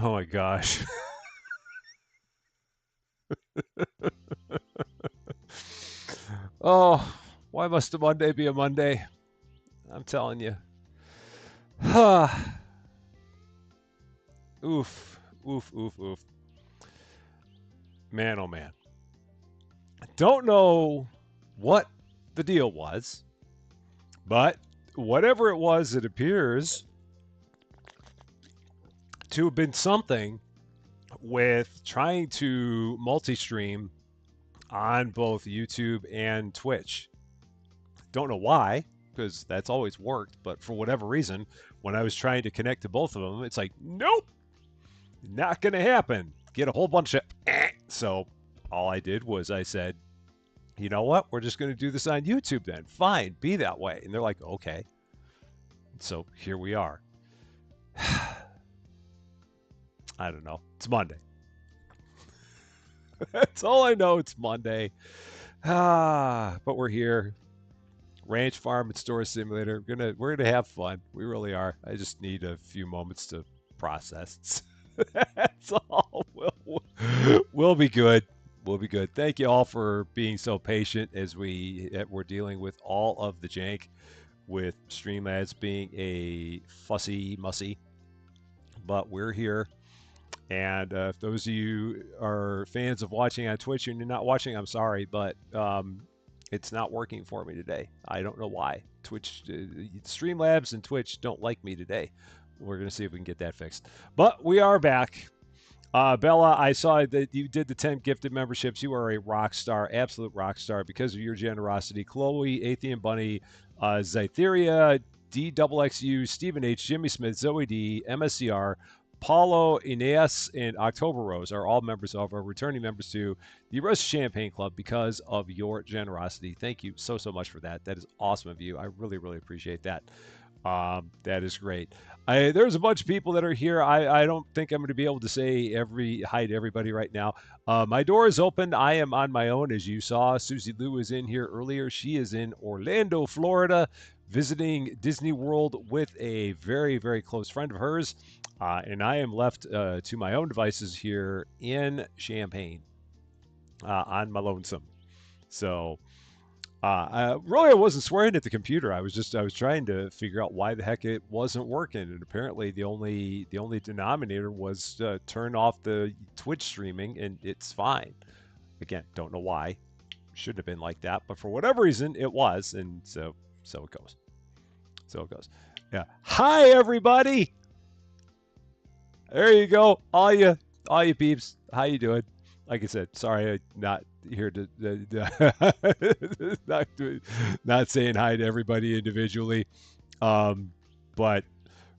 Oh my gosh. Oh, why must a Monday be a Monday? I'm telling you. Oof, oof, oof, oof. Man, oh man. Don't know what the deal was, but whatever it was, it appears to have been something with trying to multi stream on both YouTube and Twitch. Don't know why, because that's always worked, but for whatever reason, when I was trying to connect to both of them, it's like, nope, not going to happen. Get a whole bunch of So all I did was I said, you know what? We're just going to do this on YouTube then. Fine, be that way. And they're like, okay. So here we are. I don't know. It's Monday. That's all I know. It's Monday. But we're here. Ranch Farm and Store Simulator. We're gonna have fun. We really are. I just need a few moments to process. That's all. We'll be good. We'll be good. Thank you all for being so patient as we're dealing with all of the jank with Streamlabs being a fussy mussy. But we're here. And if those of you are fans of watching on Twitch and you're not watching, I'm sorry, but it's not working for me today. I don't know why. Twitch, Streamlabs and Twitch don't like me today. We're going to see if we can get that fixed. But we are back. Bella, I saw that you did the 10 gifted memberships. You are a rock star, absolute rock star because of your generosity. Chloe, Athean Bunny, Zytheria, DXXU, Stephen H., Jimmy Smith, Zoe D, MSCR, Paulo, Ineas, and October Rose are all members of our returning members to the Rusty Champaign Club because of your generosity. Thank you so, so much for that. That is awesome of you. I really, really appreciate that. That is great. There's a bunch of people that are here. I don't think I'm going to be able to say every hi to everybody right now. My door is open. I am on my own, as you saw. Susie Lou was in here earlier. She is in Orlando, Florida, visiting Disney World with a very, very close friend of hers. And I am left to my own devices here in Champaign on my lonesome. So really, I wasn't swearing at the computer. I was trying to figure out why the heck it wasn't working, and apparently the only denominator was turn off the Twitch streaming, and it's fine. Again, don't know why. Shouldn't have been like that, but for whatever reason, it was, and so it goes. So it goes. Yeah. Hi, everybody. There you go. All you peeps. How you doing? Like I said, sorry, I'm not here to not not saying hi to everybody individually. But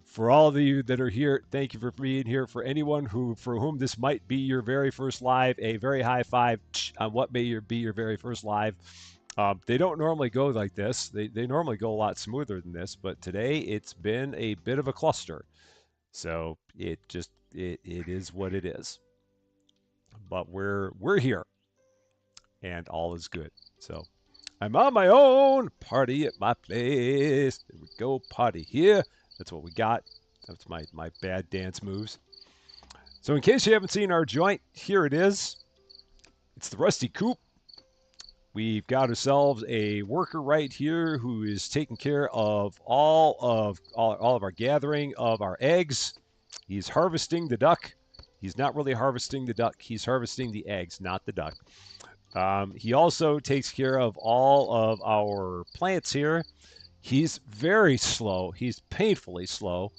for all of you that are here, thank you for being here. For anyone for whom this might be your very first live, a very high five on what be your very first live. They don't normally go like this. They normally go a lot smoother than this, but today it's been a bit of a cluster. So it is what it is. But we're here and all is good. So I'm on my own. Party at my place. There we go. Party here. That's what we got. That's my bad dance moves. So in case you haven't seen our joint, here it is. It's the Rusty Coop. We've got ourselves a worker right here who is taking care of all of our gathering of our eggs. He's harvesting the duck. He's not really harvesting the duck. He's harvesting the eggs, not the duck. He also takes care of all of our plants here. He's very slow. He's painfully slow,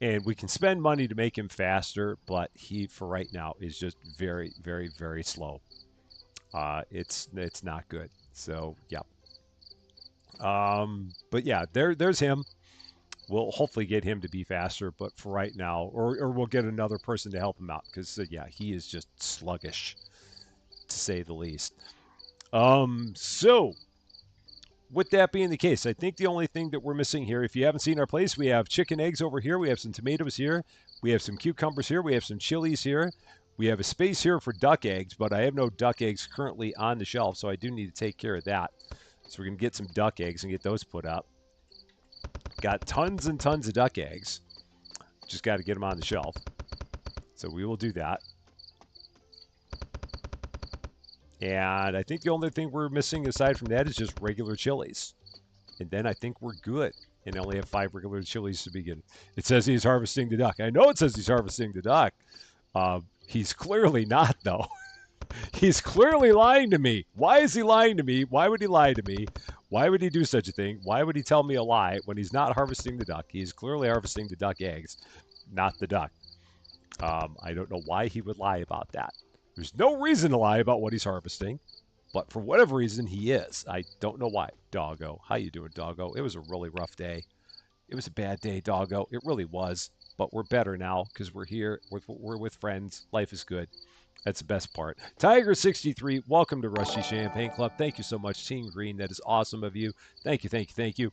and we can spend money to make him faster, but he, for right now, is just very, very, very slow. It's not good. So yeah. But yeah, there's him. We'll hopefully get him to be faster, but for right now, or we'll get another person to help him out because yeah, he is just sluggish to say the least. So with that being the case, I think the only thing that we're missing here, if you haven't seen our place, we have chicken eggs over here. We have some tomatoes here. We have some cucumbers here. We have some chilies here. We have a space here for duck eggs, but I have no duck eggs currently on the shelf, so I do need to take care of that. So we're going to get some duck eggs and get those put up. Got tons and tons of duck eggs. Just got to get them on the shelf. So we will do that. And I think the only thing we're missing aside from that is just regular chilies. And then I think we're good. And I only have 5 regular chilies to begin. It says he's harvesting the duck. I know it says he's harvesting the duck. He's clearly not, though. He's clearly lying to me. Why is he lying to me? Why would he lie to me? Why would he do such a thing? Why would he tell me a lie when he's not harvesting the duck? He's clearly harvesting the duck eggs, not the duck. I don't know why he would lie about that. There's no reason to lie about what he's harvesting, but for whatever reason, he is. I don't know why. Doggo. How you doing, Doggo? It was a really rough day. It was a bad day, Doggo. It really was. But we're better now because we're here. We're with friends. Life is good. That's the best part. Tiger63, welcome to Rusty Champaign Club. Thank you so much, Team Green. That is awesome of you. Thank you, thank you, thank you.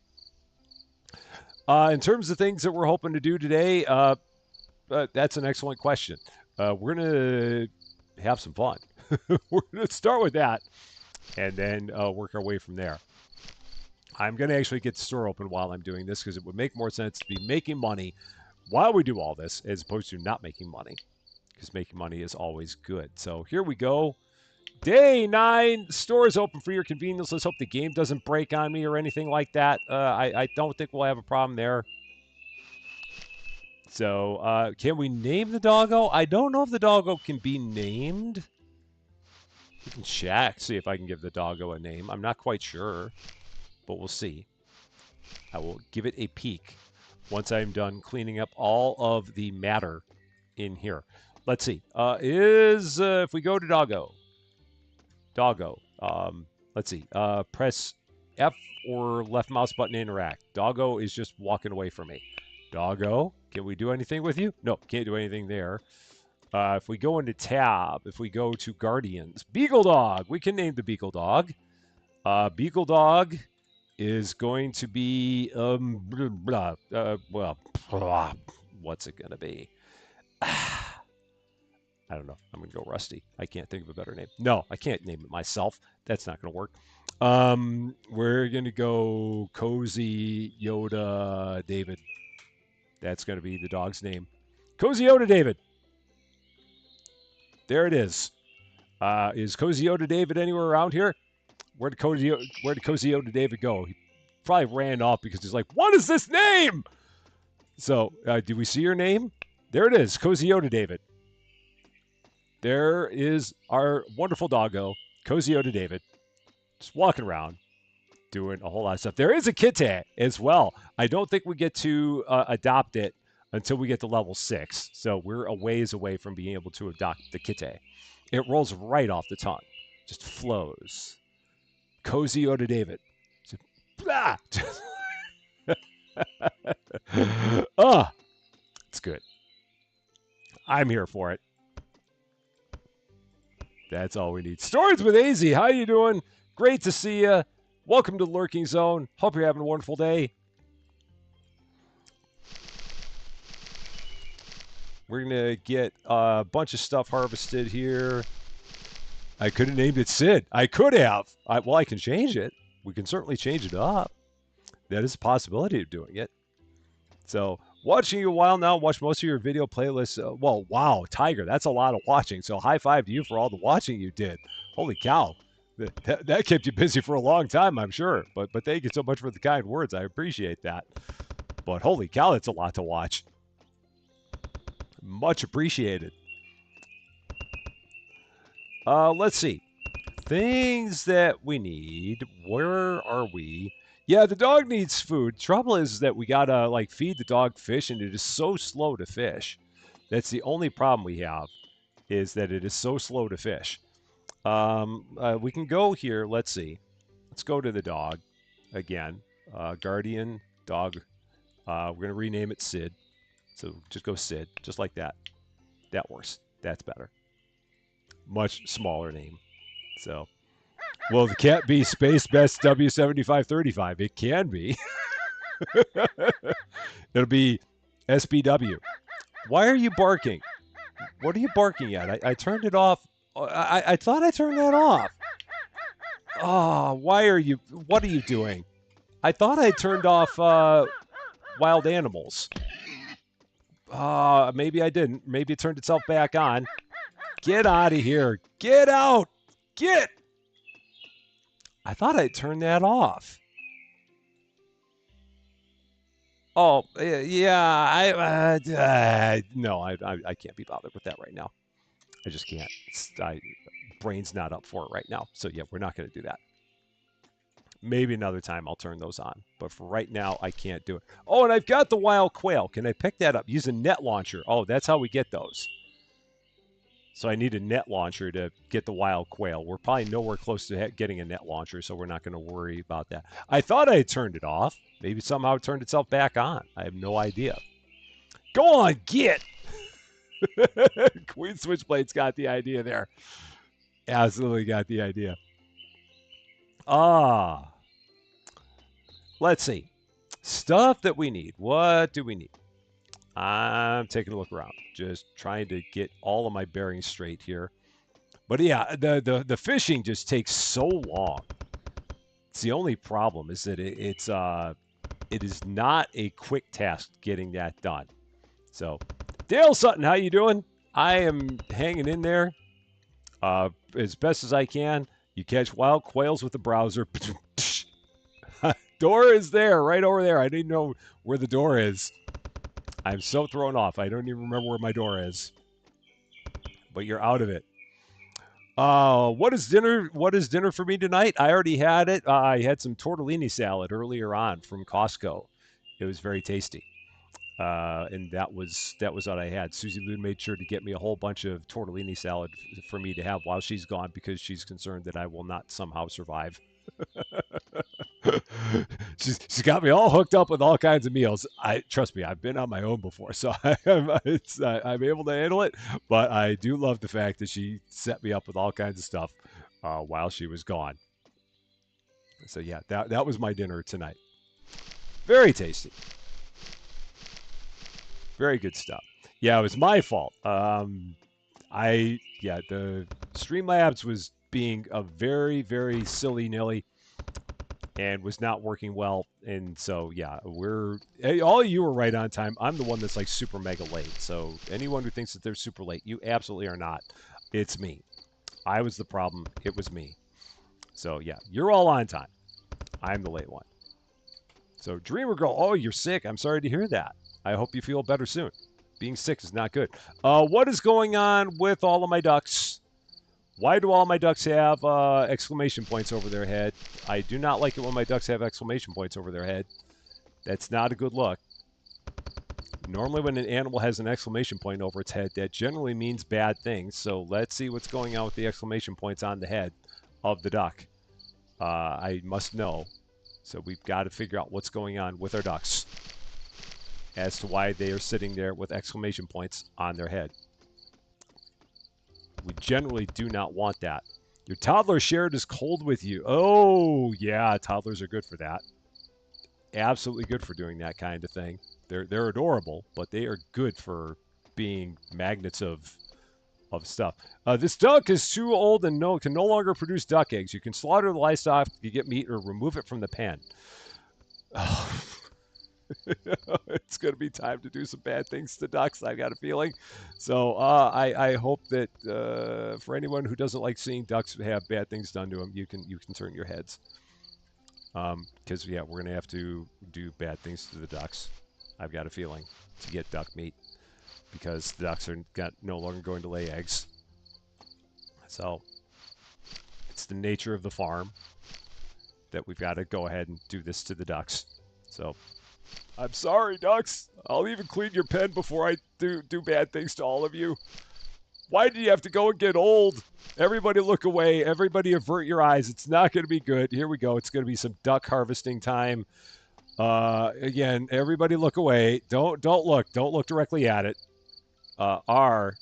In terms of things that we're hoping to do today, that's an excellent question. We're going to have some fun. We're going to start with that and then work our way from there. I'm going to actually get the store open while I'm doing this because it would make more sense to be making money while we do all this as opposed to not making money. Because making money is always good. So here we go. Day 9. Store is open for your convenience. Let's hope the game doesn't break on me or anything like that. I don't think we'll have a problem there. So can we name the doggo? I don't know if the doggo can be named. We can check, see if I can give the doggo a name. I'm not quite sure, but we'll see. I will give it a peek once I'm done cleaning up all of the matter in here. Let's see. If we go to doggo, let's see. Press F or left mouse button to interact. Doggo is just walking away from me. Doggo, can we do anything with you? No, can't do anything there. If we go into tab, if we go to Guardians, Beagle Dog, we can name the Beagle Dog. Beagle Dog is going to be, what's it going to be? I don't know. I'm going to go Rusty. I can't think of a better name. No, I can't name it myself. That's not going to work. We're going to go Cozy Yoda David. That's going to be the dog's name. Cozy Yoda David. There it is. Is Cozy Yoda David anywhere around here? Where did Cozy Yoda David go? He probably ran off because he's like, what is this name? So, do we see your name? There it is. Cozy Yoda David. There is our wonderful doggo, Cozy Yoda David, just walking around, doing a whole lot of stuff. There is a kitty as well. I don't think we get to adopt it until we get to level 6. So we're a ways away from being able to adopt the kitty. It rolls right off the tongue. Just flows. Cozy Yoda David. It's good. I'm here for it. That's all we need. Stories with AZ. How you doing? Great to see you. Welcome to the Lurking Zone. Hope you're having a wonderful day. We're going to get a bunch of stuff harvested here. I could have named it Sid. I could have. Well, I can change it. We can certainly change it up. That is a possibility of doing it. So, watching you a while now, watch most of your video playlists. Well, wow, Tiger, that's a lot of watching. So, high five to you for all the watching you did. Holy cow. That kept you busy for a long time, I'm sure. But thank you so much for the kind words. I appreciate that. But holy cow, that's a lot to watch. Much appreciated. Let's see. Things that we need. Where are we? Yeah, the dog needs food. Trouble is that we gotta like feed the dog fish, and it is so slow to fish. That's the only problem we have, is that it is so slow to fish. We can go here. Let's see. Let's go to the dog again. Guardian dog. We're gonna rename it Sid. So just go Sid, just like that. That works. That's better. Much smaller name. So. Will the cat be Space Best W7535? It can be. It'll be SBW. Why are you barking? What are you barking at? I turned it off. I thought I turned that off. Oh, why are you? What are you doing? I thought I turned off wild animals. Maybe I didn't. Maybe it turned itself back on. Get out of here. Get out. Get. I thought I turned that off. Oh, yeah. No, I can't be bothered with that right now. I just can't. Brain's not up for it right now. So yeah, we're not going to do that. Maybe another time I'll turn those on. But for right now, I can't do it. Oh, and I've got the wild quail. Can I pick that up? Use a net launcher. Oh, that's how we get those. So I need a net launcher to get the wild quail. We're probably nowhere close to getting a net launcher, so we're not going to worry about that. I thought I had turned it off. Maybe somehow it turned itself back on. I have no idea. Go on, get! Queen Switchblade's got the idea there. Absolutely got the idea. Ah. Let's see. Stuff that we need. What do we need? I'm taking a look around, just trying to get all of my bearings straight here. But yeah, the fishing just takes so long. It's the only problem is that it is not a quick task getting that done. So, Dale Sutton, how you doing? I am hanging in there as best as I can. You catch wild quails with the browser. Door is there, right over there. I didn't know where the door is. I'm so thrown off. I don't even remember where my door is. But you're out of it. What is dinner? What is dinner for me tonight? I already had it. I had some tortellini salad earlier on from Costco. It was very tasty. And that was what I had. Susie Lou made sure to get me a whole bunch of tortellini salad for me to have while she's gone because she's concerned that I will not somehow survive. she's got me all hooked up with all kinds of meals. Trust me, I've been on my own before, so I'm able to handle it. But I do love the fact that she set me up with all kinds of stuff while she was gone. So yeah, that was my dinner tonight. Very tasty, very good stuff. Yeah, it was my fault. The Streamlabs was being a very very silly nilly and was not working well. And so, yeah, all of you are right on time. I'm the one that's like super mega late. So anyone who thinks that they're super late, you absolutely are not. It's me. I was the problem. It was me. So yeah, you're all on time. I'm the late one. So Dreamer Girl, oh, you're sick. I'm sorry to hear that. I hope you feel better soon. Being sick is not good. What is going on with all of my ducks? Why do all my ducks have exclamation points over their head? I do not like it when my ducks have exclamation points over their head. That's not a good look. Normally when an animal has an exclamation point over its head, that generally means bad things. So let's see what's going on with the exclamation points on the head of the duck. I must know. So we've got to figure out what's going on with our ducks as to why they are sitting there with exclamation points on their head. We generally do not want that. Your toddler shared his cold with you. Oh, yeah, toddlers are good for that. Absolutely good for doing that kind of thing. They're adorable, but they are good for being magnets of stuff. This duck is too old and can no longer produce duck eggs. You can slaughter the livestock to get meat or remove it from the pen. Oh. It's going to be time to do some bad things to ducks, I've got a feeling. So I hope that for anyone who doesn't like seeing ducks have bad things done to them, you can turn your heads. Because, yeah, we're going to have to do bad things to the ducks, I've got a feeling, to get duck meat. Because the ducks are no longer going to lay eggs. So it's the nature of the farm that we've got to go ahead and do this to the ducks. So I'm sorry, ducks. I'll even clean your pen before I do bad things to all of you. Why do you have to go and get old? Everybody look away. Everybody avert your eyes. It's not going to be good. Here we go. It's going to be some duck harvesting time. Again, everybody look away. Don't look. Don't look directly at it. Are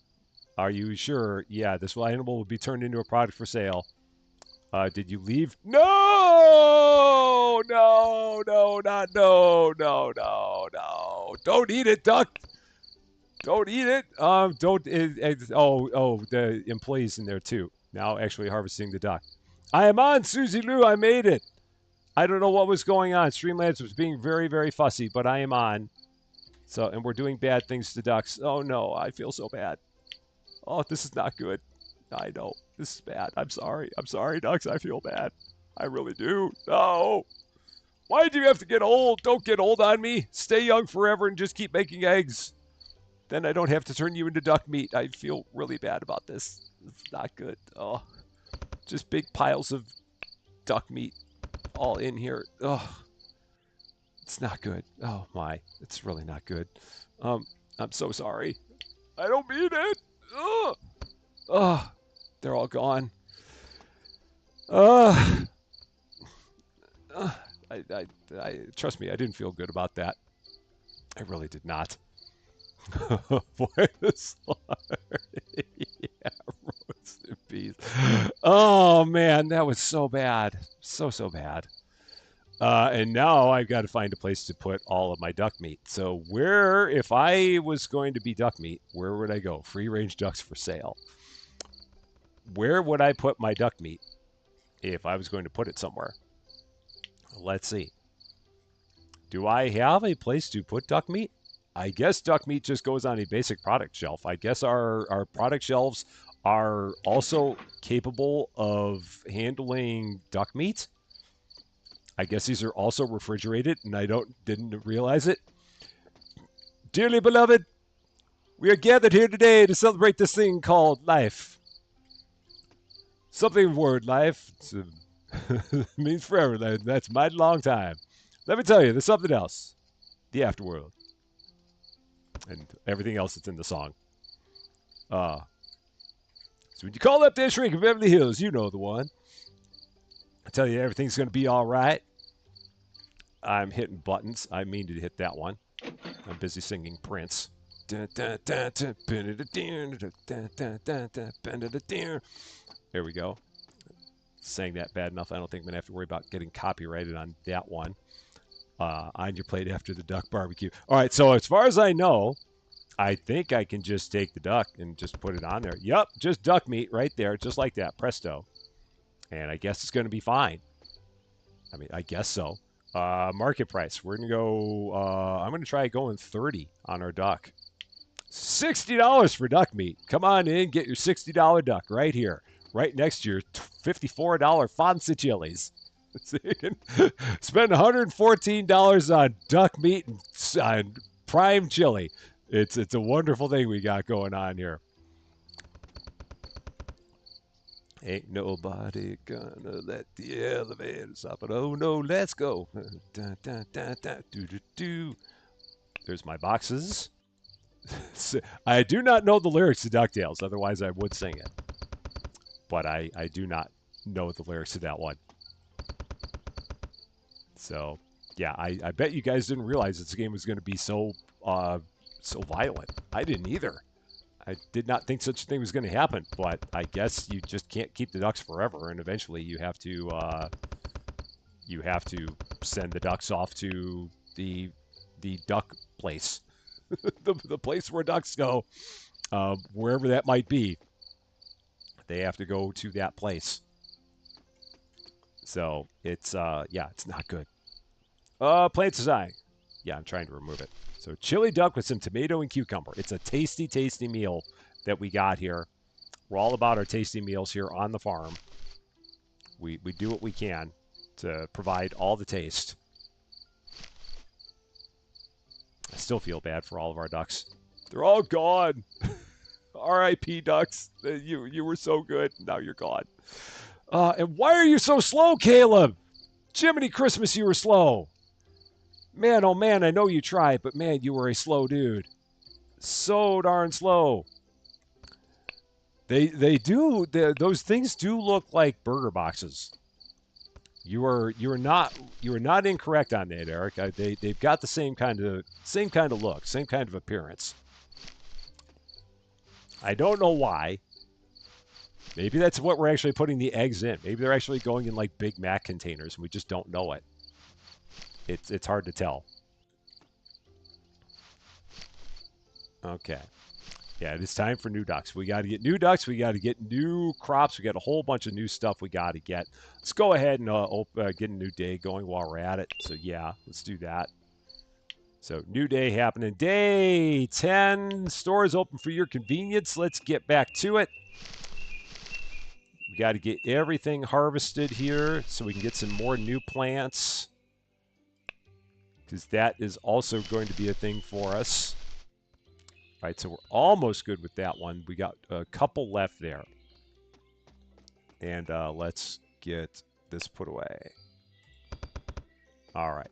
you sure? Yeah, this animal will be turned into a product for sale. Did you leave? No! No! No! Not no! No! No! No! Don't eat it, duck. Don't eat it. Don't. The employees in there too. Now actually harvesting the duck. I am on, Susie Lou. I made it. I don't know what was going on. Streamlabs was being very, very fussy, but I am on. So, and we're doing bad things to ducks. Oh no, I feel so bad. Oh, this is not good. I know. This is bad. I'm sorry. I'm sorry, ducks. I feel bad. I really do. No. Why do you have to get old? Don't get old on me. Stay young forever and just keep making eggs. Then I don't have to turn you into duck meat. I feel really bad about this. It's not good. Oh, just big piles of duck meat all in here. Oh, it's not good. Oh my, it's really not good. I'm so sorry. I don't mean it. Oh, oh, they're all gone. Uh, uh I trust me. I didn't feel good about that. I really did not. Boy, this yeah, roasted beef. Oh man, that was so bad, so bad. And now I've got to find a place to put all of my duck meat. So where, if I was going to be duck meat, where would I go? Free range ducks for sale. Where would I put my duck meat if I was going to put it somewhere? Let's see. Do I have a place to put duck meat? I guess duck meat just goes on a basic product shelf. I guess our product shelves are also capable of handling duck meat. I guess these are also refrigerated, and I didn't realize it. Dearly beloved, we are gathered here today to celebrate this thing called life. Something word life means forever. That's mighty long time. Let me tell you, there's something else. The afterworld. And everything else that's in the song. So when you call up that shrink of Beverly Hills, you know the one. I tell you, everything's going to be all right. I'm hitting buttons. I mean to hit that one. I'm busy singing Prince. There we go. Sang that bad enough. I don't think I'm going to have to worry about getting copyrighted on that one. On your plate after the duck barbecue. All right, so as far as I know, I think I can just take the duck and just put it on there. Yep, just duck meat right there, just like that. Presto. And I guess it's going to be fine. I mean, I guess so. Market price. We're going to go, I'm going to try going 30 on our duck. $60 for duck meat. Come on in, get your $60 duck right here, right next to your $54 Fonsa chilies. So you can spend $114 on duck meat and prime chili. It's a wonderful thing we got going on here. Ain't nobody gonna let the elevator stop it. Oh no, let's go. Dun, dun, dun, dun, doo, doo, doo. There's my boxes. I do not know the lyrics to DuckTales, otherwise I would sing it. But I do not know the lyrics to that one. So, yeah, I bet you guys didn't realize this game was going to be so violent. I didn't either. I did not think such a thing was going to happen, but I guess you just can't keep the ducks forever, and eventually you have to send the ducks off to the duck place, the place where ducks go, wherever that might be. They have to go to that place. So it's it's not good. Plant design. Yeah, I'm trying to remove it. So chili duck with some tomato and cucumber. It's a tasty, tasty meal that we got here. We're all about our tasty meals here on the farm. We do what we can to provide all the taste. I still feel bad for all of our ducks. They're all gone. R.I.P. ducks. You were so good. Now you're gone. And why are you so slow, Caleb? Jiminy Christmas, you were slow. Man, oh man, I know you tried, but man, you were a slow dude. So darn slow. Those things do look like burger boxes. You are not incorrect on that, Eric. They've got the same kind of look, same kind of appearance. I don't know why. Maybe that's what we're actually putting the eggs in. Maybe they're actually going in like Big Mac containers and we just don't know it. It's hard to tell. Okay. Yeah, it is time for new ducks. We got to get new ducks. We got to get new crops. We got a whole bunch of new stuff we got to get. Let's go ahead and get a new day going while we're at it. So yeah, let's do that. So new day happening. Day 10. Store is open for your convenience. Let's get back to it. We got to get everything harvested here so we can get some more new plants, because that is also going to be a thing for us. All right, so we're almost good with that one. We got a couple left there. And let's get this put away. All right.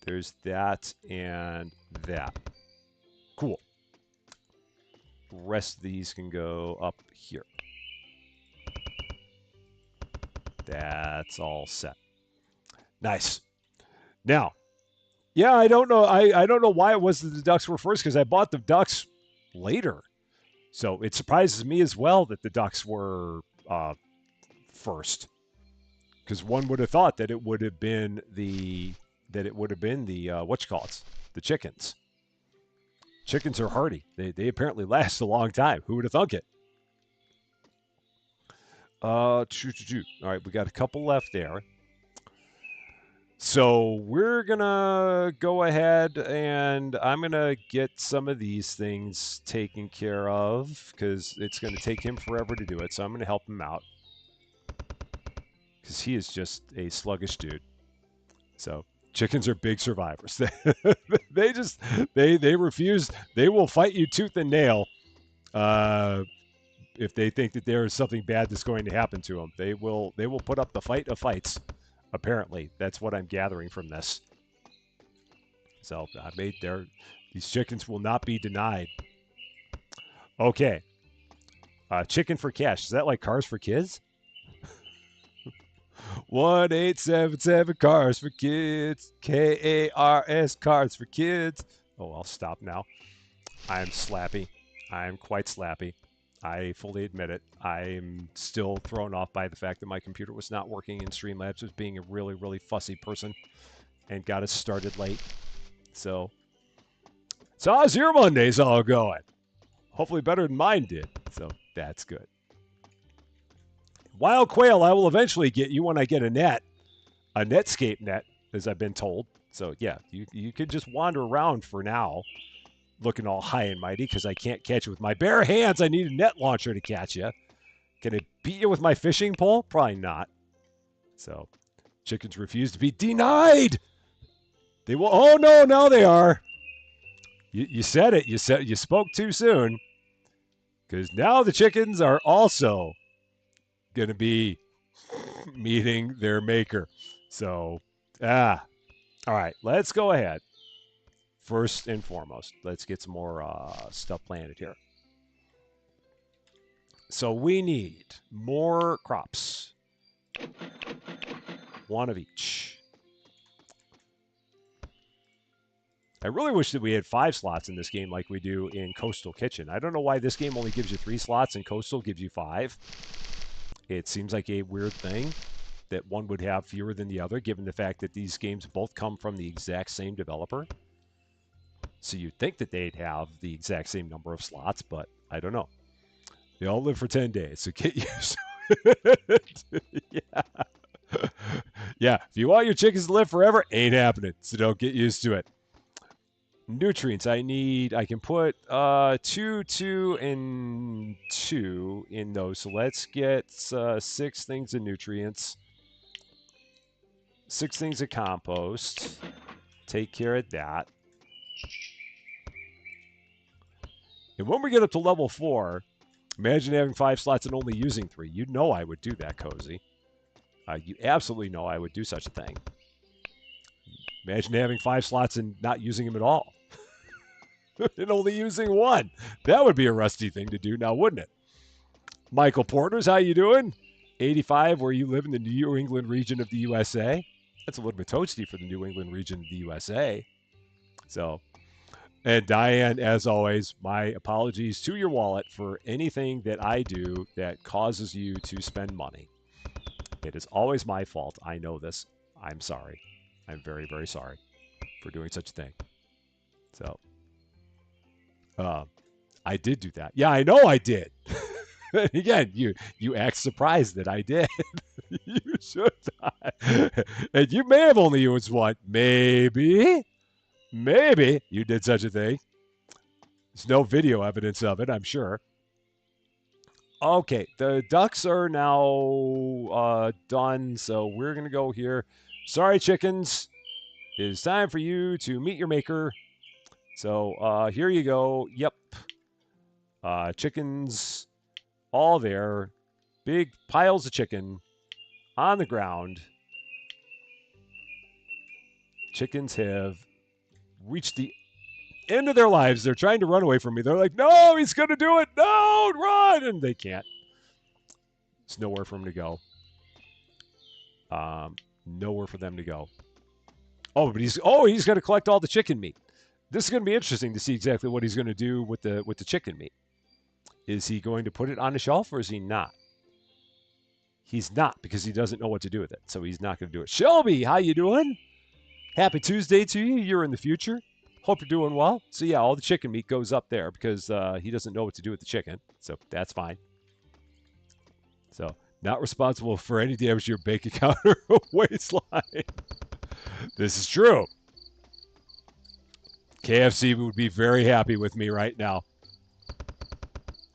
There's that and that. Cool. The rest of these can go up here. That's all set. Nice. Now, yeah, I don't know. I don't know why it was that the ducks were first, because I bought the ducks later. So it surprises me as well that the ducks were first, because one would have thought that it would have been the the chickens. Chickens are hardy. They apparently last a long time. Who would have thunk it? All right, we got a couple left there. So we're gonna go ahead and I'm gonna get some of these things taken care of, because it's gonna take him forever to do it. So I'm gonna help him out, because he is just a sluggish dude. So chickens are big survivors. they refuse. They will fight you tooth and nail if they think that there is something bad that's going to happen to them. They will put up the fight of fights. Apparently, that's what I'm gathering from this. So these chickens will not be denied. Okay. Chicken for cash. Is that like Cars for Kids? 1877 Cars for Kids. KARS Cars for Kids. Oh, I'll stop now. I'm slappy. I'm quite slappy. I fully admit it. I'm still thrown off by the fact that my computer was not working in Streamlabs, was being a really, really fussy person, and got us started late. So how's your Mondays all going? Hopefully better than mine did. So that's good. Wild quail, I will eventually get you when I get a Netscape net, as I've been told. So yeah, you could just wander around for now, looking all high and mighty, because I can't catch you with my bare hands. I need a net launcher to catch you. Can I beat you with my fishing pole? Probably not. So chickens refuse to be denied. They will. Oh no, now they are. You said it. You spoke too soon, because now the chickens are also going to be meeting their maker. So, all right, let's go ahead. First and foremost, let's get some more stuff planted here. So we need more crops. One of each. I really wish that we had 5 slots in this game like we do in Coastal Kitchen. I don't know why this game only gives you 3 slots and Coastal gives you 5. It seems like a weird thing that one would have fewer than the other, given the fact that these games both come from the exact same developer. So you'd think that they'd have the exact same number of slots, but I don't know. They all live for 10 days, so get used to it. Yeah. Yeah, if you want your chickens to live forever, ain't happening, so don't get used to it. Nutrients, I can put 2, 2, and 2 in those. So let's get 6 things of nutrients, 6 things of compost. Take care of that. And when we get up to level 4, imagine having 5 slots and only using 3. You know I would do that, Cozy. You absolutely know I would do such a thing. Imagine having 5 slots and not using them at all. And only using 1. That would be a Rusty thing to do now, wouldn't it? Michael Porters, how you doing? 85, where you live in the New England region of the USA. That's a little bit toasty for the New England region of the USA. So, and Diane, as always, my apologies to your wallet for anything that I do that causes you to spend money. It is always my fault. I know this. I'm sorry. I'm very, very sorry for doing such a thing. So, I did do that. Yeah, I know I did. Again, you act surprised that I did. You should. And you may have only used 1. Maybe. Maybe you did such a thing. There's no video evidence of it, I'm sure. Okay, the ducks are now done, so we're going to go here. Sorry, chickens. It is time for you to meet your maker. So here you go. Yep. Chickens all there. Big piles of chicken on the ground. Chickens have reached the end of their lives. They're trying to run away from me. They're like, no, he's going to do it. No, run. And they can't. There's nowhere for them to go. Nowhere for them to go. Oh, but he's going to collect all the chicken meat. This is going to be interesting to see exactly what he's going to do with the chicken meat. Is he going to put it on a shelf or is he not? He's not, because he doesn't know what to do with it. So he's not going to do it. Shelby, how you doing? Happy Tuesday to you. You're in the future. Hope you're doing well. So yeah, all the chicken meat goes up there because he doesn't know what to do with the chicken. So that's fine. So not responsible for any damage to your bank account or waistline. This is true. KFC would be very happy with me right now.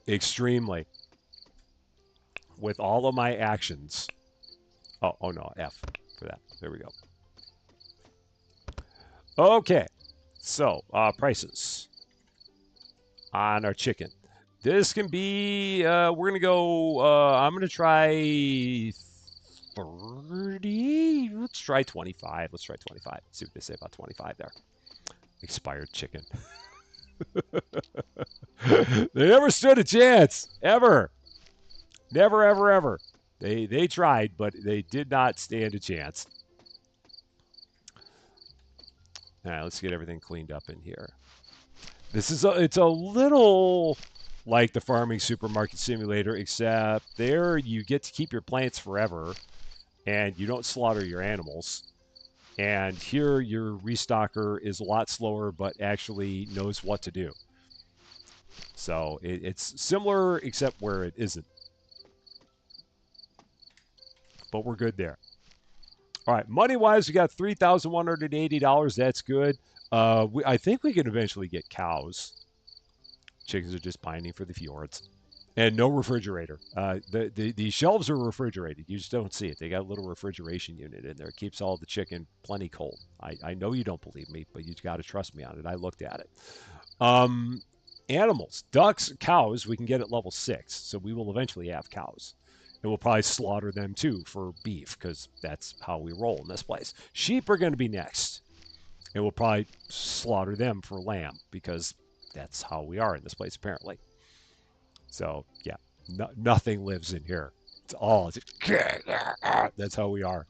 Extremely. With all of my actions. Oh no, F for that. There we go. Okay. So, prices on our chicken. This can be, we're going to go, I'm going to try 30. Let's try 25. Let's try 25. See what they say about 25 there. Expired chicken. They never stood a chance. Ever. Never, ever, ever. They tried, but they did not stand a chance. All right, let's get everything cleaned up in here. It's a little like the farming supermarket simulator, except there you get to keep your plants forever, and you don't slaughter your animals. And here your restocker is a lot slower, but actually knows what to do. So it's similar, except where it isn't. But we're good there. All right, money-wise, we got $3,180. That's good. I think we can eventually get cows. Chickens are just pining for the fjords. And no refrigerator. The shelves are refrigerated. You just don't see it. They got a little refrigeration unit in there. It keeps all the chicken plenty cold. I know you don't believe me, but you got to trust me on it. I looked at it. Animals, ducks, cows, we can get at level 6. So we will eventually have cows. And we'll probably slaughter them too for beef, because that's how we roll in this place. Sheep are going to be next. And we'll probably slaughter them for lamb, because that's how we are in this place, apparently. So, yeah, nothing lives in here. It's all, that's how we are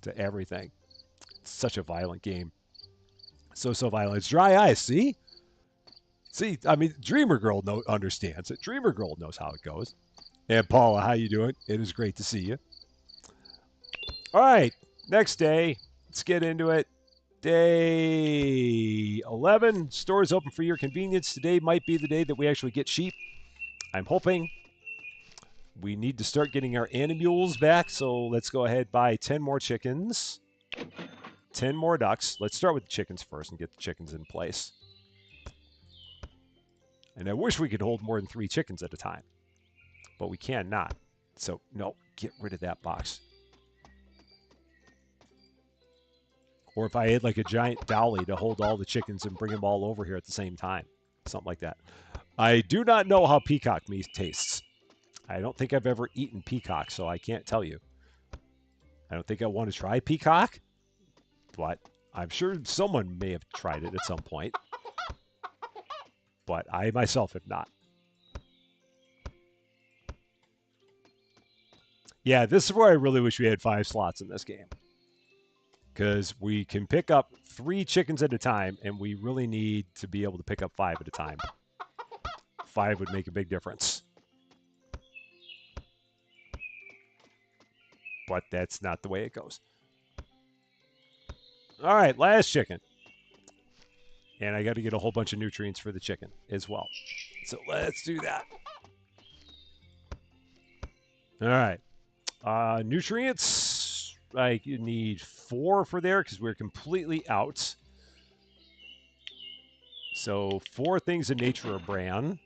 to everything. It's such a violent game. So violent. It's dry ice, see? See, I mean, Dreamer Girl understands it. Dreamer Girl knows how it goes. And Paula, how you doing? It is great to see you. All right, next day. Let's get into it. Day 11. Stores open for your convenience. Today might be the day that we actually get sheep. I'm hoping. We need to start getting our animules back, so let's go ahead and buy 10 more chickens, 10 more ducks. Let's start with the chickens first and get the chickens in place. And I wish we could hold more than 3 chickens at a time, but we cannot. So, no, get rid of that box. Or if I had like a giant dolly to hold all the chickens and bring them all over here at the same time. Something like that. I do not know how peacock meat tastes. I don't think I've ever eaten peacock, so I can't tell you. I don't think I want to try peacock, but I'm sure someone may have tried it at some point. But I myself have not. Yeah, this is where I really wish we had 5 slots in this game. Because we can pick up 3 chickens at a time, and we really need to be able to pick up 5 at a time. 5 would make a big difference. But that's not the way it goes. All right, last chicken. And I got to get a whole bunch of nutrients for the chicken as well. So let's do that. All right. Nutrients, I need 4 for there because we're completely out. So 4 things in nature are bran.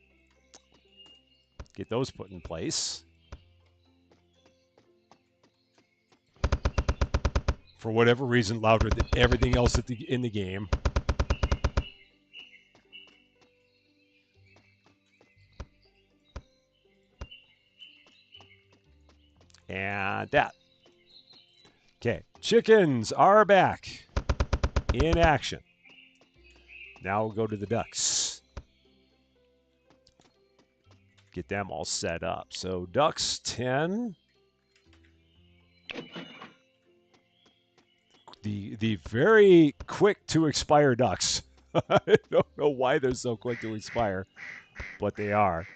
Get those put in place. For whatever reason, louder than everything else in the game. And that. Okay, chickens are back in action. Now we'll go to the ducks. Get them all set up. So ducks 10. The very quick to expire ducks. I don't know why they're so quick to expire, but they are.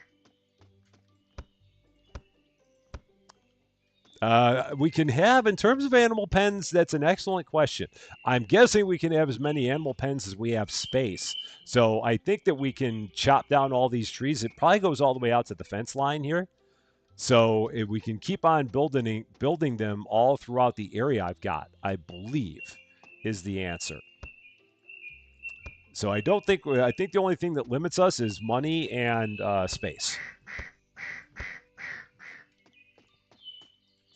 We can have, in terms of animal pens, that's an excellent question. I'm guessing we can have as many animal pens as we have space. So I think that we can chop down all these trees. It probably goes all the way out to the fence line here. So if we can keep on building them all throughout the area I've got, I believe, is the answer. So I think the only thing that limits us is money and space.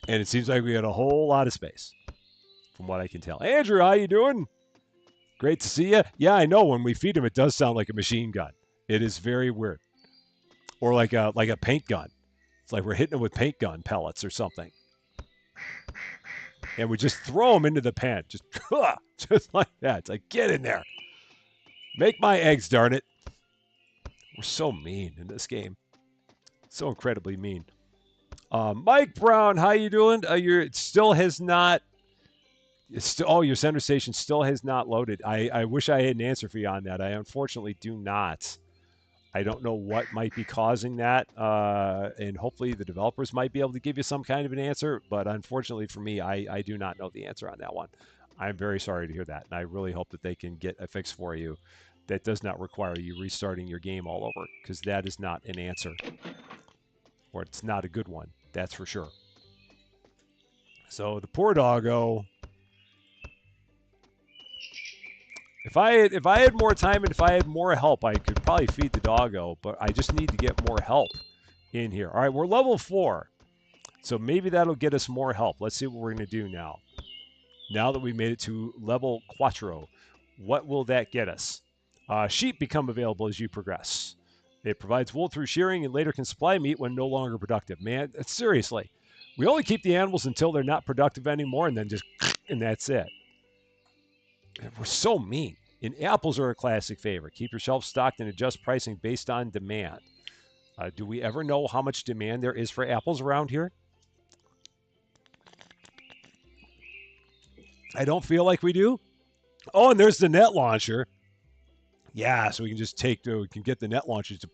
And it seems like we got a whole lot of space, from what I can tell. Andrew, how you doing? Great to see you. Yeah, I know. When we feed him, it does sound like a machine gun. It is very weird, or like a paint gun. It's like we're hitting him with paint gun pellets or something. And we just throw him into the pen, just like that. It's like, get in there, make my eggs, darn it. We're so mean in this game, so incredibly mean. Mike Brown, how you doing? It still has not. Your center station still has not loaded. I wish I had an answer for you on that. I unfortunately do not. I don't know what might be causing that, and hopefully the developers might be able to give you some kind of an answer. But unfortunately for me, I do not know the answer on that one. I'm very sorry to hear that, and I really hope that they can get a fix for you that does not require you restarting your game all over, because that is not an answer, or it's not a good one. That's for sure. So the poor doggo. If I had more time and if I had more help, I could probably feed the doggo, but I just need to get more help in here. All right, we're level 4. So maybe that'll get us more help. Let's see what we're going to do now. Now that we made it to level 4, what will that get us? Sheep become available as you progress. It provides wool through shearing and later can supply meat when no longer productive. Man, seriously. We only keep the animals until they're not productive anymore, and then just, and that's it. We're so mean. And apples are a classic favorite. Keep your shelf stocked and adjust pricing based on demand. Do we ever know how much demand there is for apples around here? I don't feel like we do. Oh, and there's the net launcher. Yeah, so we can just we can get the net launchers to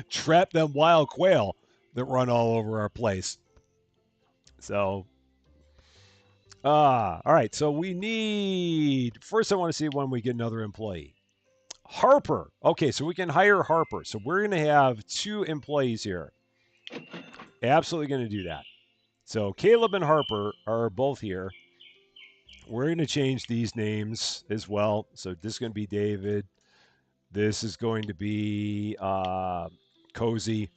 trap them wild quail that run all over our place. So, all right. So we need, first I want to see when we get another employee. Harper. Okay, so we can hire Harper. So we're going to have 2 employees here. Absolutely going to do that. So Caleb and Harper are both here. We're going to change these names as well. So this is going to be David. This is going to be Cozy.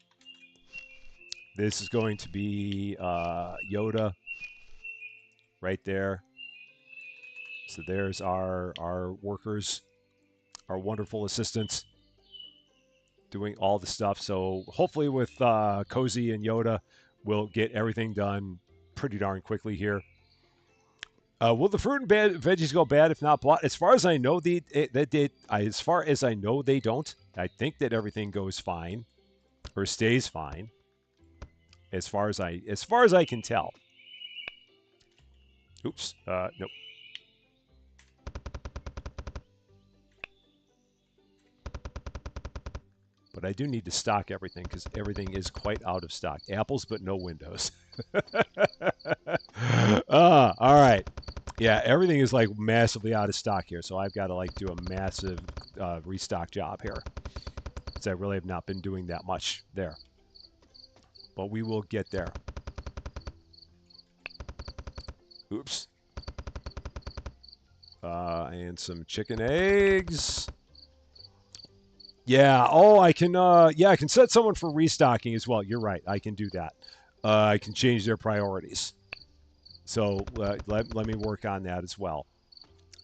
This is going to be Yoda right there. So there's our workers, our wonderful assistants doing all the stuff. So hopefully with Cozy and Yoda, we'll get everything done pretty darn quickly here. Will the fruit and veggies go bad if not bought? As far as I know, as far as I know, they don't. I think that everything goes fine or stays fine. As far as I can tell. Oops. Nope. But I do need to stock everything because everything is quite out of stock. Apples, but no windows. All right. Yeah, everything is like massively out of stock here, so I've got to like do a massive restock job here. Because I really have not been doing that much there. But we will get there. Oops. And some chicken eggs. Yeah. Oh, I can. Yeah, I can set someone for restocking as well. You're right. I can do that. I can change their priorities. So let me work on that as well.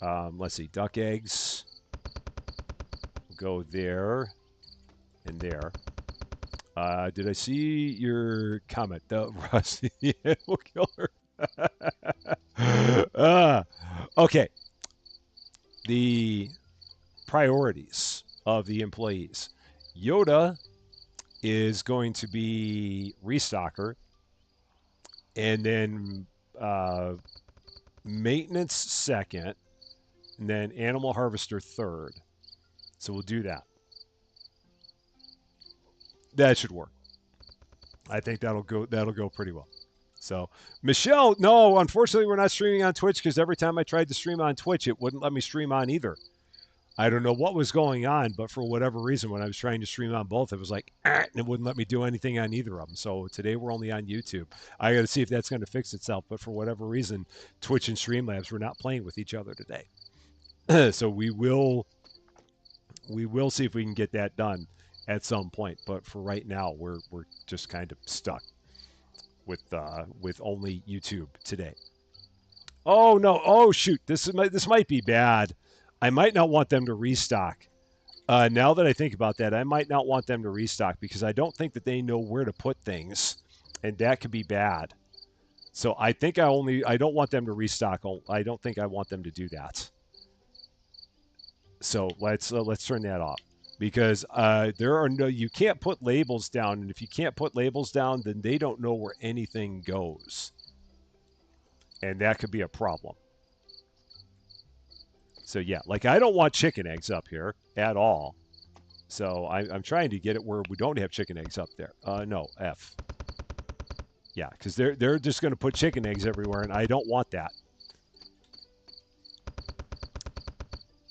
Let's see. Duck eggs. Go there and there. Did I see your comment? The Rusty the Animal Killer. Okay. The priorities of the employees. Yoda is going to be restocker, and then maintenance second, and then animal harvester third. So we'll do that. That should work. I think that'll go pretty well. So Michelle, no, unfortunately we're not streaming on Twitch because every time I tried to stream on Twitch, it wouldn't let me stream on either. I don't know what was going on, but for whatever reason, when I was trying to stream on both, it was like, and it wouldn't let me do anything on either of them. So today we're only on YouTube. I got to see if that's going to fix itself. But for whatever reason, Twitch and Streamlabs were not playing with each other today. So we will see if we can get that done at some point. But for right now, we're just kind of stuck with only YouTube today. Oh no! Oh shoot! This might be bad. I might not want them to restock. Now that I think about that, I might not want them to restock because I don't think that they know where to put things, and that could be bad. So I think I don't want them to restock. I don't think I want them to do that. So let's turn that off because you can't put labels down, and if you can't put labels down, then they don't know where anything goes, and that could be a problem. So yeah, like I don't want chicken eggs up here at all. So I'm trying to get it where we don't have chicken eggs up there. No, F. Yeah, because they're just going to put chicken eggs everywhere, and I don't want that.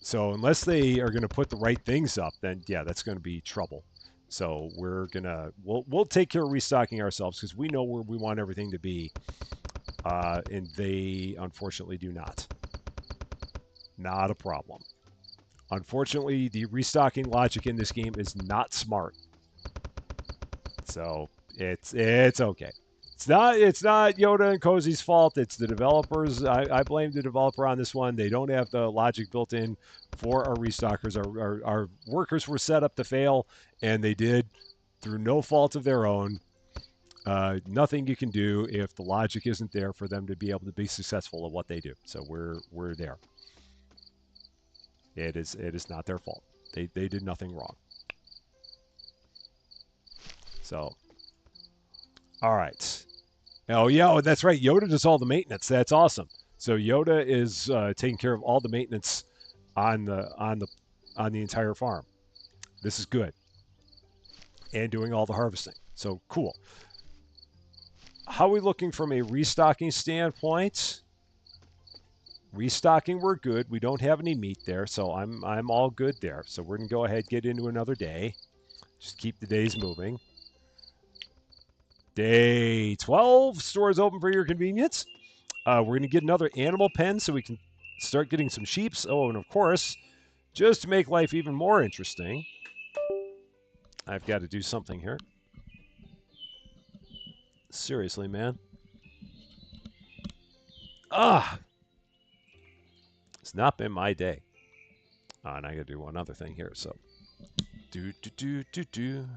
So unless they are going to put the right things up, then yeah, that's going to be trouble. So we'll take care of restocking ourselves because we know where we want everything to be, and they unfortunately do not. Not a problem. Unfortunately, the restocking logic in this game is not smart. So it's okay. It's not Yoda and Cozy's fault. It's the developers. I blame the developer on this one. They don't have the logic built in for our restockers. Our workers were set up to fail, and they did through no fault of their own. Nothing you can do if the logic isn't there for them to be able to be successful at what they do. So we're there. It is not their fault. They did nothing wrong. So, all right. Oh yeah, that's right. Yoda does all the maintenance. That's awesome. So Yoda is taking care of all the maintenance on the entire farm. This is good, and doing all the harvesting. So cool. How are we looking from a restocking standpoint? Restocking, we're good. We don't have any meat there, so I'm all good there. So we're gonna go ahead and get into another day. Just keep the days moving. Day 12, stores open for your convenience. We're gonna get another animal pen so we can start getting some sheeps. Oh, and of course, just to make life even more interesting, I've got to do something here. Seriously, man. It's not been my day. And I got to do one other thing here. So, do do do do do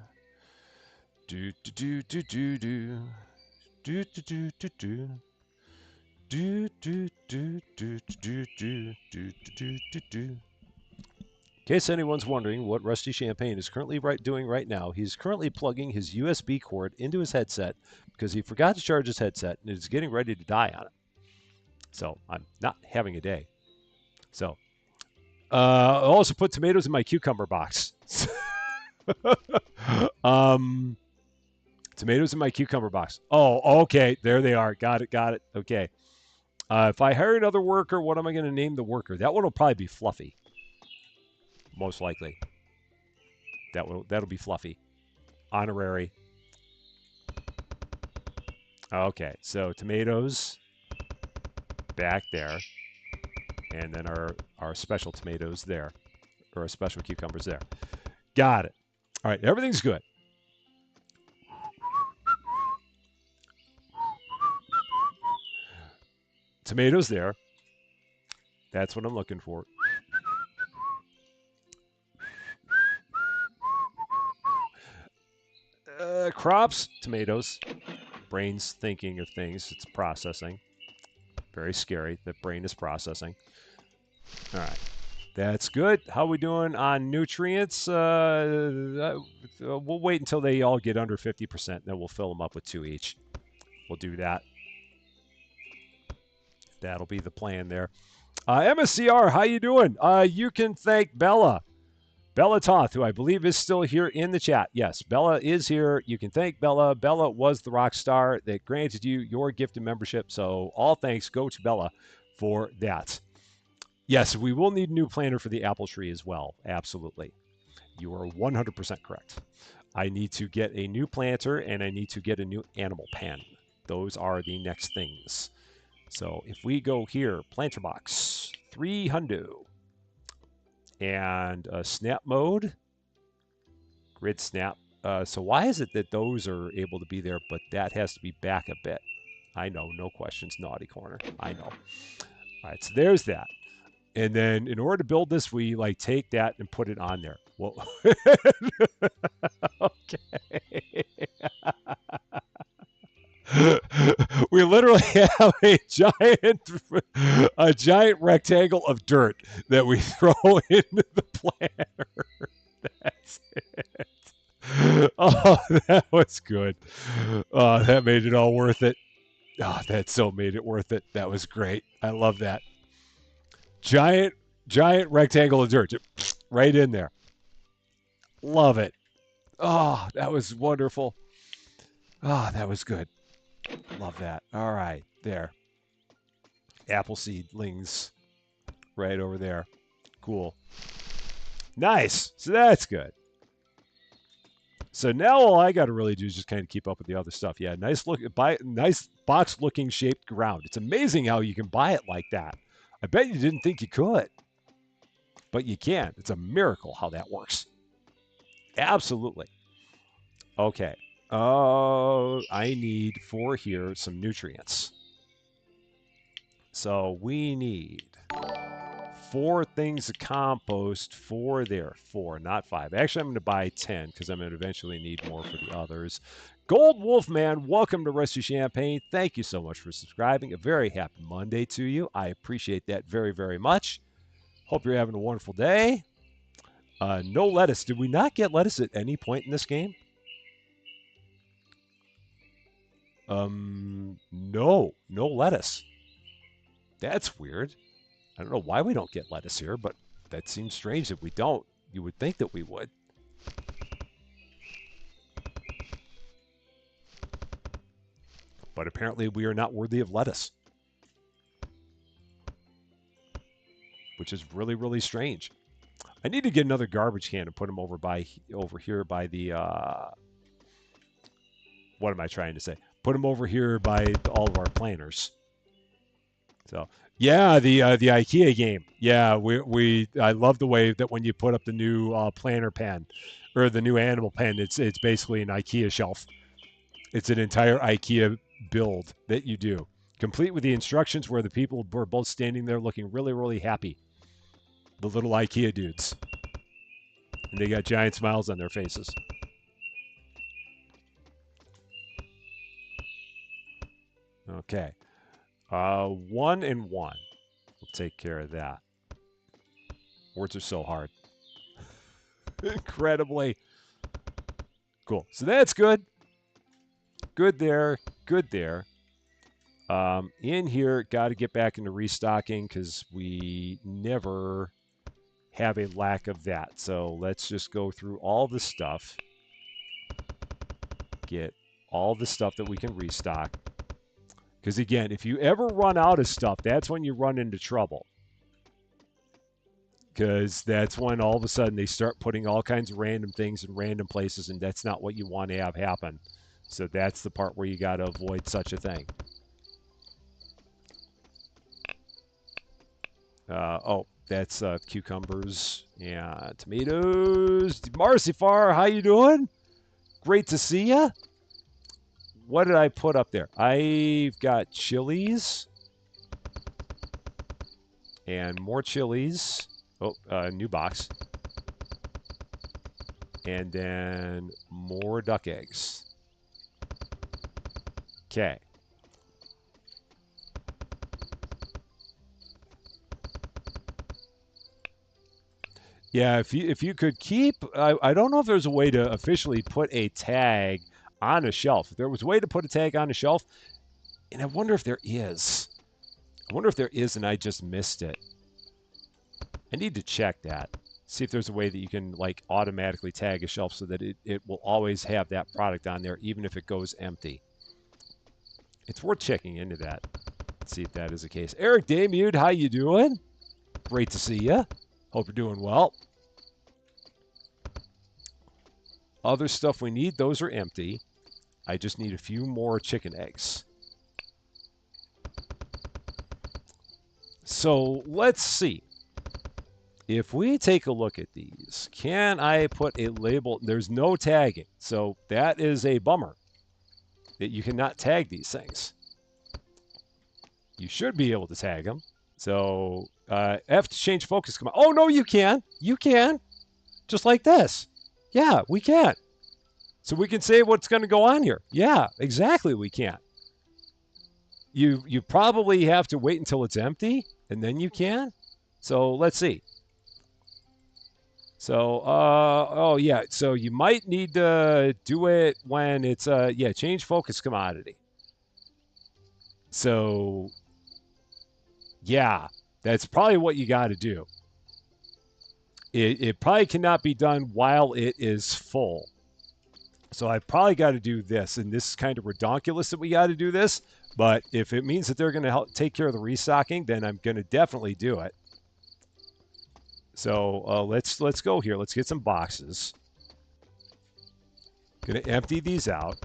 do do do do do do do do do do do. Do do do do do do do do do do. In case anyone's wondering what Rusty Champaign is currently doing right now, he's currently plugging his USB cord into his headset because he forgot to charge his headset and is getting ready to die on it. So I'm not having a day. So I also put tomatoes in my cucumber box. Tomatoes in my cucumber box. Oh, okay. There they are. Got it. Okay. If I hire another worker, what am I going to name the worker? That one will probably be Fluffy. Most likely. That'll be Fluffy. Honorary. Okay, so tomatoes back there. And then our special tomatoes there, or our special cucumbers there. Got it. All right, everything's good. Tomatoes there. That's what I'm looking for. Crops, tomatoes. Brain's thinking of things. It's processing. Very scary. The brain is processing. All right. That's good. How are we doing on nutrients? We'll wait until they all get under 50%, then we'll fill them up with 2 each. We'll do that. That'll be the plan there. MSCR, how you doing? You can thank Bella. Bella Toth, who I believe is still here in the chat. Yes, Bella is here. You can thank Bella. Bella was the rock star that granted you your gift and membership. So all thanks go to Bella for that. Yes, we will need a new planter for the apple tree as well. Absolutely. You are 100% correct. I need to get a new planter and I need to get a new animal pen. Those are the next things. So if we go here, planter box, 300. And snap mode, grid snap. So why is it that those are able to be there, but that has to be back a bit? I know, no questions, naughty corner. I know. All right, so there's that. And then in order to build this, we like take that and put it on there. Well, okay. We literally have a giant rectangle of dirt that we throw into the planter. That's it. Oh, that was good. Oh, that made it all worth it. Oh, that so made it worth it. That was great. I love that. Giant rectangle of dirt. Right in there. Love it. Oh, that was wonderful. Oh, that was good. Love that. All right, there. Apple seedlings right over there. Cool. Nice. So that's good. So now all I got to really do is just kind of keep up with the other stuff. Yeah, nice box looking shaped ground. It's amazing how you can buy it like that. I bet you didn't think you could, but you can. It's a miracle how that works. Absolutely. Okay. I need for here some nutrients. So we need 4 things of compost for there. 4, not 5. Actually, I'm going to buy 10 because I'm going to eventually need more for the others. Gold Wolfman, welcome to Rusty Champaign. Thank you so much for subscribing. A very happy Monday to you. I appreciate that very, very much. Hope you're having a wonderful day. No lettuce. Did we not get lettuce at any point in this game? No lettuce. That's weird. I don't know why we don't get lettuce here, but that seems strange that we don't. You would think that we would. But apparently we are not worthy of lettuce. Which is really, really strange. I need to get another garbage can and put them over here by the what am I trying to say? Put them over here by all of our planters. So yeah, the IKEA game. Yeah, I love the way that when you put up the new planter pen or the new animal pen, it's basically an IKEA shelf. It's an entire IKEA build that you do, complete with the instructions where the people were both standing there looking really, really happy. The little IKEA dudes. And they got giant smiles on their faces. Okay. 1 and 1. We'll take care of that. Words are so hard. Incredibly. Cool. So that's good. Good there. Good there. In here, got to get back into restocking because we never have a lack of that. So let's just go through all the stuff. Get all the stuff that we can restock. Because again, if you ever run out of stuff, that's when you run into trouble. Because that's when all of a sudden they start putting all kinds of random things in random places, and that's not what you want to have happen. So that's the part where you got to avoid such a thing. Oh, that's cucumbers and tomatoes. Marcifar, how you doing? Great to see you. What did I put up there? I've got chilies and more chilies. Oh, new box. And then more duck eggs. Okay. Yeah, if you could keep, I don't know if there's a way to officially put a tag on a shelf. If there was a way to put a tag on a shelf, and I wonder if there is. I wonder if there is, and I just missed it. I need to check that. See if there's a way that you can like automatically tag a shelf so that it will always have that product on there, even if it goes empty. It's worth checking into that. Let's see if that is the case. Eric Damute, how you doing? Great to see you. Hope you're doing well. Other stuff we need, those are empty. I just need a few more chicken eggs. So let's see. If we take a look at these, can I put a label? There's no tagging. So that is a bummer that you cannot tag these things. You should be able to tag them. So F to change focus command. Oh, no, you can. You can. Just like this. Yeah, we can. So we can say what's going to go on here. Yeah, exactly, we can. You probably have to wait until it's empty, and then you can. So let's see. So, oh yeah, so you might need to do it when it's, yeah, change focus commodity. So, yeah, that's probably what you got to do. It probably cannot be done while it is full. So I probably got to do this, and this is kind of redonkulous that we got to do this, but if it means that they're going to help take care of the restocking, then I'm going to definitely do it. So let's go here. Let's get some boxes. Going to empty these out.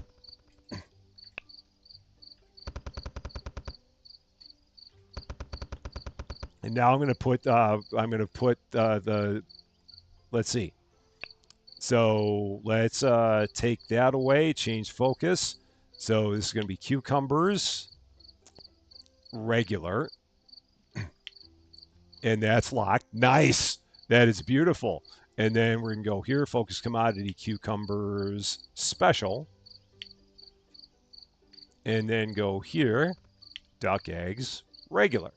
And now I'm going to put the, let's see. So let's take that away, change focus. So this is going to be cucumbers, regular, and that's locked. Nice. That is beautiful. And then we're going to go here, focus commodity, cucumbers, special. And then go here, duck eggs, regular.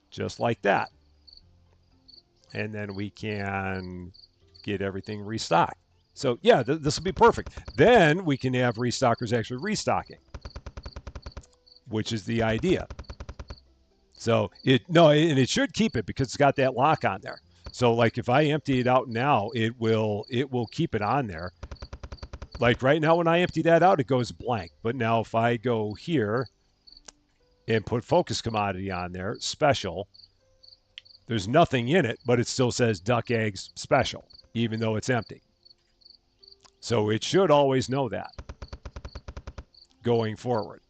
Just like that. And then we can get everything restocked. So yeah, this will be perfect. Then we can have restockers actually restocking, which is the idea. So and it should keep it because it's got that lock on there. So like if I empty it out now, it will keep it on there. Like right now when I empty that out, it goes blank. But now if I go here and put focus commodity on there, special, there's nothing in it, but it still says duck eggs special, even though it's empty. So it should always know that going forward.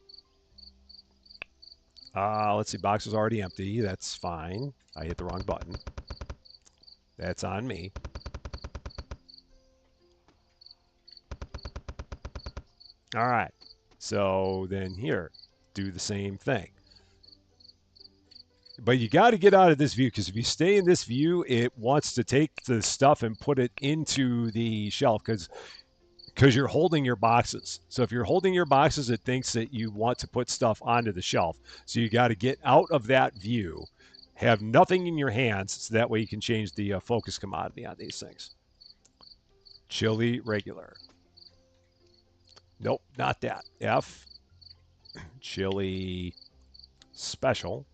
Let's see, box is already empty. That's fine. I hit the wrong button. That's on me. All right. So then here, do the same thing. But you got to get out of this view because if you stay in this view, it wants to take the stuff and put it into the shelf because you're holding your boxes. So if you're holding your boxes, it thinks that you want to put stuff onto the shelf. So you got to get out of that view, have nothing in your hands, so that way you can change the focus commodity on these things. Chili regular. Nope, not that. F. Chili special.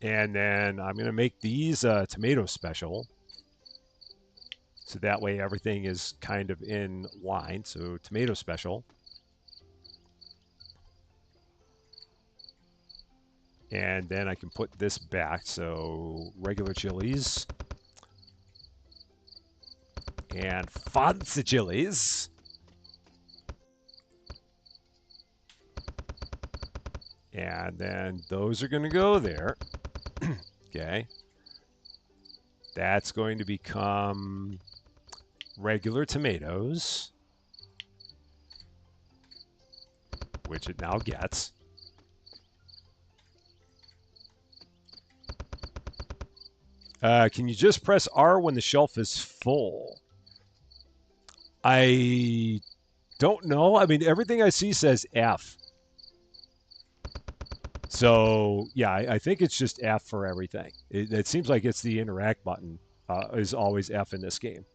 And then I'm going to make these tomato special. So that way everything is kind of in line. So tomato special. And then I can put this back. So regular chilies. And fancy chilies. And then those are going to go there. Okay. That's going to become regular tomatoes, which it now gets. Can you just press R when the shelf is full? I don't know. I mean, everything I see says F. So, yeah, I think it's just F for everything. It seems like it's the interact button is always F in this game.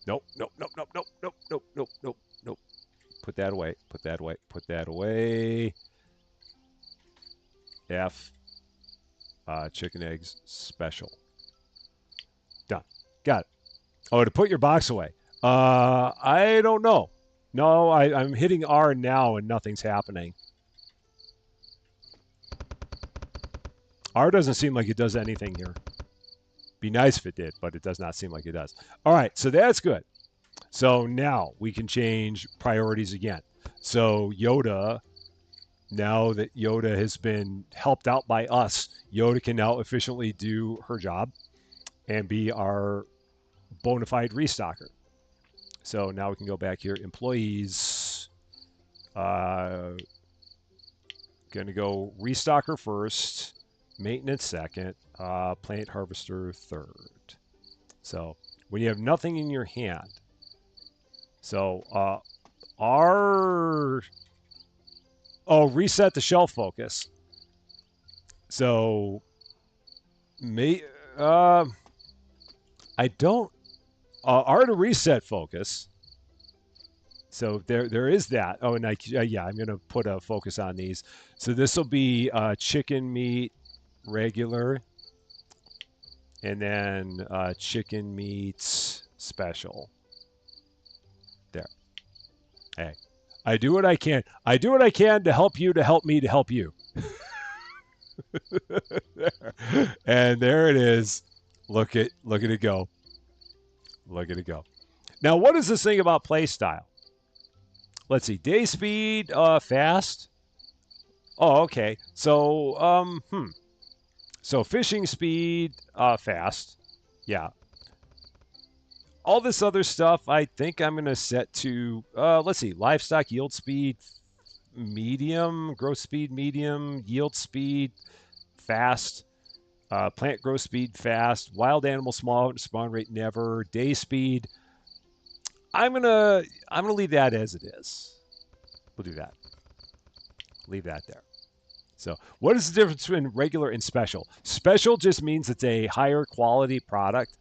Nope, nope, nope, nope, nope, nope, nope, nope, nope, nope. Put that away, put that away, put that away. F, chicken eggs special. Done. Got it. Oh, to put your box away. I don't know. No, I'm hitting R now and nothing's happening. R doesn't seem like it does anything here. Be nice if it did, but it does not seem like it does. All right, so that's good. So now we can change priorities again. So Yoda, now that Yoda has been helped out by us, Yoda can now efficiently do her job and be our bona fide restocker. So now we can go back here, employees. Going to go restocker first, maintenance second, plant harvester third. So when you have nothing in your hand, so our reset the shelf focus. So may I don't R to reset focus. So there is that. Oh, and yeah, I'm gonna put a focus on these. So this will be chicken meat regular, and then chicken meats special. There. Hey, I do what I can. I do what I can to help you, to help me, to help you. And there it is. Look at it go. Look at it go. Now, what is this thing about play style? Let's see. Day speed, fast. Oh, okay. So, So fishing speed, fast. Yeah. All this other stuff, I think I'm going to set to, let's see, livestock yield speed, medium, growth speed, medium, yield speed, fast, plant growth speed, fast, wild animal spawn rate, never, day speed. I'm gonna leave that as it is. We'll do that. Leave that there. So, what is the difference between regular and special? Special just means it's a higher quality product.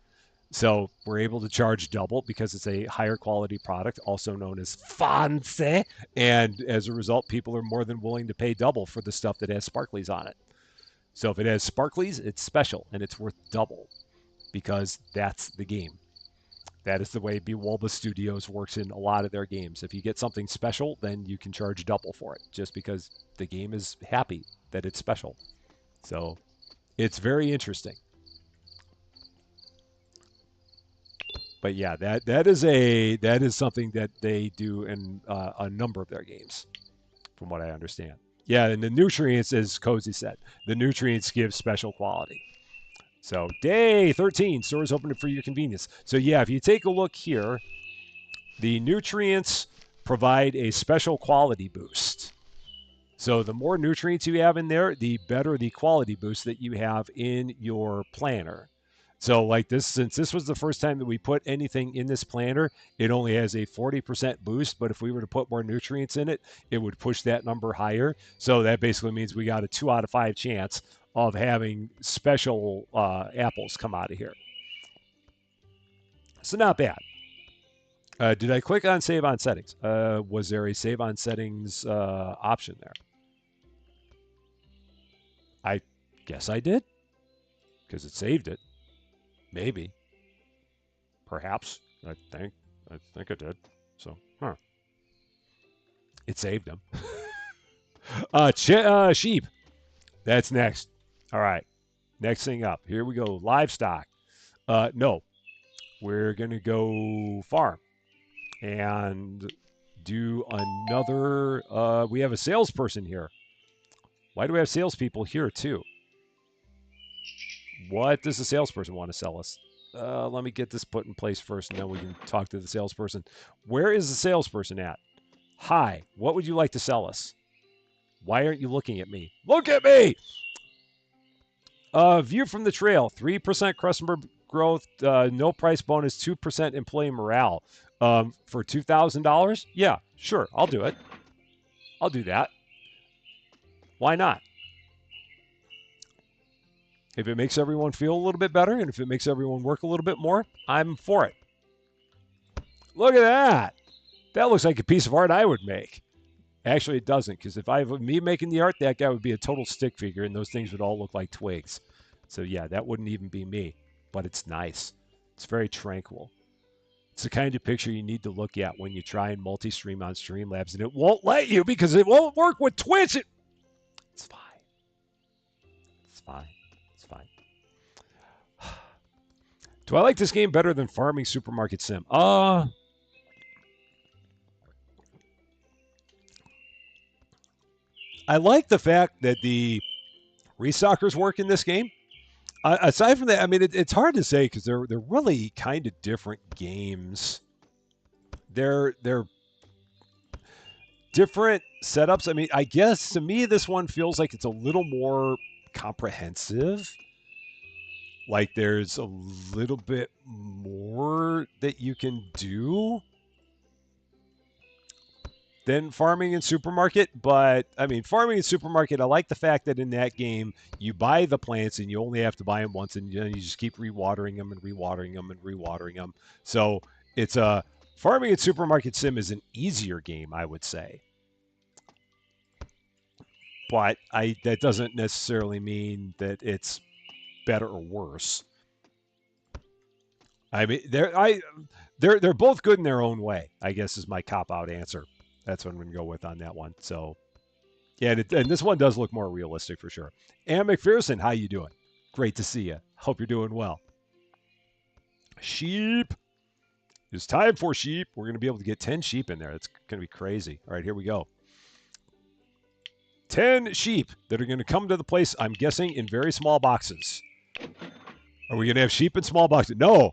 So we're able to charge double because it's a higher quality product, also known as fancy. And as a result, people are more than willing to pay double for the stuff that has sparklies on it. So if it has sparklies, it's special and it's worth double because that's the game. That is the way Bewolba Studios works in a lot of their games. If you get something special, then you can charge double for it just because the game is happy that it's special. So it's very interesting. But yeah, that is something that they do in a number of their games, from what I understand. Yeah, and the nutrients, as Cozy said, the nutrients give special quality. So day 13, stores open for your convenience. So yeah, if you take a look here, the nutrients provide a special quality boost. So the more nutrients you have in there, the better the quality boost that you have in your planner. So like this, since this was the first time that we put anything in this planner, it only has a 40% boost. But if we were to put more nutrients in it, it would push that number higher. So that basically means we got a 2 out of 5 chance of having special apples come out of here. So not bad. Did I click on save on settings? Was there a save on settings option there? I guess I did because it saved it. Maybe. Perhaps. I think it did. So, It saved them. Sheep. That's next. All right. Next thing up. Here we go. Livestock. No. We're going to go farm. And do another. We have a salesperson here. Why do we have salespeople here too? What does the salesperson want to sell us? Let me get this put in place first, and then we can talk to the salesperson. Where is the salesperson at? Hi, what would you like to sell us? Why aren't you looking at me? Look at me! View from the trail, 3% customer growth, no price bonus, 2% employee morale. For $2,000? Yeah, sure, I'll do it. I'll do that. Why not? If it makes everyone feel a little bit better and if it makes everyone work a little bit more, I'm for it. Look at that. That looks like a piece of art I would make. Actually, it doesn't, because if I have me making the art, that guy would be a total stick figure, and those things would all look like twigs. So yeah, that wouldn't even be me, but it's nice. It's very tranquil. It's the kind of picture you need to look at when you try and multi-stream on Streamlabs, and it won't let you because it won't work with Twitch. It's fine. It's fine. It's fine. Do I like this game better than Farming Supermarket Sim? I like the fact that the restockers work in this game. Aside from that, I mean, it's hard to say because they're really kind of different games. They're different setups. I mean, I guess to me this one feels like it's a little more comprehensive. Like there's a little bit more that you can do than Farming and Supermarket. But I mean, Farming and Supermarket, I like the fact that in that game you buy the plants and you only have to buy them once, and you just keep rewatering them and rewatering them and rewatering them. So it's a Farming and Supermarket Sim is an easier game, I would say. But that doesn't necessarily mean that it's better or worse. I mean, they're both good in their own way, I guess is my cop-out answer. That's what I'm going to go with on that one. So, yeah, and this one does look more realistic for sure. Ann McPherson, how you doing? Great to see you. Hope you're doing well. Sheep. It's time for sheep. We're going to be able to get 10 sheep in there. It's going to be crazy. All right, here we go. 10 sheep that are going to come to the place, I'm guessing, in very small boxes. Are we going to have sheep in small boxes? No.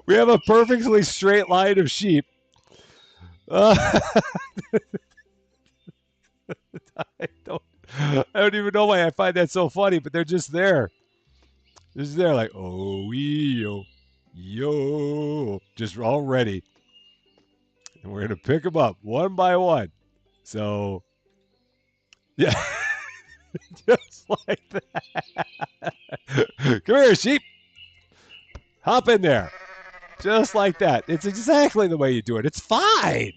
we have a perfectly straight line of sheep. I don't even know why I find that so funny, but they're just there. Just there, like, oh, yo, just all ready. And we're going to pick them up one by one. So, yeah, just like that. Come here, sheep. Hop in there. Just like that. It's exactly the way you do it. It's fine.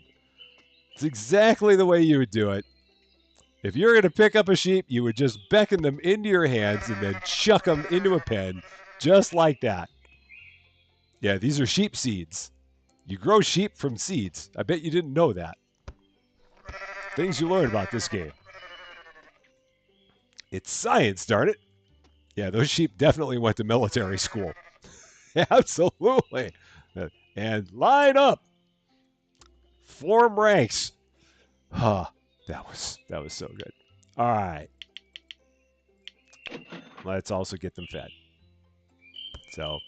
It's exactly the way you would do it. If you're going to pick up a sheep, you would just beckon them into your hands and then chuck them into a pen just like that. Yeah, these are sheep seeds. You grow sheep from seeds. I bet you didn't know that. Things you learn about this game. It's science, darn it. Yeah, those sheep definitely went to military school. Absolutely. And line up. Form ranks. Huh. That was so good. All right. Let's also get them fed. So,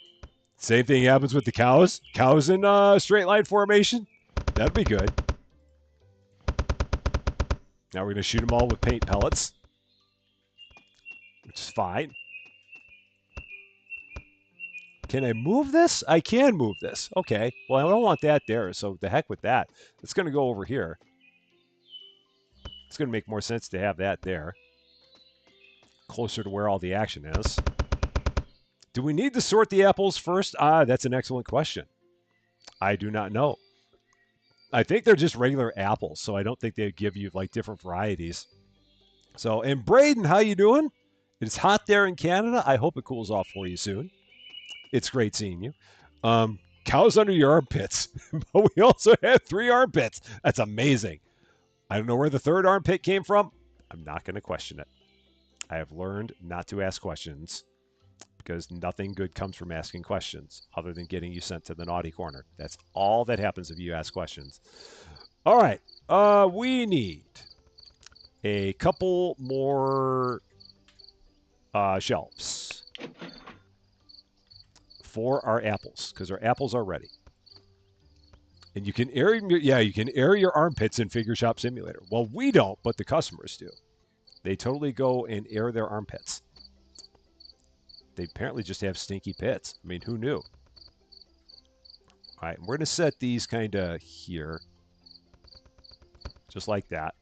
same thing happens with the cows. Cows in straight line formation. That'd be good. Now we're going to shoot them all with paint pellets, which is fine. Can I move this? I can move this. Okay. Well, I don't want that there, so the heck with that. It's going to go over here. It's going to make more sense to have that there, closer to where all the action is. Do we need to sort the apples first? That's an excellent question. I do not know. I think they're just regular apples, so I don't think they give you like different varieties. So, and Braden, how you doing? It's hot there in Canada. I hope it cools off for you soon. It's great seeing you. Cows under your armpits. But we also have 3 armpits. That's amazing. I don't know where the 3rd armpit came from. I'm not going to question it. I have learned not to ask questions because nothing good comes from asking questions other than getting you sent to the naughty corner. That's all that happens if you ask questions. All right. We need a couple more shelves for our apples because our apples are ready. And you can air your armpits in Figure Shop Simulator. Well, we don't, but the customers do. They totally go and air their armpits. They apparently just have stinky pits. I mean, who knew? All right, we're going to set these kind of here, just like that.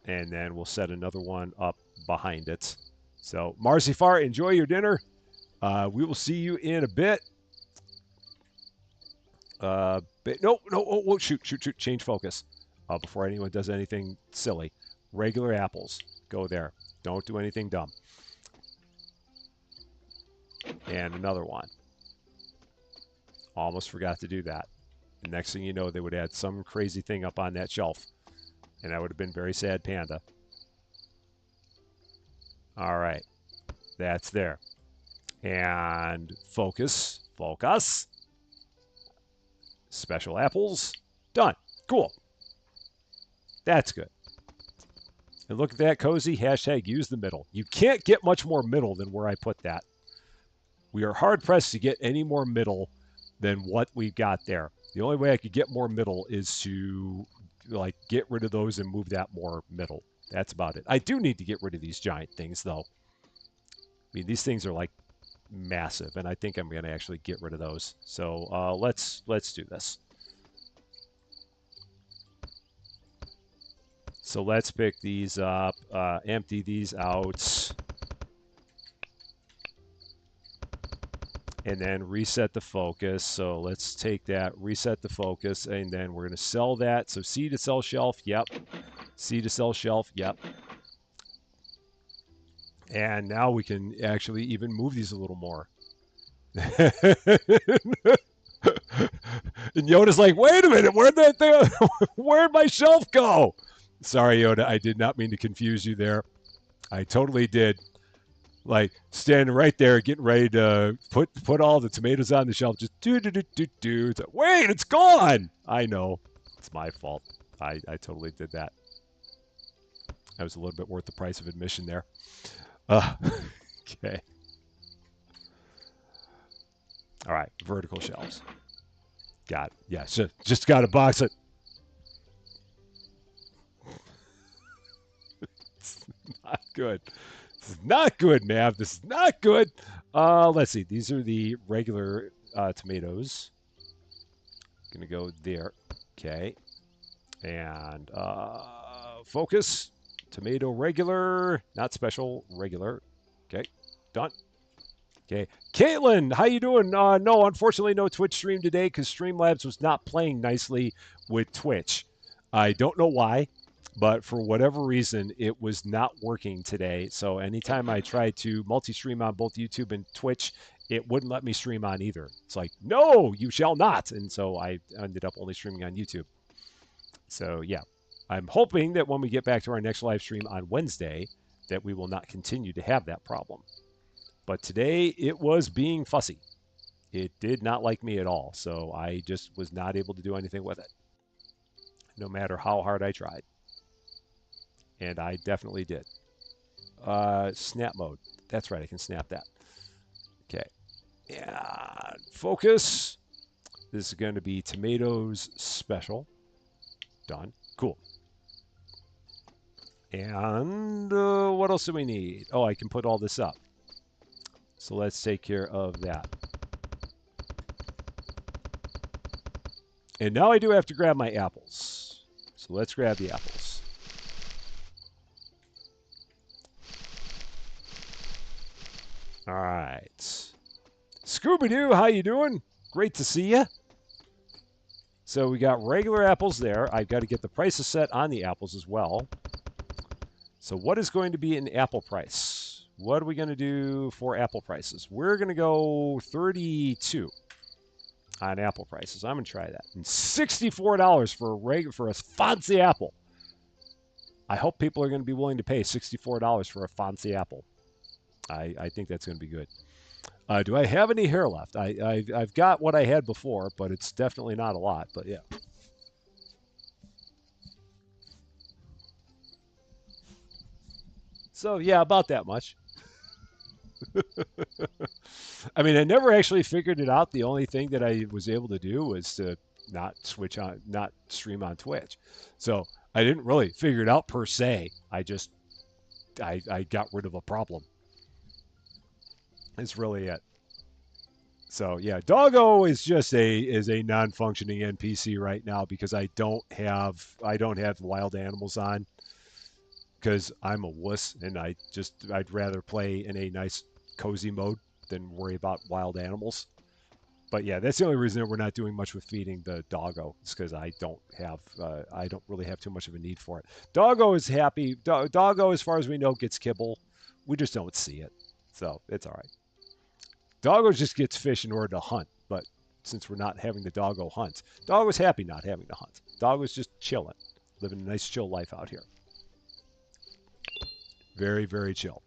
And then we'll set another one up behind it. So, Marzifar, enjoy your dinner. We will see you in a bit. No, oh, shoot, change focus before anyone does anything silly. Regular apples, go there. Don't do anything dumb. And another one. Almost forgot to do that. The next thing you know, they would add some crazy thing up on that shelf. And I would have been very sad, Panda. All right. That's there. And focus. Special apples. Done. Cool. That's good. And look at that, Cozy. Hashtag use the middle. You can't get much more middle than where I put that. We are hard-pressed to get any more middle than what we've got there. The only way I could get more middle is to like get rid of those and move that more middle. That's about it. I do need to get rid of these giant things, though. I mean, these things are like massive, and I think I'm going to actually get rid of those. So let's do this. So let's pick these up, empty these out, and then reset the focus. So let's take that, reset the focus, and then we're going to sell that. So C to sell shelf, yep. C to sell shelf, yep. And now we can actually even move these a little more. And Yoda's like, wait a minute, where'd that thing, where'd my shelf go? Sorry, Yoda, I did not mean to confuse you there. I totally did. Like, standing right there, getting ready to put all the tomatoes on the shelf, just do. Wait, it's gone! I know. It's my fault. I totally did that. That was a little bit worth the price of admission there. Okay. All right, vertical shelves. Got it. Yeah, just got to box it. It's not good. This is not good, Mav. This is not good. Let's see. These are the regular tomatoes. Gonna go there. Okay. And focus. Tomato regular, not special, regular. Okay, done. Okay, Caitlin, how you doing? No, unfortunately, no Twitch stream today because Streamlabs was not playing nicely with Twitch. I don't know why, but for whatever reason, it was not working today. So anytime I tried to multi-stream on both YouTube and Twitch, it wouldn't let me stream on either. It's like, no, you shall not. And so I ended up only streaming on YouTube. So yeah. I'm hoping that when we get back to our next live stream on Wednesday, that we will not continue to have that problem. But today, it was being fussy. It did not like me at all, so I just was not able to do anything with it, no matter how hard I tried. And I definitely did. Snap mode. That's right, I can snap that. Okay. And focus. This is going to be tomatoes special. Done. Cool. And what else do we need? Oh, I can put all this up. So let's take care of that. And now I do have to grab my apples. So let's grab the apples. All right. Scooby-Doo, how you doing? Great to see you. So we got regular apples there. I've got to get the prices set on the apples as well. So what is going to be an apple price? What are we going to do for apple prices? We're going to go 32 on apple prices. I'm going to try that. And $64 for a fancy apple. I hope people are going to be willing to pay $64 for a fancy apple. I think that's going to be good. Do I have any hair left? I've got what I had before, but it's definitely not a lot. But yeah. So yeah, about that much. I mean, I never actually figured it out. The only thing that I was able to do was to not switch on, not stream on Twitch. So I didn't really figure it out per se. I got rid of a problem. It's really it. So yeah, doggo is just a non-functioning NPC right now because I don't have wild animals on because I'm a wuss and I'd rather play in a nice cozy mode than worry about wild animals. But yeah, that's the only reason that we're not doing much with feeding the doggo. It's because I don't really have too much of a need for it. Doggo is happy. Doggo, as far as we know, gets kibble. We just don't see it, so it's all right. Doggo just gets fish in order to hunt, but since we're not having the doggo hunt, Doggo's happy not having to hunt. Doggo's just chilling, living a nice chill life out here. Very, very chill.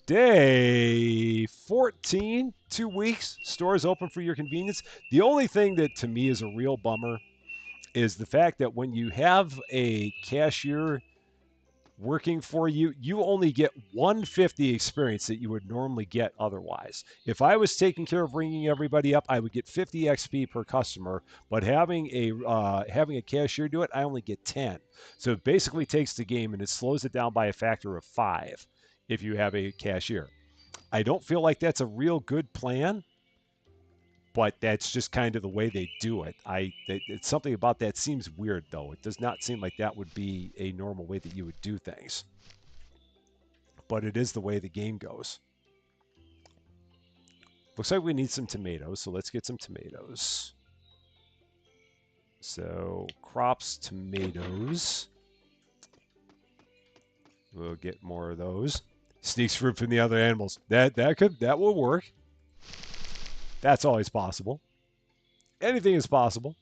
Day 14, 2 weeks. Stores open for your convenience. The only thing that to me is a real bummer is the fact that when you have a cashier working for you, you only get 150 experience that you would normally get otherwise. If I was taking care of ringing everybody up, I would get 50 XP per customer, but having a cashier do it, I only get 10. So it basically takes the game and it slows it down by a factor of 5 if you have a cashier. I don't feel like that's a real good plan, but that's just kind of the way they do it. It's something about that seems weird though. It does not seem like that would be a normal way that you would do things, but it is the way the game goes. Looks like we need some tomatoes, so let's get some tomatoes. So crops tomatoes. We'll get more of those. Sneaks fruit from the other animals. That will work. That's always possible. Anything is possible.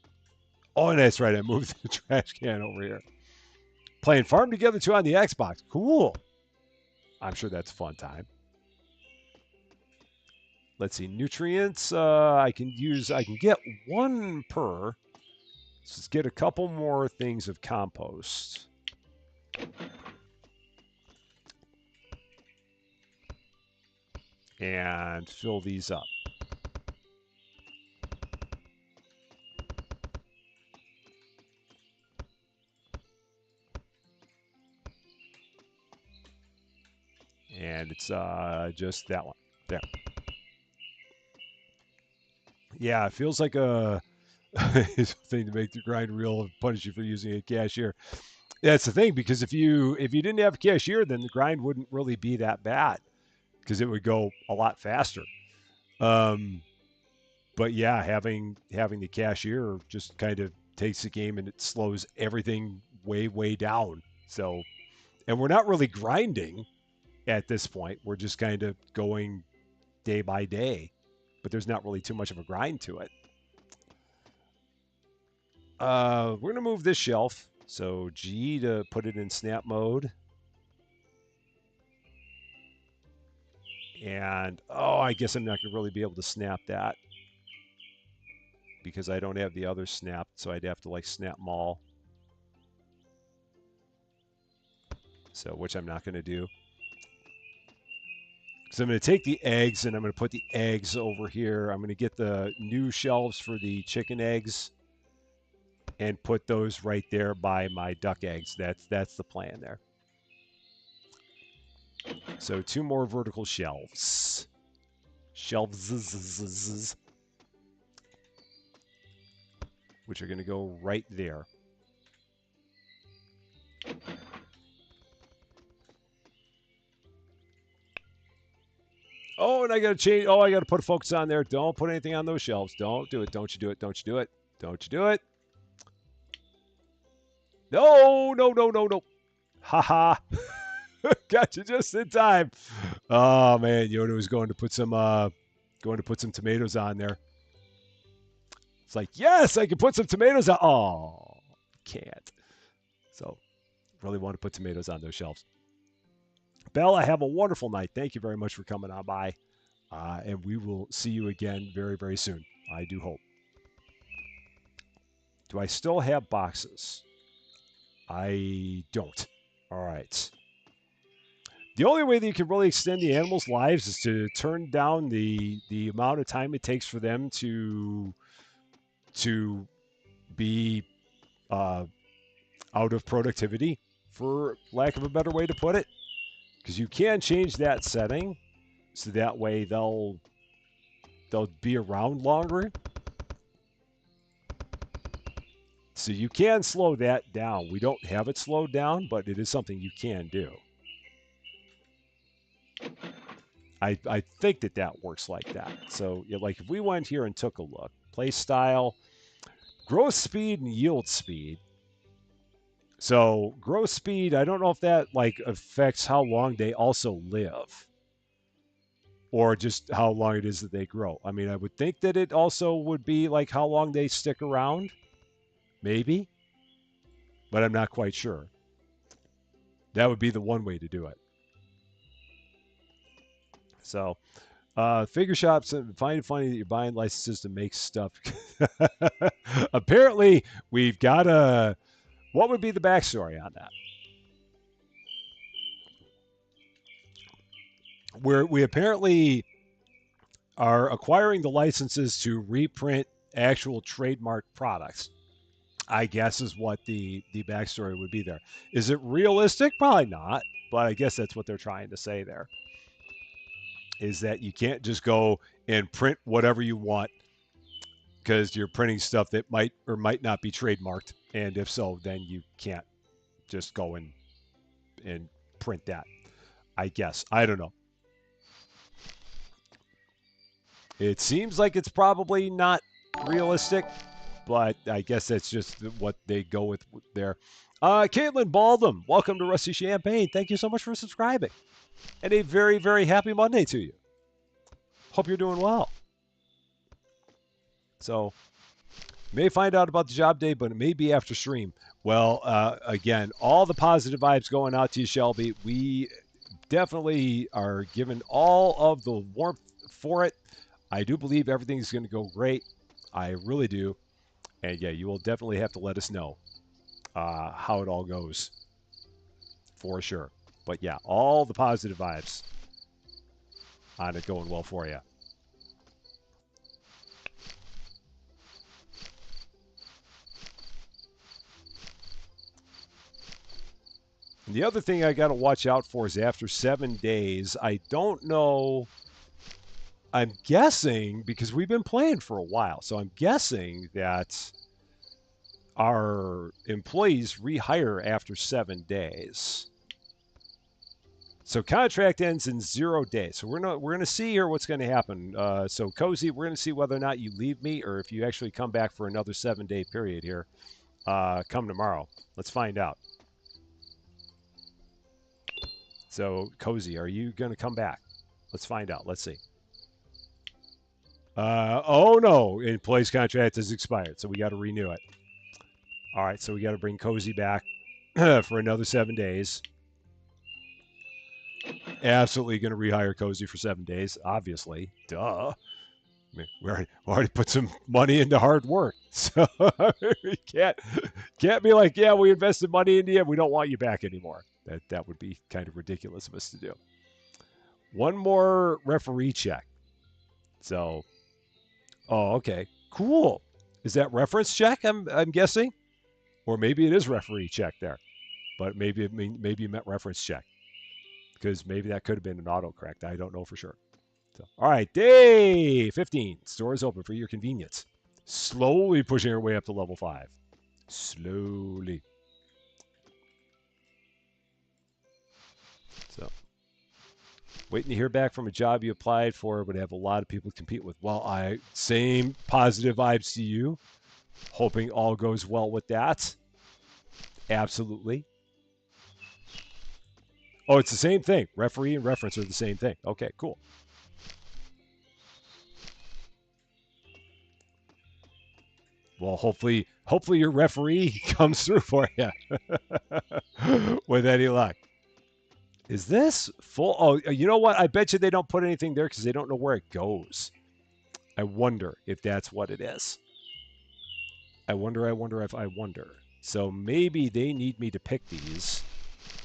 Oh, and that's right. I moved the trash can over here. Playing Farm Together 2 on the Xbox. Cool. I'm sure that's a fun time. Let's see. Nutrients. I can get one per. Let's get a couple more things of compost. And fill these up. And it's just that one. There. Yeah, it feels like a thing to make the grind real and punish you for using a cashier. That's the thing, because if you didn't have a cashier, then the grind wouldn't really be that bad because it would go a lot faster. Um, but yeah, having the cashier just kind of takes the game and it slows everything way down. So, and we're not really grinding at this point. We're just kind of going day by day, but there's not really too much of a grind to it. We're gonna move this shelf. So G to put it in snap mode. And oh, I guess I'm not gonna really be able to snap that because I don't have the other snap, so I'd have to like snap them all. So which I'm not gonna do. So I'm going to take the eggs and I'm going to put the eggs over here. I'm going to get the new shelves for the chicken eggs and put those right there by my duck eggs. That's the plan there. So 2 more vertical shelves. Shelves, which are going to go right there. Oh, and I got to change. Oh, I got to put a focus on there. Don't put anything on those shelves. Don't do it. Don't you do it. Don't you do it. Don't you do it. No, no, no, no, no. Ha ha. Got you just in time. Oh man, Yoda was going to put some tomatoes on there. It's like, yes, I can put some tomatoes on. Oh, can't. So really want to put tomatoes on those shelves. Bella, have a wonderful night. Thank you very much for coming on by. And we will see you again very, very soon. I do hope. Do I still have boxes? I don't. All right. The only way that you can really extend the animals' lives is to turn down the amount of time it takes for them to be uh, out of productivity, for lack of a better way to put it. Because you can change that setting so that way they'll be around longer. So you can slow that down. We don't have it slowed down, but it is something you can do. I think that works like that. So like if we went here and took a look, play style, growth speed and yield speed. So growth speed, I don't know if that like affects how long they also live or just how long it is that they grow. I mean, I would think that it also would be like how long they stick around, maybe, but I'm not quite sure. That would be the one way to do it. So, figure shops find it funny that you're buying licenses to make stuff. Apparently, we've got a. What would be the backstory on that? We apparently are acquiring the licenses to reprint actual trademark products. I guess is what the backstory would be there. Is it realistic? Probably not, but I guess that's what they're trying to say there. Is that you can't just go and print whatever you want because you're printing stuff that might or might not be trademarked, and if so, then you can't just go and print that. I guess I don't know. It seems like it's probably not realistic, but I guess that's just what they go with there. Caitlin Baldum, welcome to Rusty Champaign. Thank you so much for subscribing, and a very very happy Monday to you. Hope you're doing well. So, may find out about the job day, but it may be after stream. Well, again, all the positive vibes going out to you, Shelby. We definitely are giving all of the warmth for it. I do believe everything's going to go great. I really do. And yeah, you will definitely have to let us know how it all goes for sure. But yeah, all the positive vibes on it going well for you. And the other thing I got to watch out for is after 7 days, I don't know. I'm guessing because we've been playing for a while. So I'm guessing that our employees rehire after 7 days. So contract ends in 0 days. So we're going to see here what's going to happen. So Cozy, we're going to see whether or not you leave me or if you actually come back for another 7 day period here. Come tomorrow. Let's find out. So Cozy, are you going to come back? Let's find out. Let's see. Oh no, employee's contract has expired, so we got to renew it. All right, so we got to bring Cozy back for another 7 days. Absolutely going to rehire Cozy for 7 days, obviously. Duh. I mean, we already put some money into hard work, so we can't be like, yeah, we invested money into you, we don't want you back anymore. That would be kind of ridiculous of us to do. One more referee check. So, oh, okay, cool. Is that reference check? I'm guessing, or maybe it is referee check there, but maybe you meant reference check because maybe that could have been an autocorrect. I don't know for sure. So, all right, day 15. Store is open for your convenience. Slowly pushing our way up to level 5. Slowly. So, waiting to hear back from a job you applied for, but have a lot of people to compete with. Well, same positive vibes to you. Hoping all goes well with that. Absolutely. Oh, it's the same thing. Referee and reference are the same thing. Okay, cool. Well, hopefully your referee comes through for you with any luck. Is this full? Oh, you know what? I bet you they don't put anything there because they don't know where it goes. I wonder if that's what it is. I wonder if I wonder. So maybe they need me to pick these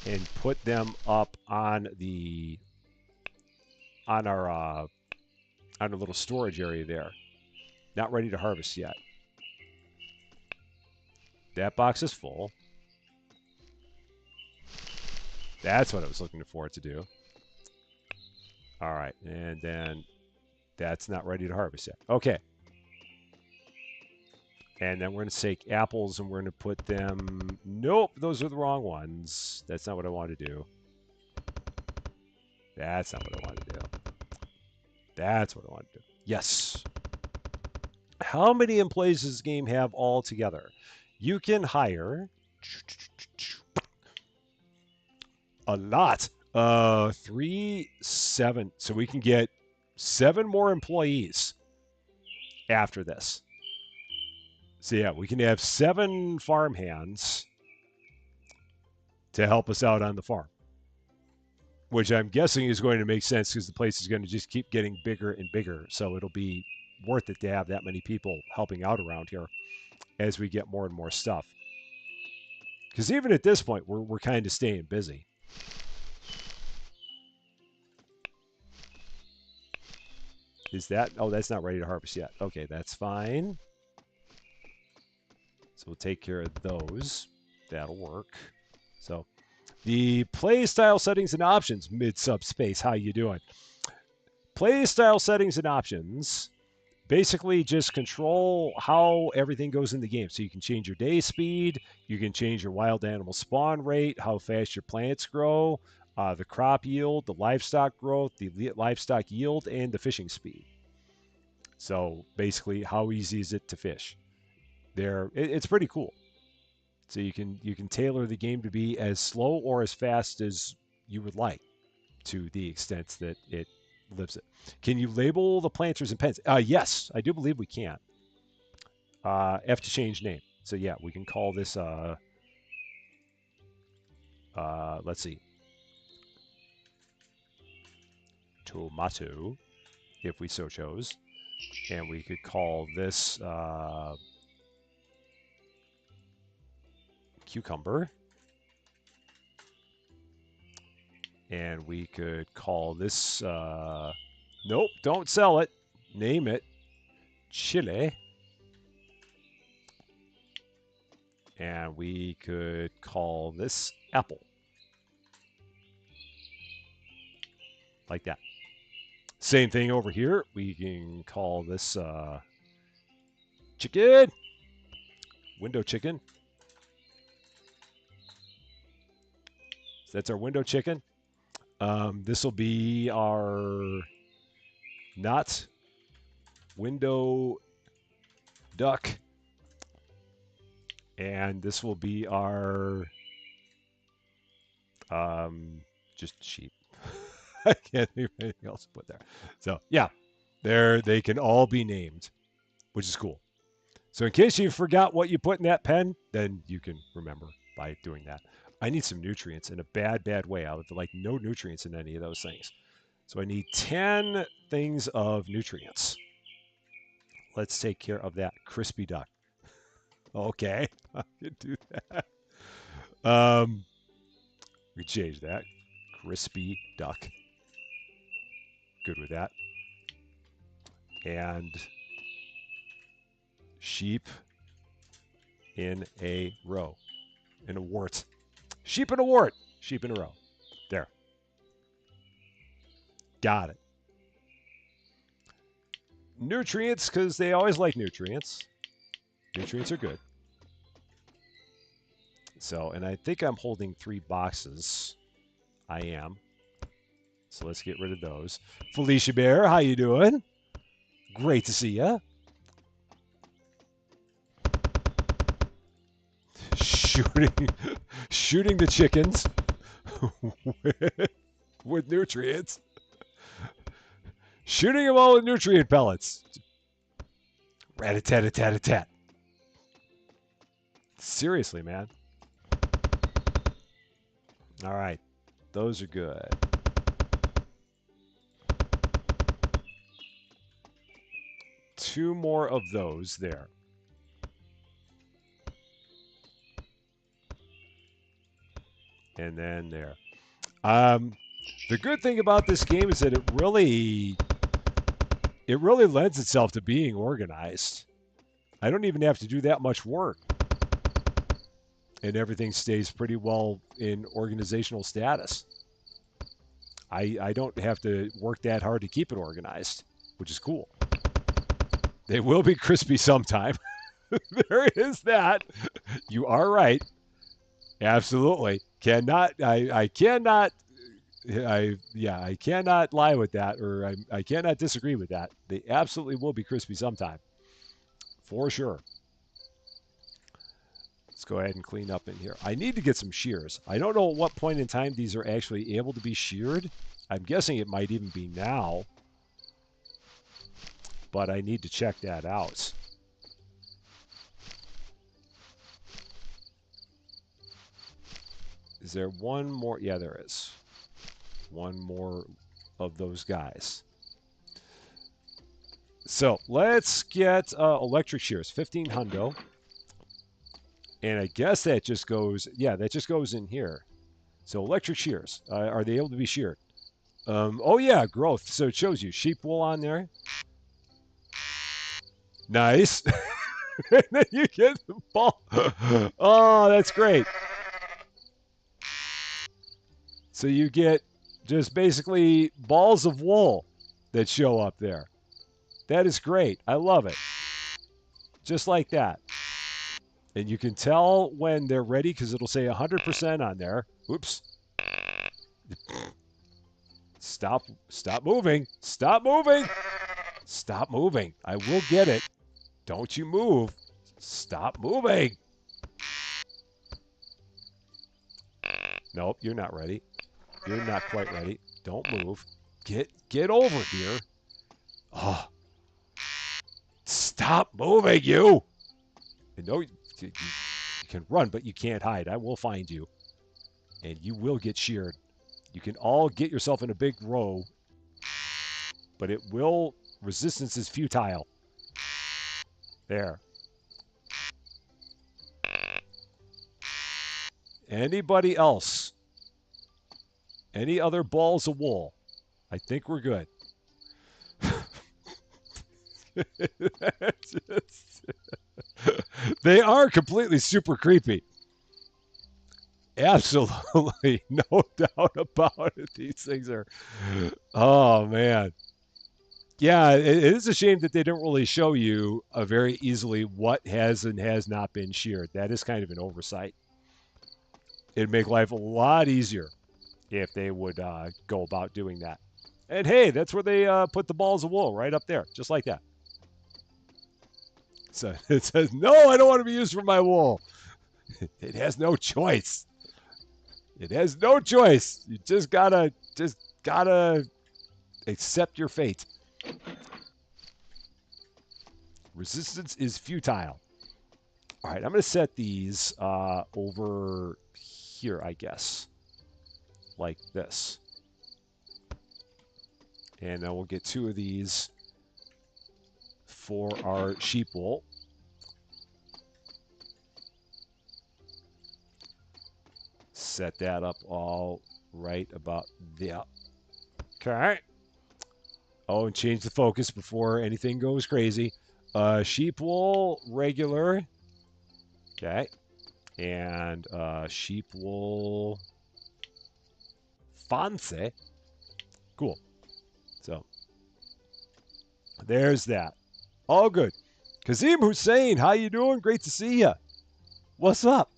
and put them up on the on our on our little storage area there. Not ready to harvest yet. That box is full. That's what I was looking for it to do. All right, and then that's not ready to harvest yet. Okay. And then we're going to take apples and we're going to put them... Nope, those are the wrong ones. That's not what I want to do. That's not what I want to do. That's what I want to do. Yes. How many employees does this game have altogether? You can hire... a lot. 3, 7. So we can get 7 more employees after this. So yeah, we can have 7 farm hands to help us out on the farm, which I'm guessing is going to make sense because the place is going to just keep getting bigger and bigger. So it'll be worth it to have that many people helping out around here as we get more and more stuff. Because even at this point, we're kind of staying busy. Is that... Oh, that's not ready to harvest yet. Okay, that's fine. So we'll take care of those. That'll work. So the play style settings and options, mid-subspace, how you doing? Play style settings and options basically just control how everything goes in the game. So you can change your day speed, you can change your wild animal spawn rate, how fast your plants grow, the crop yield, the livestock growth, the livestock yield, and the fishing speed. So basically, how easy is it to fish? It's pretty cool. So you can tailor the game to be as slow or as fast as you would like, to the extent that it lives it. Can you label the planters and pens? Yes, I do believe we can. F to change name. So yeah, we can call this let's see, tomato, if we so chose, and we could call this cucumber, and we could call this nope, don't sell it, name it chili, and we could call this apple, like that. Same thing over here. We can call this chicken, window chicken. So that's our window chicken. This will be our not window duck. And this will be our just sheep. I can't think of anything else to put there. So yeah, they can all be named, which is cool. So in case you forgot what you put in that pen, then you can remember by doing that. I need some nutrients in a bad way. I would like no nutrients in any of those things. So I need 10 things of nutrients. Let's take care of that crispy duck. Okay, I can do that. We change that. Crispy duck. Good with that. And sheep in a row. In a wart. Sheep in a wart. Sheep in a row. There. Got it. Nutrients, because they always like nutrients. Nutrients are good. So, and I think I'm holding 3 boxes. I am. So let's get rid of those. Felicia Bear, how you doing? Great to see you. Shooting the chickens with nutrients. Shooting them all with nutrient pellets. Rat-a-tat-a-tat-a-tat. Seriously, man. All right. Those are good. Two more of those there. And then there. The good thing about this game is that it really lends itself to being organized. I don't even have to do that much work. And everything stays pretty well in organizational status. I don't have to work that hard to keep it organized, which is cool. They will be crispy sometime. There is that. You are right. Absolutely. I cannot lie with that, or I cannot disagree with that. They absolutely will be crispy sometime. For sure. Let's go ahead and clean up in here. I need to get some shears. I don't know at what point in time these are actually able to be sheared. I'm guessing it might even be now. But I need to check that out. Is there one more? Yeah, there is. One more of those guys. So let's get electric shears, 15 hundo. And I guess that just goes, yeah, that just goes in here. So electric shears, are they able to be sheared? Oh yeah, growth. So it shows you sheep wool on there. Nice. And then you get the ball. Oh, that's great. So you get just basically balls of wool that show up there. That is great. I love it. Just like that. And you can tell when they're ready because it'll say 100% on there. Oops. Stop moving. Stop moving. Stop moving. I will get it. Don't you move. Stop moving. Nope, you're not ready. You're not quite ready. Don't move. Get over here. Oh. Stop moving, you. I know you can run, but you can't hide. I will find you. And you will get sheared. You can all get yourself in a big row. But it will... Resistance is futile. There. Anybody else? Any other balls of wool? I think we're good. They are completely super creepy. Absolutely. No doubt about it. These things are... Oh, man. Yeah, it is a shame that they don't really show you very easily what has and has not been sheared. That is kind of an oversight. It'd make life a lot easier if they would go about doing that. And hey, that's where they put the balls of wool, right up there, just like that. So it says, no, I don't want to be used for my wool. It has no choice. It has no choice. You just gotta accept your fate. Resistance is futile. All right, I'm going to set these over here, I guess, like this. And then we'll get two of these for our sheep wool. Set that up all right about there. Okay. Oh, and change the focus before anything goes crazy. Sheep wool, regular. Okay. And sheep wool, fancy. Cool. So, there's that. All good. Kazim Hussein, how you doing? Great to see you. What's up?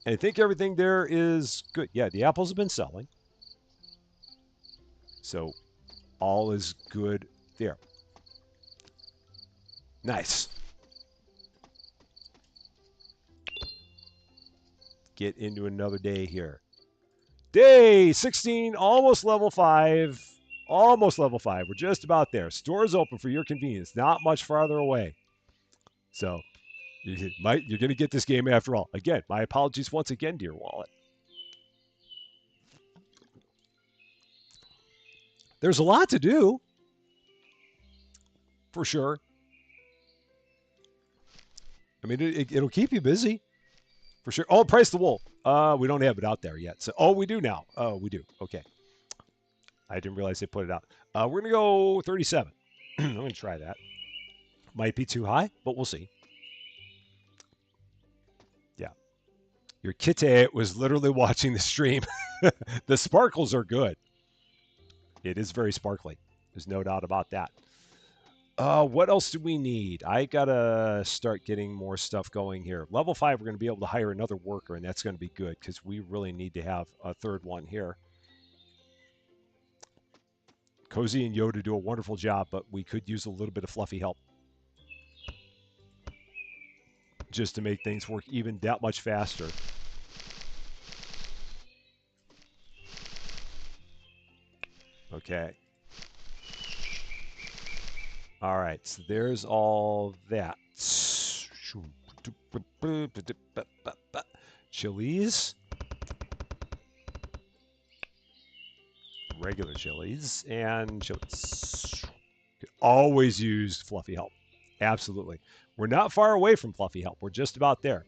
I think everything there is good. Yeah, the apples have been selling. So, all is good there. Nice. Get into another day here. Day 16, almost level 5. Almost level 5. We're just about there. Stores open for your convenience. Not much farther away. So, you're going to get this game after all. Again, my apologies once again, dear wallet. There's a lot to do, for sure. I mean, it'll keep you busy, for sure. Oh, price the wool. We don't have it out there yet. So, oh, we do now. Oh, we do. Okay. I didn't realize they put it out. We're going to go 37. I'm going to try that. Might be too high, but we'll see. Yeah. Your kitty was literally watching the stream. The sparkles are good. It is very sparkly. There's no doubt about that. What else do we need? I got to start getting more stuff going here. Level 5, we're going to be able to hire another worker, and that's going to be good because we really need to have a third one here. Cozy and Yoda do a wonderful job, but we could use a little bit of fluffy help just to make things work even that much faster. Okay. All right, so there's all that. Chilies. Regular chilies and chilies. Always use fluffy help. Absolutely. We're not far away from fluffy help. We're just about there.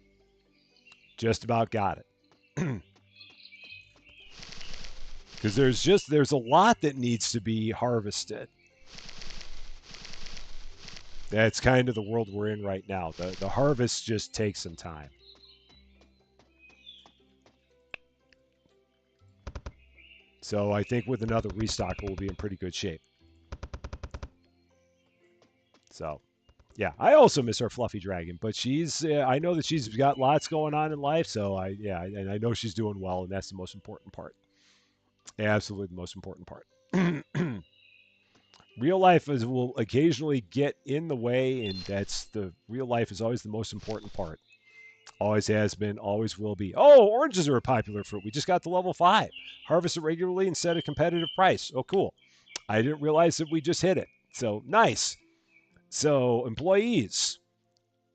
Just about got it. Because there's a lot that needs to be harvested. That's kind of the world we're in right now. The harvest just takes some time. So I think with another restock, we'll be in pretty good shape. So, yeah, I also miss our fluffy dragon, but she's, I know that she's got lots going on in life. So and I know she's doing well, and that's the most important part. Absolutely the most important part. Real life will occasionally get in the way, and real life is always the most important part. Always has been, always will be. Oh, oranges are a popular fruit. We just got to level 5. Harvest it regularly and set a competitive price. Oh, cool. I didn't realize that we just hit it. So, nice. So, employees.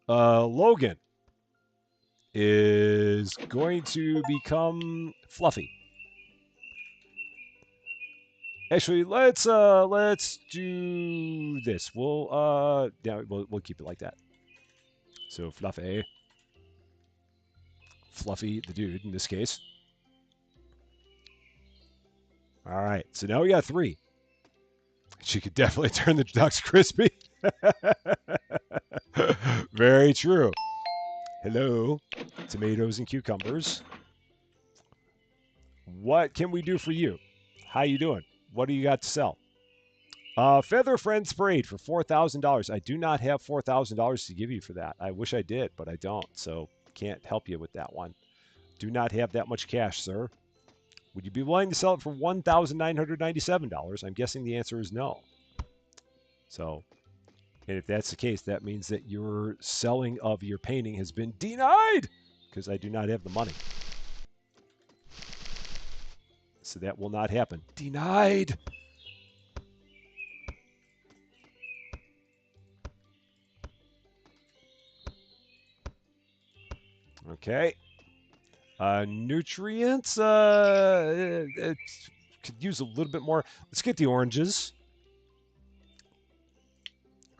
Logan is going to become fluffy. Actually, let's do this. We'll keep it like that. So Fluffy the dude in this case. All right, so now we got 3. She could definitely turn the ducks crispy. Very true. Hello, tomatoes and cucumbers. What can we do for you? How you doing? What do you got to sell? Feather Friends Parade for $4,000. I do not have $4,000 to give you for that. I wish I did, but I don't. So can't help you with that one. Do not have that much cash, sir. Would you be willing to sell it for $1,997? I'm guessing the answer is no. So, and if that's the case, that means that your selling of your painting has been denied because I do not have the money. So that will not happen. Denied. Okay. Nutrients. It could use a little bit more. Let's get the oranges.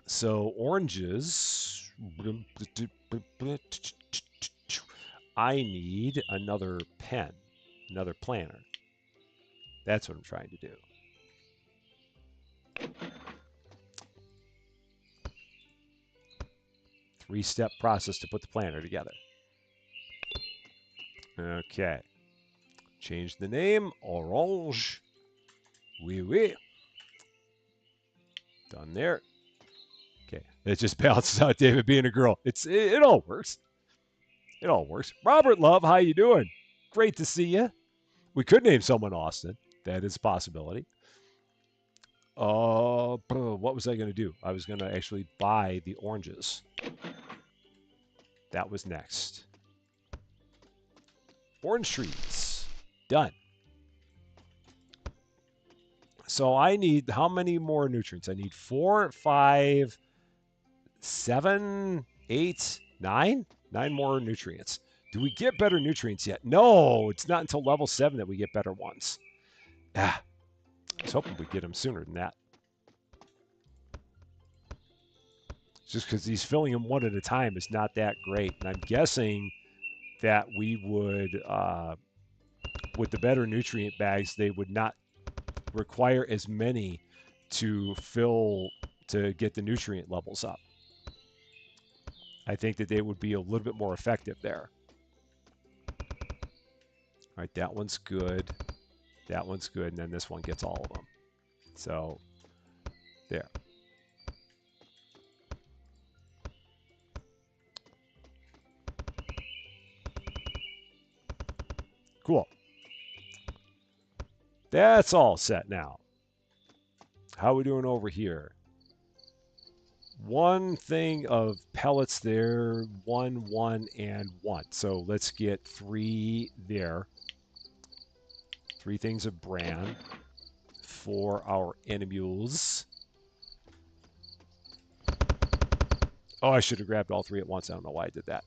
So oranges. I need another pen, another planner. That's what I'm trying to do. Three-step process to put the planner together. Okay. Change the name. Orange. Oui, oui. Done there. Okay. It just balances out David being a girl. It all works. It all works. Robert Love, how you doing? Great to see you. We could name someone Austin. That is a possibility. What was I going to do? I was going to actually buy the oranges. That was next. Orange trees. Done. So I need how many more nutrients? I need 4, 5, 7, 8, 9? 9 more nutrients. Do we get better nutrients yet? No, it's not until level 7 that we get better ones. I was hoping we'd get him sooner than that. Just because he's filling them one at a time is not that great. And I'm guessing that we would, with the better nutrient bags, they would not require as many to fill to get the nutrient levels up. I think that they would be a little bit more effective there. All right, that one's good. That one's good, and then this one gets all of them. So, there. Cool. That's all set now. How are we doing over here? One thing of pellets there, 1, 1, and 1. So let's get 3 there. 3 things of bran for our animals. Oh, I should have grabbed all 3 at once. I don't know why I did that.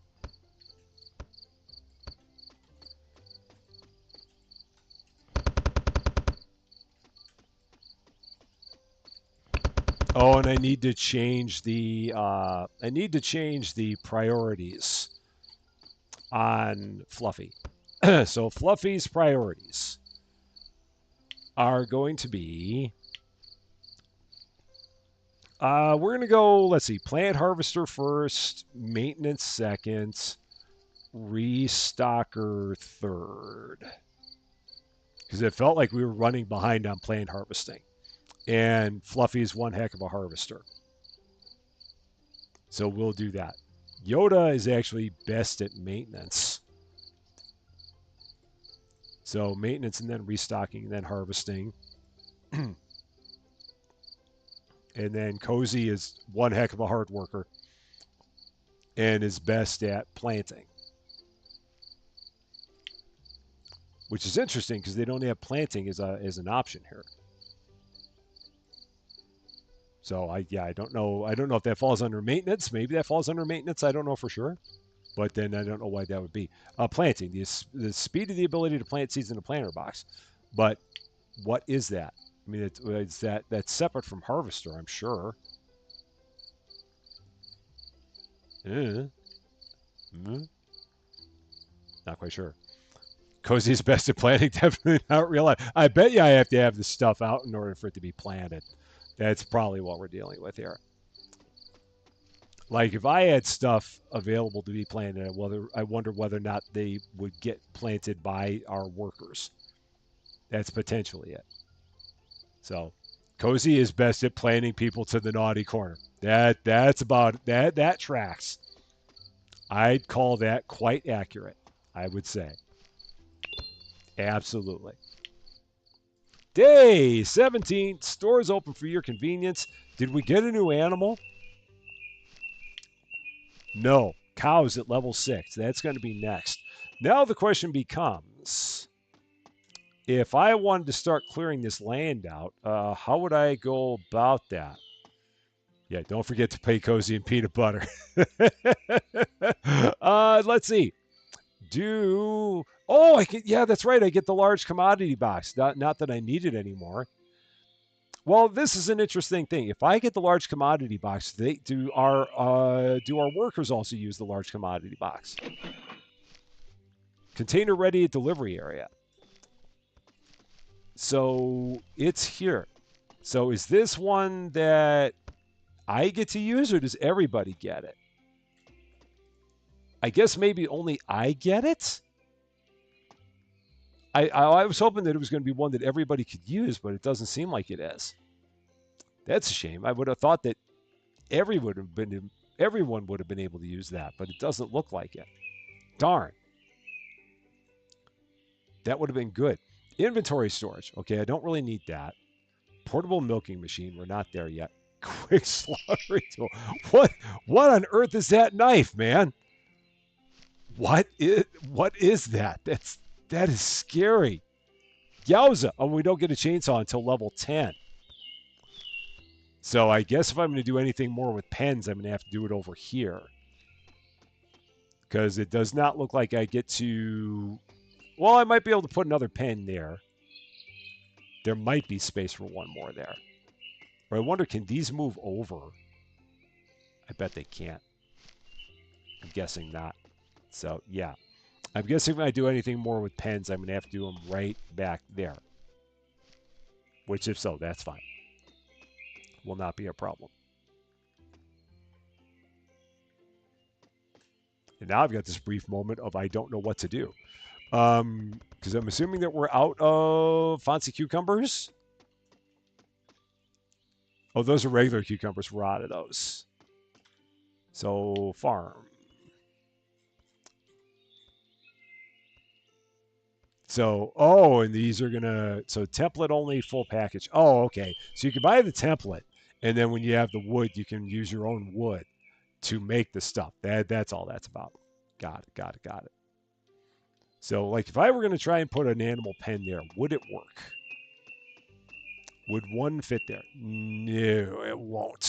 Oh, and I need to change the priorities on Fluffy. So Fluffy's priorities are going to be we're going to go, let's see, plant harvester first, maintenance second, restocker third. Because it felt like we were running behind on plant harvesting. And Fluffy's one heck of a harvester. So we'll do that. Yoda is actually best at maintenance. So maintenance and then restocking and then harvesting. And then Cozy is one heck of a hard worker and is best at planting. Which is interesting because they don't have planting as an option here. So I don't know if that falls under maintenance. Maybe that falls under maintenance. I don't know for sure. But then I don't know why that would be. Planting, the speed of the ability to plant seeds in a planter box. But what is that? I mean, it's that's separate from harvester, I'm sure. Not quite sure. Cozy's best at planting, definitely not real life. I bet you I have to have this stuff out in order for it to be planted. That's probably what we're dealing with here. Like if I had stuff available to be planted, I wonder whether or not they would get planted by our workers. That's potentially it. So, Cozy is best at planting people to the naughty corner. That's about that. That tracks. I'd call that quite accurate. I would say. Absolutely. Day 17. Stores open for your convenience. Did we get a new animal? No. Cows at level 6. That's going to be next. Now the question becomes, if I wanted to start clearing this land out, how would I go about that? Yeah, don't forget to pay Cozy and peanut butter. Let's see. Yeah, that's right. I get the large commodity box. Not that I need it anymore. Well, this is an interesting thing. If I get the large commodity box, do our workers also use the large commodity box? Container ready at delivery area. So it's here. So is this one that I get to use, or does everybody get it? I guess maybe only I get it. I was hoping that it was going to be one that everybody could use, but it doesn't seem like it is. That's a shame. I would have thought that everyone would have been able to use that, but it doesn't look like it. Darn. That would have been good. Inventory storage. Okay, I don't really need that. Portable milking machine. We're not there yet. Quick slaughtering tool. What on earth is that knife, man? What is that? That is scary. Yowza. Oh, we don't get a chainsaw until level 10. So I guess if I'm going to do anything more with pens, I'm going to have to do it over here. Because it does not look like I get to... Well, I might be able to put another pen there. There might be space for one more there. Or I wonder, can these move over? I bet they can't. I'm guessing not. So, yeah. I'm guessing if I do anything more with pens, I'm going to have to do them right back there. Which, if so, that's fine. Will not be a problem. And now I've got this brief moment of I don't know what to do. Because I'm assuming that we're out of fancy cucumbers. Oh, those are regular cucumbers. We're out of those. So, farm. So, oh, and these are going to, so template only, full package. Oh, okay. So you can buy the template, and then when you have the wood, you can use your own wood to make the stuff. That's all that's about. Got it. So, like, if I were going to try and put an animal pen there, would it work? Would one fit there? No, it won't.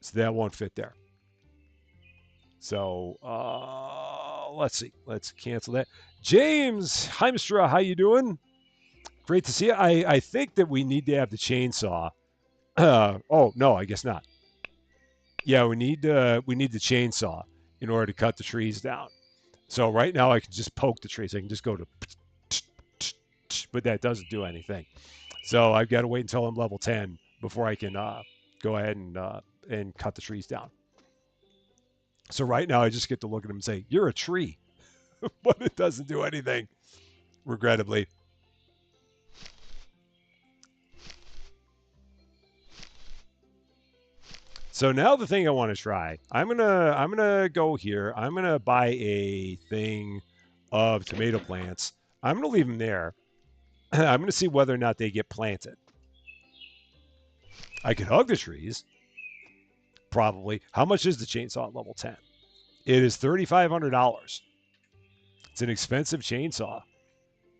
So that won't fit there. So, let's see. Let's cancel that. James Heimstra, how you doing? Great to see you. I think that we need to have the chainsaw. Oh, no, I guess not. Yeah, we need the chainsaw in order to cut the trees down. So right now I can just poke the trees. I can just go to, but that doesn't do anything. So I've got to wait until I'm level 10 before I can go ahead and cut the trees down. So right now I just get to look at them and say, "You're a tree," but it doesn't do anything, regrettably. So now the thing I want to try, I'm gonna go here. I'm gonna buy a thing of tomato plants. I'm gonna leave them there. I'm gonna see whether or not they get planted. I could hug the trees, probably. How much is the chainsaw at level 10? It is $3,500. It's an expensive chainsaw,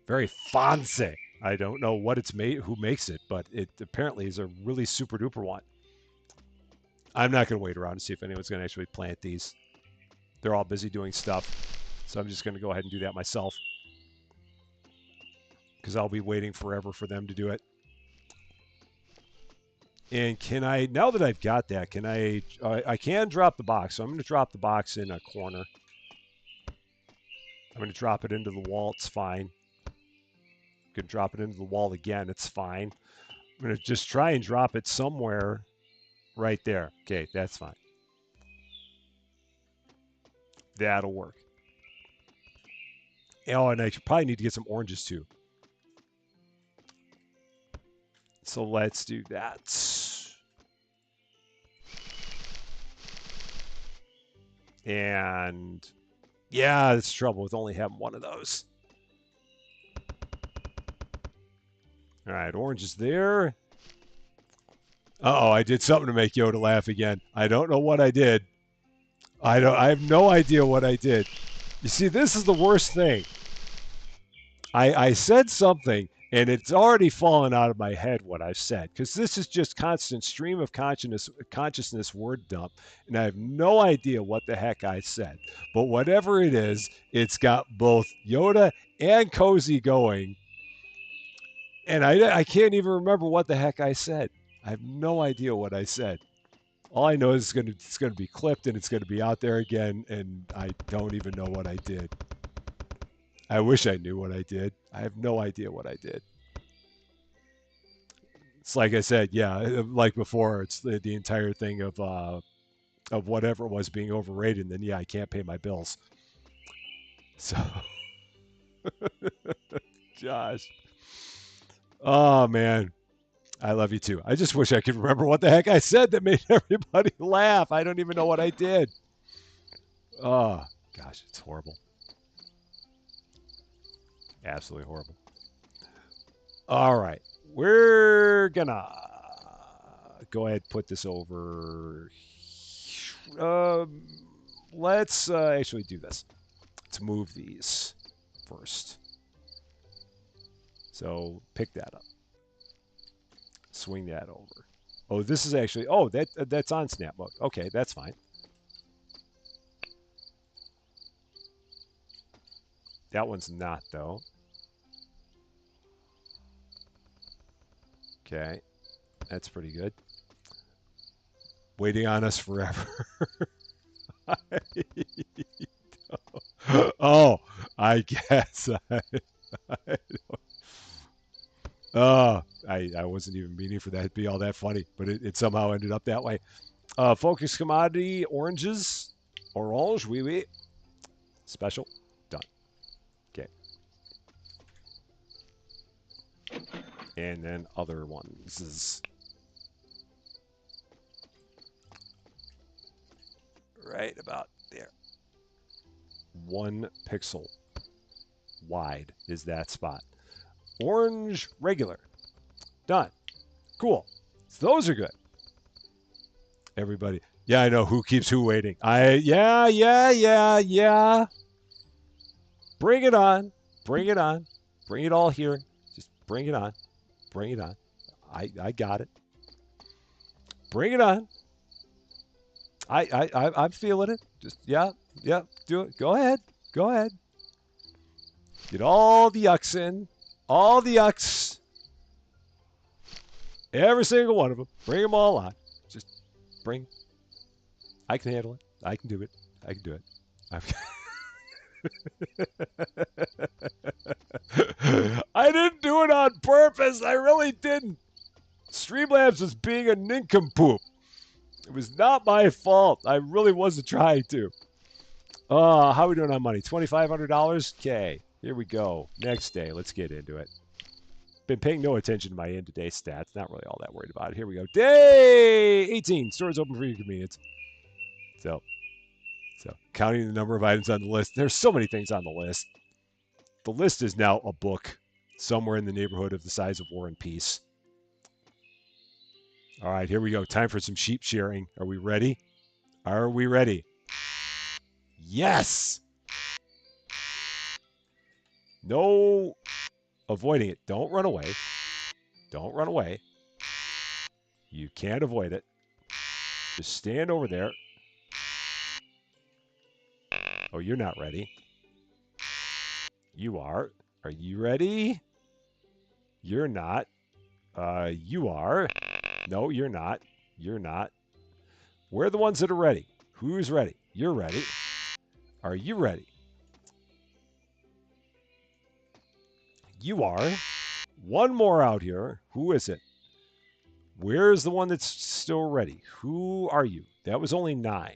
very fancy. I don't know what it's made, who makes it, but it apparently is a really super duper one. I'm not going to wait around to see if anyone's going to actually plant these. They're all busy doing stuff. So I'm just going to go ahead and do that myself. Because I'll be waiting forever for them to do it. And can I, now that I've got that, can I can drop the box. So I'm going to drop the box in a corner. I'm going to drop it into the wall. It's fine. I'm going to drop it into the wall again. It's fine. I'm going to just try and drop it somewhere right there. Okay, that's fine. That'll work. Oh, and I probably need to get some oranges too. So let's do that. And yeah, that's the trouble with only having one of those. All right, orange is there. Uh-oh, I did something to make Yoda laugh again. I don't know what I did. I have no idea what I did. You see, this is the worst thing. I said something, and it's already fallen out of my head what I've said, because this is just constant stream of consciousness word dump, and I have no idea what the heck I said. But whatever it is, it's got both Yoda and Cozy going, and I can't even remember what the heck I said. I have no idea what I said. All I know is it's gonna be clipped and it's gonna be out there again, and I don't even know what I did. I wish I knew what I did. I have no idea what I did. It's like I said, yeah, like before, it's the entire thing of whatever it was being overrated, and then yeah, I can't pay my bills. So, Josh, oh man, I love you too. I just wish I could remember what the heck I said that made everybody laugh. I don't even know what I did. Oh gosh, it's horrible. Absolutely horrible. All right, we're gonna go ahead and put this over. Um, let's actually do this. Let's move these first. So pick that up. Swing that over. Oh, this is actually. Oh, that's on snap mode. Okay, that's fine. That one's not though. Okay, that's pretty good. Waiting on us forever. Oh, I guess. I wasn't even meaning for that to be all that funny, but it somehow ended up that way. Focus commodity, oranges. Orange, oui, oui. Special, done. Okay. And then other ones is right about there. 1 pixel wide is that spot. Orange, regular. Done. Cool. So those are good. Everybody. Yeah, I know who keeps who waiting. Yeah. Bring it on. Bring it on. Bring it all here. Just bring it on. Bring it on. I got it. Bring it on. I'm feeling it. Just yeah. Do it. Go ahead. Go ahead. Get all the yucks in. All the yucks. Every single one of them. Bring them all on. Just bring. I can handle it. I can do it. I can do it. I didn't do it on purpose. I really didn't. Streamlabs was being a nincompoop. It was not my fault. I really wasn't trying to. How are we doing on money? $2,500? Okay, here we go. Next day. Let's get into it. Been paying no attention to my end-to-day stats. Not really all that worried about it. Here we go. Day 18. Stores open for your convenience. So counting the number of items on the list. There's so many things on the list. The list is now a book somewhere in the neighborhood of the size of War and Peace. All right, here we go. Time for some sheep shearing. Are we ready? Are we ready? Yes! No avoiding it. Don't run away. Don't run away. You can't avoid it. Just stand over there. Oh, you're not ready. You are. Are you ready? You're not. You are. No, you're not. You're not. We're the ones that are ready. Who's ready? You're ready. Are you ready? You are. One more out here. Who is it? Where's the one that's still ready? Who are you? That was only 9.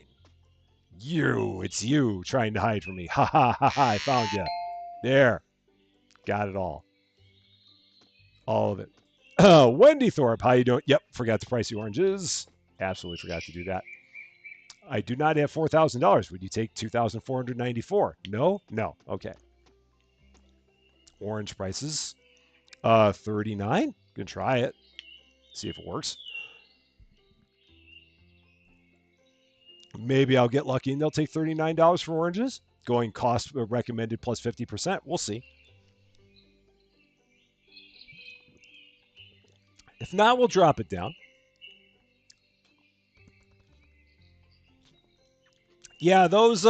You. It's you trying to hide from me. Ha ha ha ha. I found you. There. Got it all. All of it. Wendy Thorpe, how you doing? Yep, forgot to price the oranges. Absolutely forgot to do that. I do not have $4,000. Would you take $2,494? No? No. Okay. Orange prices. 39. Gonna try it. See if it works. Maybe I'll get lucky and they'll take $39 for oranges. Going cost recommended plus 50%. We'll see. If not, we'll drop it down. Yeah, those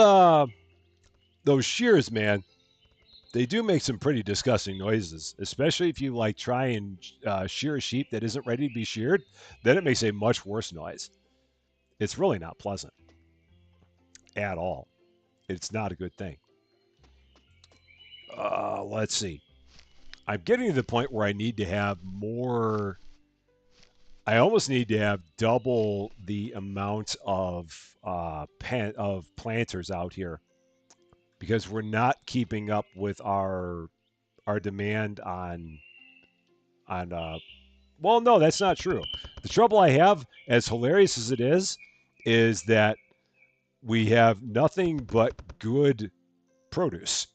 shears, man, they do make some pretty disgusting noises, especially if you like try and shear a sheep that isn't ready to be sheared. Then it makes a much worse noise. It's really not pleasant at all. It's not a good thing. Let's see. I'm getting to the point where I need to have more. I almost need to have double the amount of planters out here because we're not keeping up with our demand on. Well, no, that's not true. The trouble I have, as hilarious as it is that we have nothing but good produce.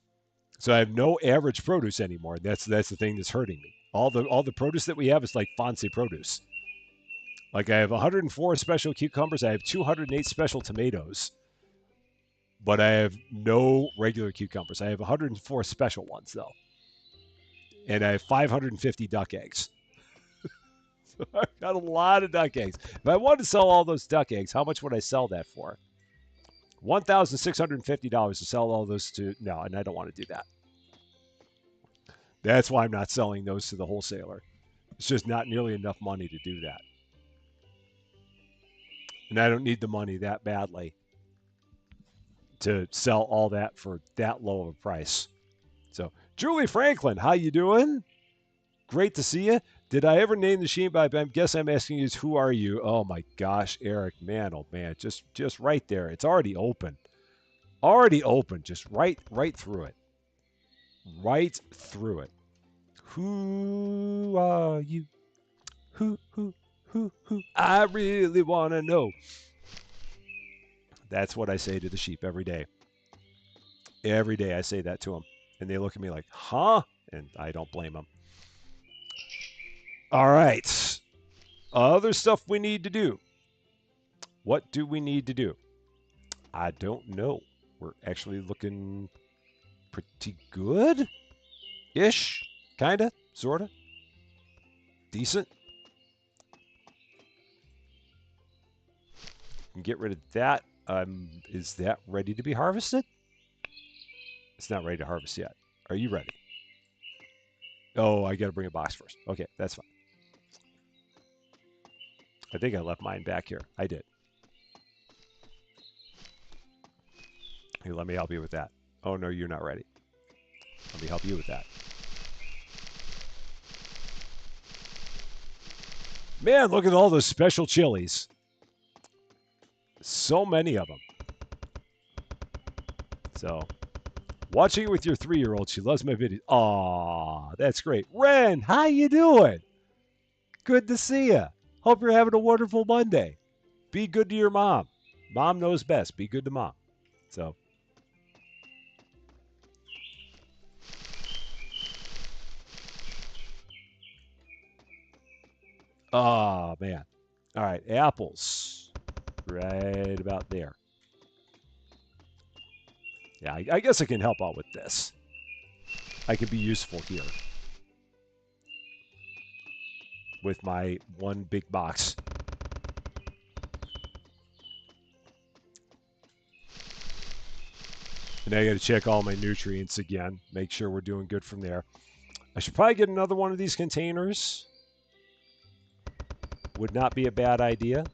So I have no average produce anymore. That's the thing that's hurting me. All the produce that we have is like fancy produce. Like I have 104 special cucumbers. I have 208 special tomatoes. But I have no regular cucumbers. I have 104 special ones though. And I have 550 duck eggs. So I've got a lot of duck eggs. If I wanted to sell all those duck eggs, how much would I sell that for? $1,650 to sell all those to. No, and I don't want to do that. That's why I'm not selling those to the wholesaler. It's just not nearly enough money to do that. And I don't need the money that badly to sell all that for that low of a price. So, Julie Franklin, how you doing? Great to see you. Did I ever name the sheep? I guess I'm asking you is who are you? Oh my gosh, Eric, man, oh man, just right there. It's already open. Already open, just right through it. Right through it. Who are you? Who? I really want to know. That's what I say to the sheep every day. Every day I say that to them. And they look at me like, huh? And I don't blame them. All right. Other stuff we need to do. What do we need to do? I don't know. We're actually looking pretty good-ish. Kind of. Sort of. Decent. And get rid of that. Is that ready to be harvested? It's not ready to harvest yet. Are you ready? Oh, I got to bring a box first. Okay, that's fine. I think I left mine back here. I did. Here, let me help you with that. Oh, no, you're not ready. Let me help you with that. Man, look at all those special chilies. So many of them. So, watching it with your 3-year-old. She loves my videos. Aw, that's great. Ren, how you doing? Good to see you. Hope you're having a wonderful Monday. Be good to your mom. Mom knows best. Be good to mom. So. Oh, man. All right, apples. Right about there. Yeah, I guess I can help out with this. I can be useful here. With my one big box. And I got to check all my nutrients again. Make sure we're doing good from there. I should probably get another one of these containers. Would not be a bad idea.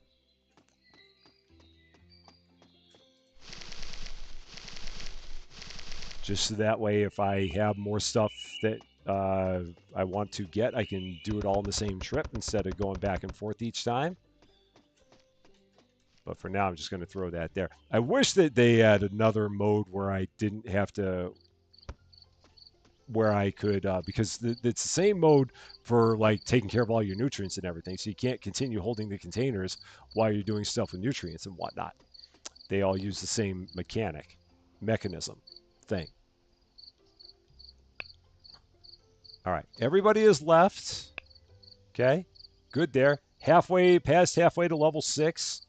Just so that way, if I have more stuff that I want to get, I can do it all in the same trip instead of going back and forth each time. But for now, I'm just going to throw that there. I wish that they had another mode where I didn't have to, where I could, because it's the same mode for like taking care of all your nutrients and everything. So you can't continue holding the containers while you're doing stuff with nutrients and whatnot. They all use the same mechanism thing. All right, everybody is left. Okay, good there. Past halfway to level 6.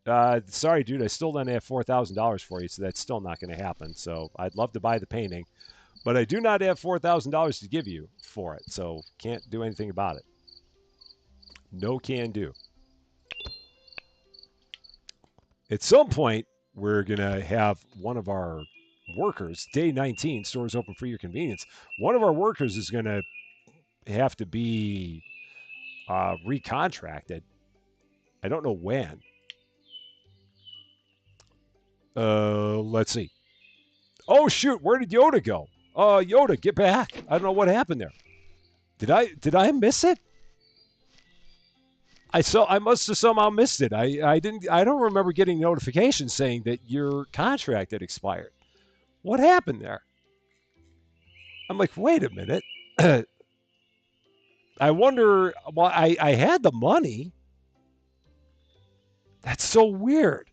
Sorry, dude, I still don't have $4,000 for you, so that's still not going to happen. So I'd love to buy the painting, but I do not have $4,000 to give you for it, so can't do anything about it. No can do. At some point, we're going to have one of our workers, day 19, stores open for your convenience. One of our workers is going to have to be recontracted. I don't know when. Let's see. Oh shoot, where did Yoda go? Yoda, get back. I don't know what happened there. Did I miss it? I must have somehow missed it. I don't remember getting notifications saying that your contract had expired. What happened there? I'm like, wait a minute. I wonder, well, I had the money. That's so weird.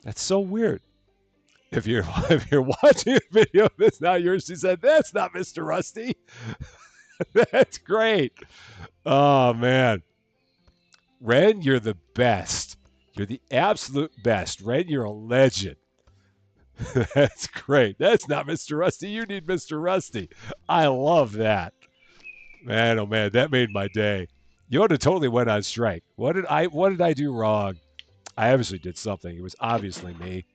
That's so weird. If you're watching a video that's not yours, he said, that's not Mr. Rusty. That's great. Oh, man. Red, you're the best. You're the absolute best. Red, you're a legend. That's great. That's not Mr. Rusty. You need Mr. Rusty. I love that. Man, oh man, that made my day. Yoda totally went on strike. What did I do wrong? I obviously did something. It was obviously me.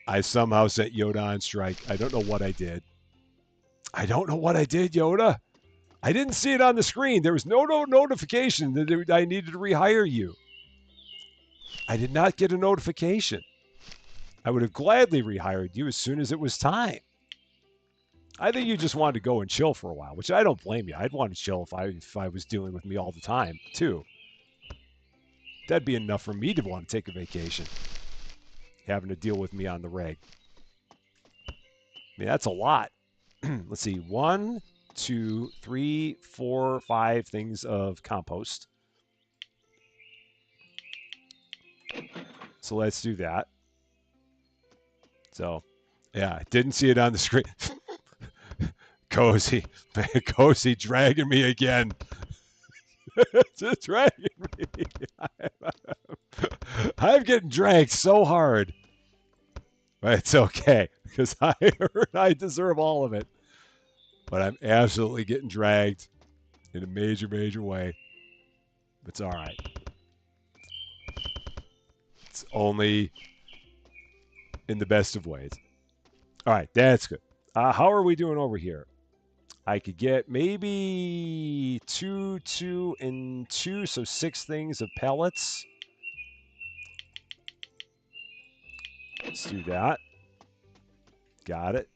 I somehow sent Yoda on strike. I don't know what I did. I don't know what I did, Yoda. I didn't see it on the screen. There was no notification that I needed to rehire you. I did not get a notification. I would have gladly rehired you as soon as it was time. I think you just wanted to go and chill for a while, which I don't blame you. I'd want to chill if I was dealing with me all the time, too. That'd be enough for me to want to take a vacation, having to deal with me on the reg. I mean, that's a lot. Let's see. 1, 2, 3, 4, 5 things of compost. So let's do that. So, yeah, didn't see it on the screen. Cozy. Cozy dragging me again. Just dragging me. I'm getting dragged so hard. But it's okay, because I deserve all of it. But I'm absolutely getting dragged in a major, major way. It's all right. It's only in the best of ways. All right, that's good. How are we doing over here? I could get maybe 2, 2, and 2, so 6 things of pellets. Let's do that. Got it.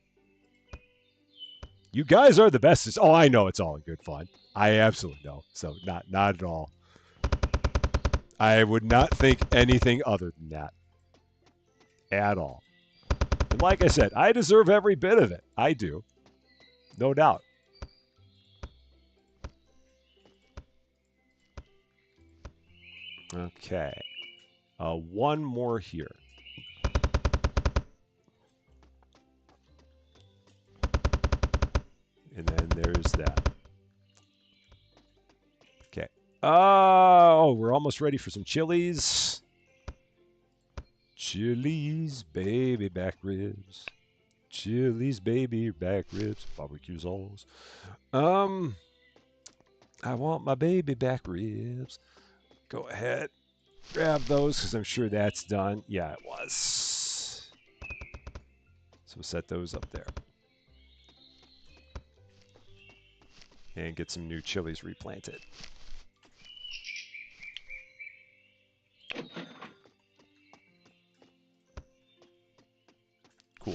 You guys are the best. Oh, I know it's all in good fun. I absolutely know. So not at all. I would not think anything other than that. At all. And like I said, I deserve every bit of it. I do. No doubt. Okay. One more here. And then there's that. Okay. Oh, we're almost ready for some chilies. Chilies, baby back ribs. Chilies, baby back ribs. Barbecue sauce. I want my baby back ribs. Go ahead. Grab those because I'm sure that's done. Yeah, it was. So we'll set those up there. And get some new chilies replanted. Cool.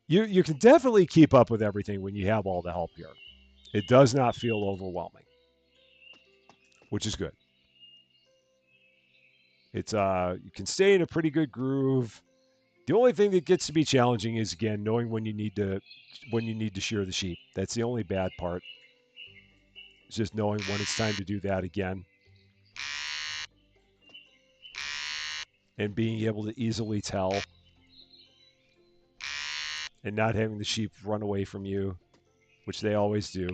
You can definitely keep up with everything when you have all the help here. It does not feel overwhelming, which is good. It's you can stay in a pretty good groove. The only thing that gets to be challenging is again knowing when you need to shear the sheep. That's the only bad part. It's just knowing when it's time to do that again. And being able to easily tell. And not having the sheep run away from you, which they always do.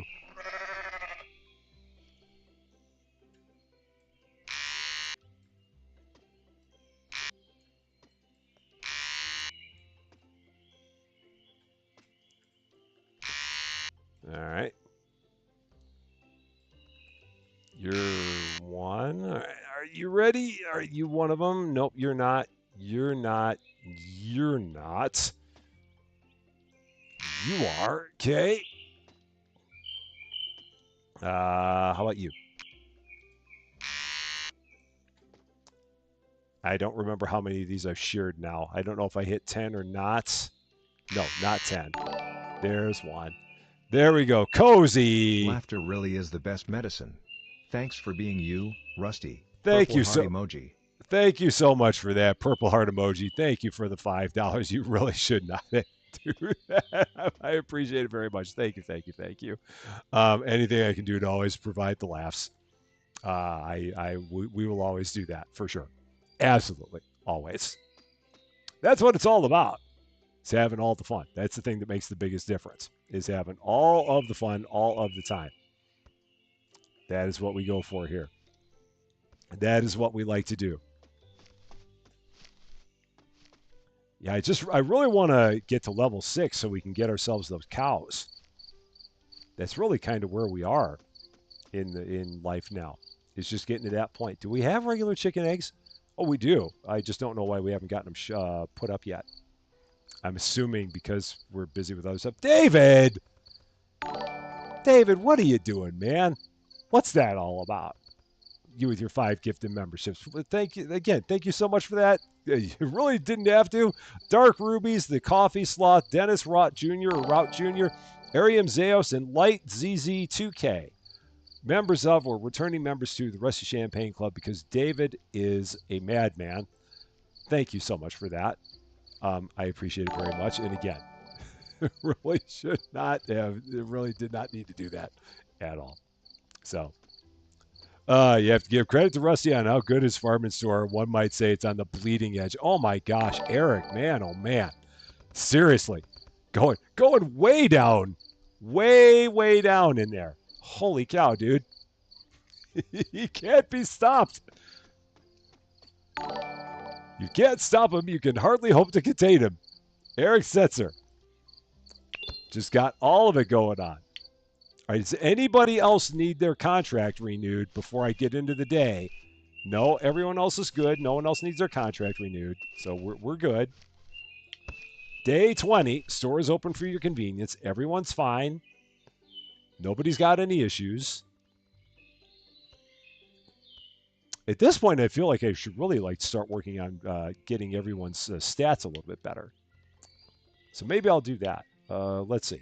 All right. You're one. All right. Are you ready? Are you one of them? Nope, you're not. You're not. You're not. You are. Okay. How about you? I don't remember how many of these I've sheared now. I don't know if I hit 10 or not. No, not 10. There's one. There we go. Cozy. Laughter really is the best medicine. Thanks for being you, Rusty. Thank Purple you heart so emoji. Thank you so much for that purple heart emoji. Thank you for the $5. You really should not do that. I appreciate it very much. Thank you, thank you, thank you. Anything I can do to always provide the laughs, we will always do that for sure. Absolutely, always. That's what it's all about. It's having all the fun. That's the thing that makes the biggest difference. Is having all of the fun all of the time. That is what we go for here. That is what we like to do. Yeah, I really want to get to level 6 so we can get ourselves those cows. That's really kind of where we are in life now. It's just getting to that point. Do we have regular chicken eggs? Oh, we do. I just don't know why we haven't gotten them put up yet. I'm assuming because we're busy with other stuff. David! David, what are you doing, man? What's that all about? You with your 5 gifted memberships. Thank you again. Thank you so much for that. You really didn't have to. Dark Rubies, the Coffee Sloth, Dennis Rott Jr. or Rout Jr., Ariam Zeos, and Light ZZ2K. Members of or returning members to the Rusty Champaign Club because David is a madman. Thank you so much for that. I appreciate it very much. And again, really should not have, it really did not need to do that at all. So, you have to give credit to Rusty on how good his farm and store. One might say it's on the bleeding edge. Oh my gosh, Eric, man, oh man, seriously, going way down, way down in there. Holy cow, dude, he can't be stopped. You can't stop him. You can hardly hope to contain him. Eric Setzer just got all of it going on. All right, does anybody else need their contract renewed before I get into the day? No, everyone else is good. No one else needs their contract renewed. So we're good. Day 20, store is open for your convenience. Everyone's fine. Nobody's got any issues. At this point, I feel like I should really start working on getting everyone's stats a little bit better. So maybe I'll do that. Let's see.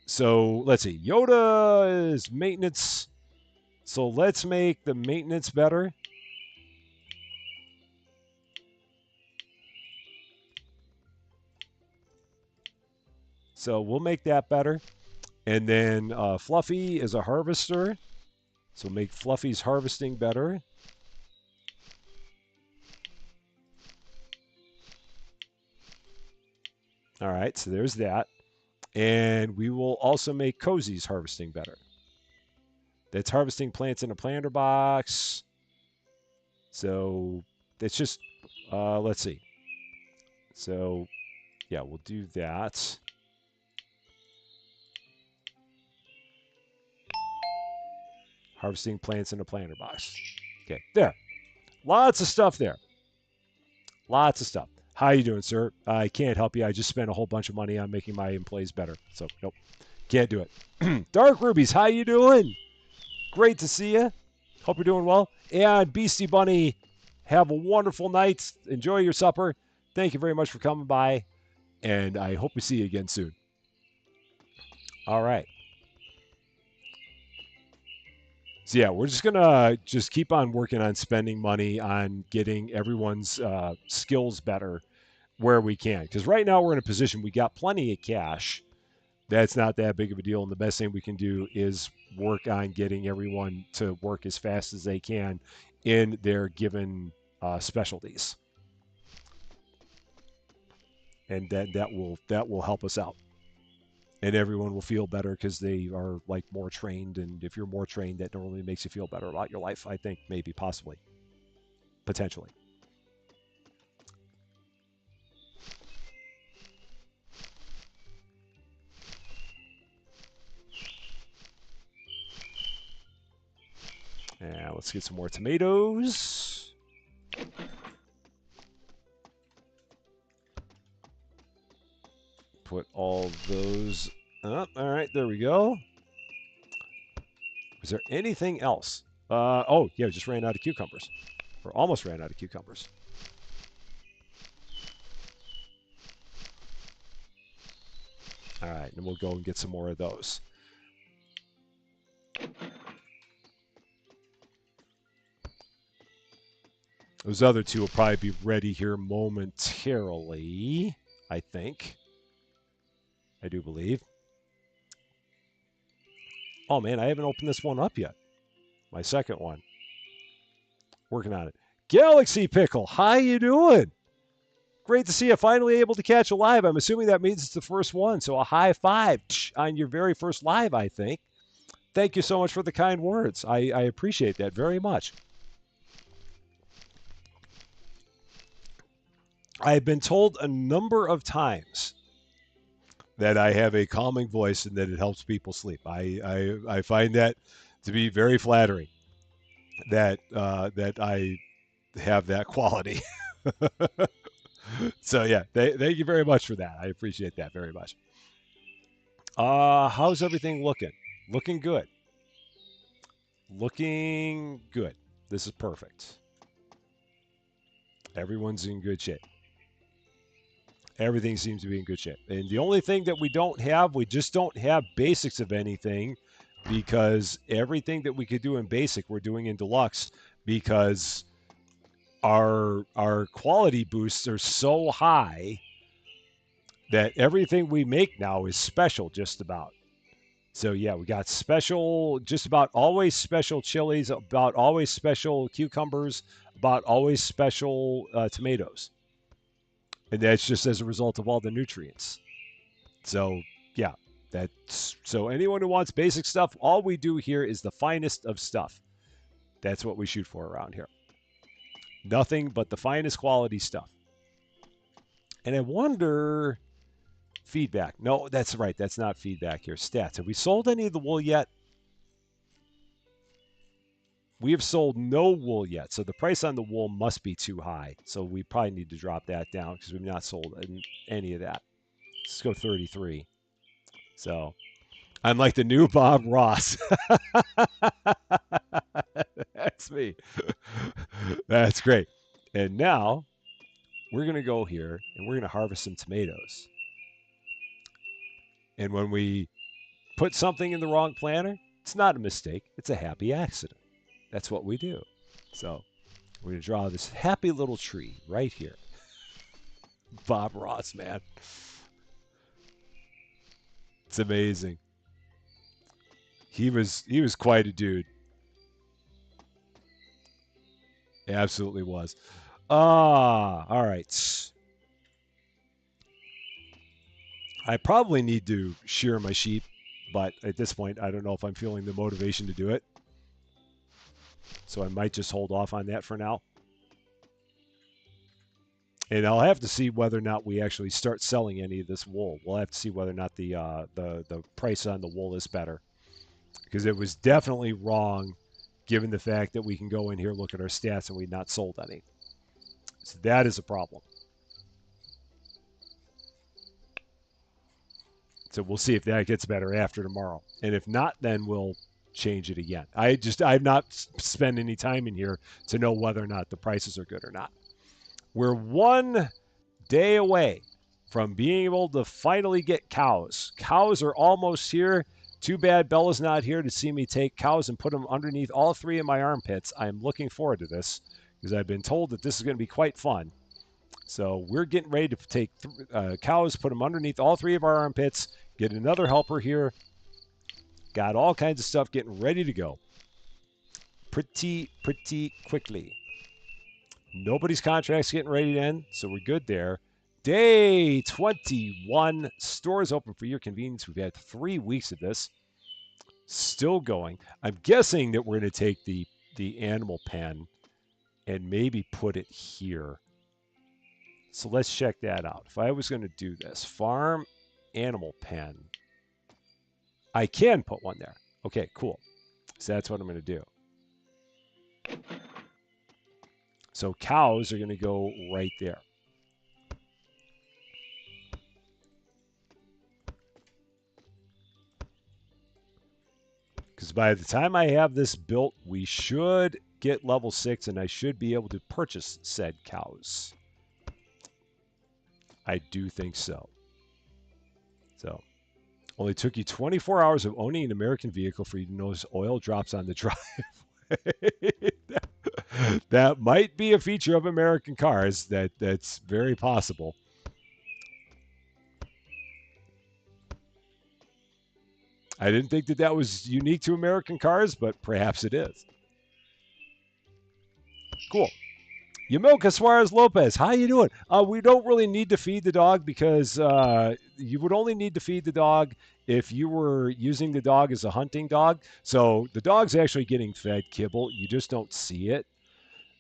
So let's see. Yoda is maintenance. So let's make the maintenance better. So we'll make that better. And then Fluffy is a harvester. So make Fluffy's harvesting better. All right, so there's that. And we will also make Cozy's harvesting better. That's harvesting plants in a planter box. So it's just, let's see. So yeah, we'll do that. Harvesting plants in a planter box. Okay, there. Lots of stuff there. Lots of stuff. How you doing, sir? I can't help you. I just spent a whole bunch of money on making my employees better. So, nope. Can't do it. Dark Rubies, how you doing? Great to see you. Hope you're doing well. And Beastie Bunny, have a wonderful night. Enjoy your supper. Thank you very much for coming by. And I hope we see you again soon. All right. So yeah, we're just gonna keep on working on spending money on getting everyone's skills better where we can. Because right now we're in a position we got plenty of cash. That's not that big of a deal, and the best thing we can do is work on getting everyone to work as fast as they can in their given specialties, and that will help us out. And everyone will feel better because they are more trained. And if you're more trained, that normally makes you feel better about your life. I think maybe, possibly, potentially. And let's get some more tomatoes. Put all those up. All right, there we go. Is there anything else? Oh, yeah, we just ran out of cucumbers. Or almost ran out of cucumbers. All right, and we'll go and get some more of those. Those other two will probably be ready here momentarily, I think. I do believe. Oh, man, I haven't opened this one up yet. My second one. Working on it. Galaxy Pickle, how you doing? Great to see you finally able to catch a live. I'm assuming that means it's the first one. So a high five on your very first live, I think. Thank you so much for the kind words. I appreciate that very much. I've been told a number of times that I have a calming voice and that it helps people sleep. I find that to be very flattering that that I have that quality. So yeah, thank you very much for that. I appreciate that very much. How's everything looking? Looking good. Looking good. This is perfect. Everyone's in good shape. Everything seems to be in good shape. And the only thing that we just don't have basics of anything because everything that we could do in basic, we're doing in deluxe because our quality boosts are so high that everything we make now is special just about. So yeah, we got special, just about always special chilies, about always special cucumbers, about always special tomatoes, and that's just as a result of all the nutrients. So yeah, that's so anyone who wants basic stuff, all we do here is the finest of stuff. That's what we shoot for around here. Nothing but the finest quality stuff. And I wonder feedback. No, that's right. That's not feedback here. Stats. Have we sold any of the wool yet? We have sold no wool yet, so the price on the wool must be too high. So we probably need to drop that down because we've not sold any of that. Let's go 33. So I'm like the new Bob Ross. That's me. That's great. And now we're going to go here and we're going to harvest some tomatoes. And when we put something in the wrong planter, it's not a mistake, it's a happy accident. That's what we do. So we're going to draw this happy little tree right here. Bob Ross, man. It's amazing. He was quite a dude. Absolutely was. All right. I probably need to shear my sheep, but at this point, I don't know if I'm feeling the motivation to do it. So I might just hold off on that for now. And I'll have to see whether or not we actually start selling any of this wool. We'll have to see whether or not the price on the wool is better, because it was definitely wrong, given the fact that we can go in here, look at our stats, and we've not sold any. So that is a problem. So we'll see if that gets better after tomorrow. And if not, then we'll change it again. I've not spent any time in here to know whether or not the prices are good or not. We're 1 day away from being able to finally get cows. Cows are almost here. Too bad Bella's not here to see me take cows and put them underneath all 3 of my armpits. I'm looking forward to this because I've been told that this is going to be quite fun. So we're getting ready to take cows, put them underneath all 3 of our armpits, get another helper here. Got all kinds of stuff getting ready to go. Pretty quickly. Nobody's contract's getting ready to end, so we're good there. Day 21. Stores open for your convenience. We've had 3 weeks of this. Still going. I'm guessing that we're going to take the animal pen and maybe put it here. So let's check that out. If I was going to do this, farm animal pen, I can put one there. Okay, cool. So that's what I'm going to do. So cows are going to go right there. Because by the time I have this built, we should get level 6 and I should be able to purchase said cows. I do think so. So, only took you 24 hours of owning an American vehicle for you to notice oil drops on the driveway. That might be a feature of American cars. That's very possible. I didn't think that was unique to American cars, but perhaps it is. Cool. Yamilka Suarez Lopez, how you doing? We don't really need to feed the dog because you would only need to feed the dog if you were using the dog as a hunting dog. So the dog's actually getting fed kibble. You just don't see it.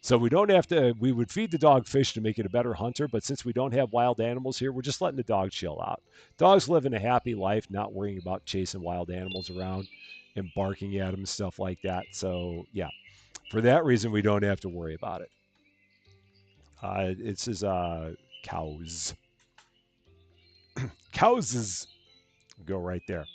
So we don't have to, we would feed the dog fish to make it a better hunter, but since we don't have wild animals here, we're just letting the dog chill out. Dogs living a happy life, not worrying about chasing wild animals around and barking at them and stuff like that. So yeah, for that reason, we don't have to worry about it. It's Cows. Cows go right there.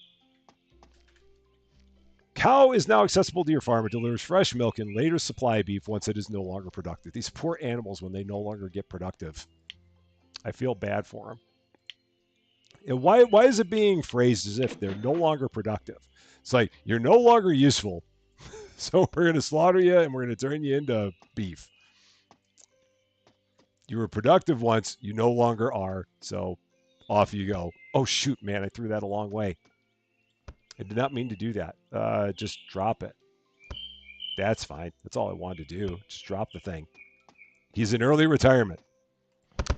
Cow is now accessible to your farm. It delivers fresh milk and later supply beef once it is no longer productive. These poor animals, when they no longer get productive, I feel bad for them. And why is it being phrased as if they're no longer productive? It's like, you're no longer useful, so we're going to slaughter you and we're going to turn you into beef. You were productive once, you no longer are, so off you go. Oh, shoot, man, I threw that a long way. I did not mean to do that. Just drop it. That's fine. That's all I wanted to do. Just drop the thing. He's in early retirement.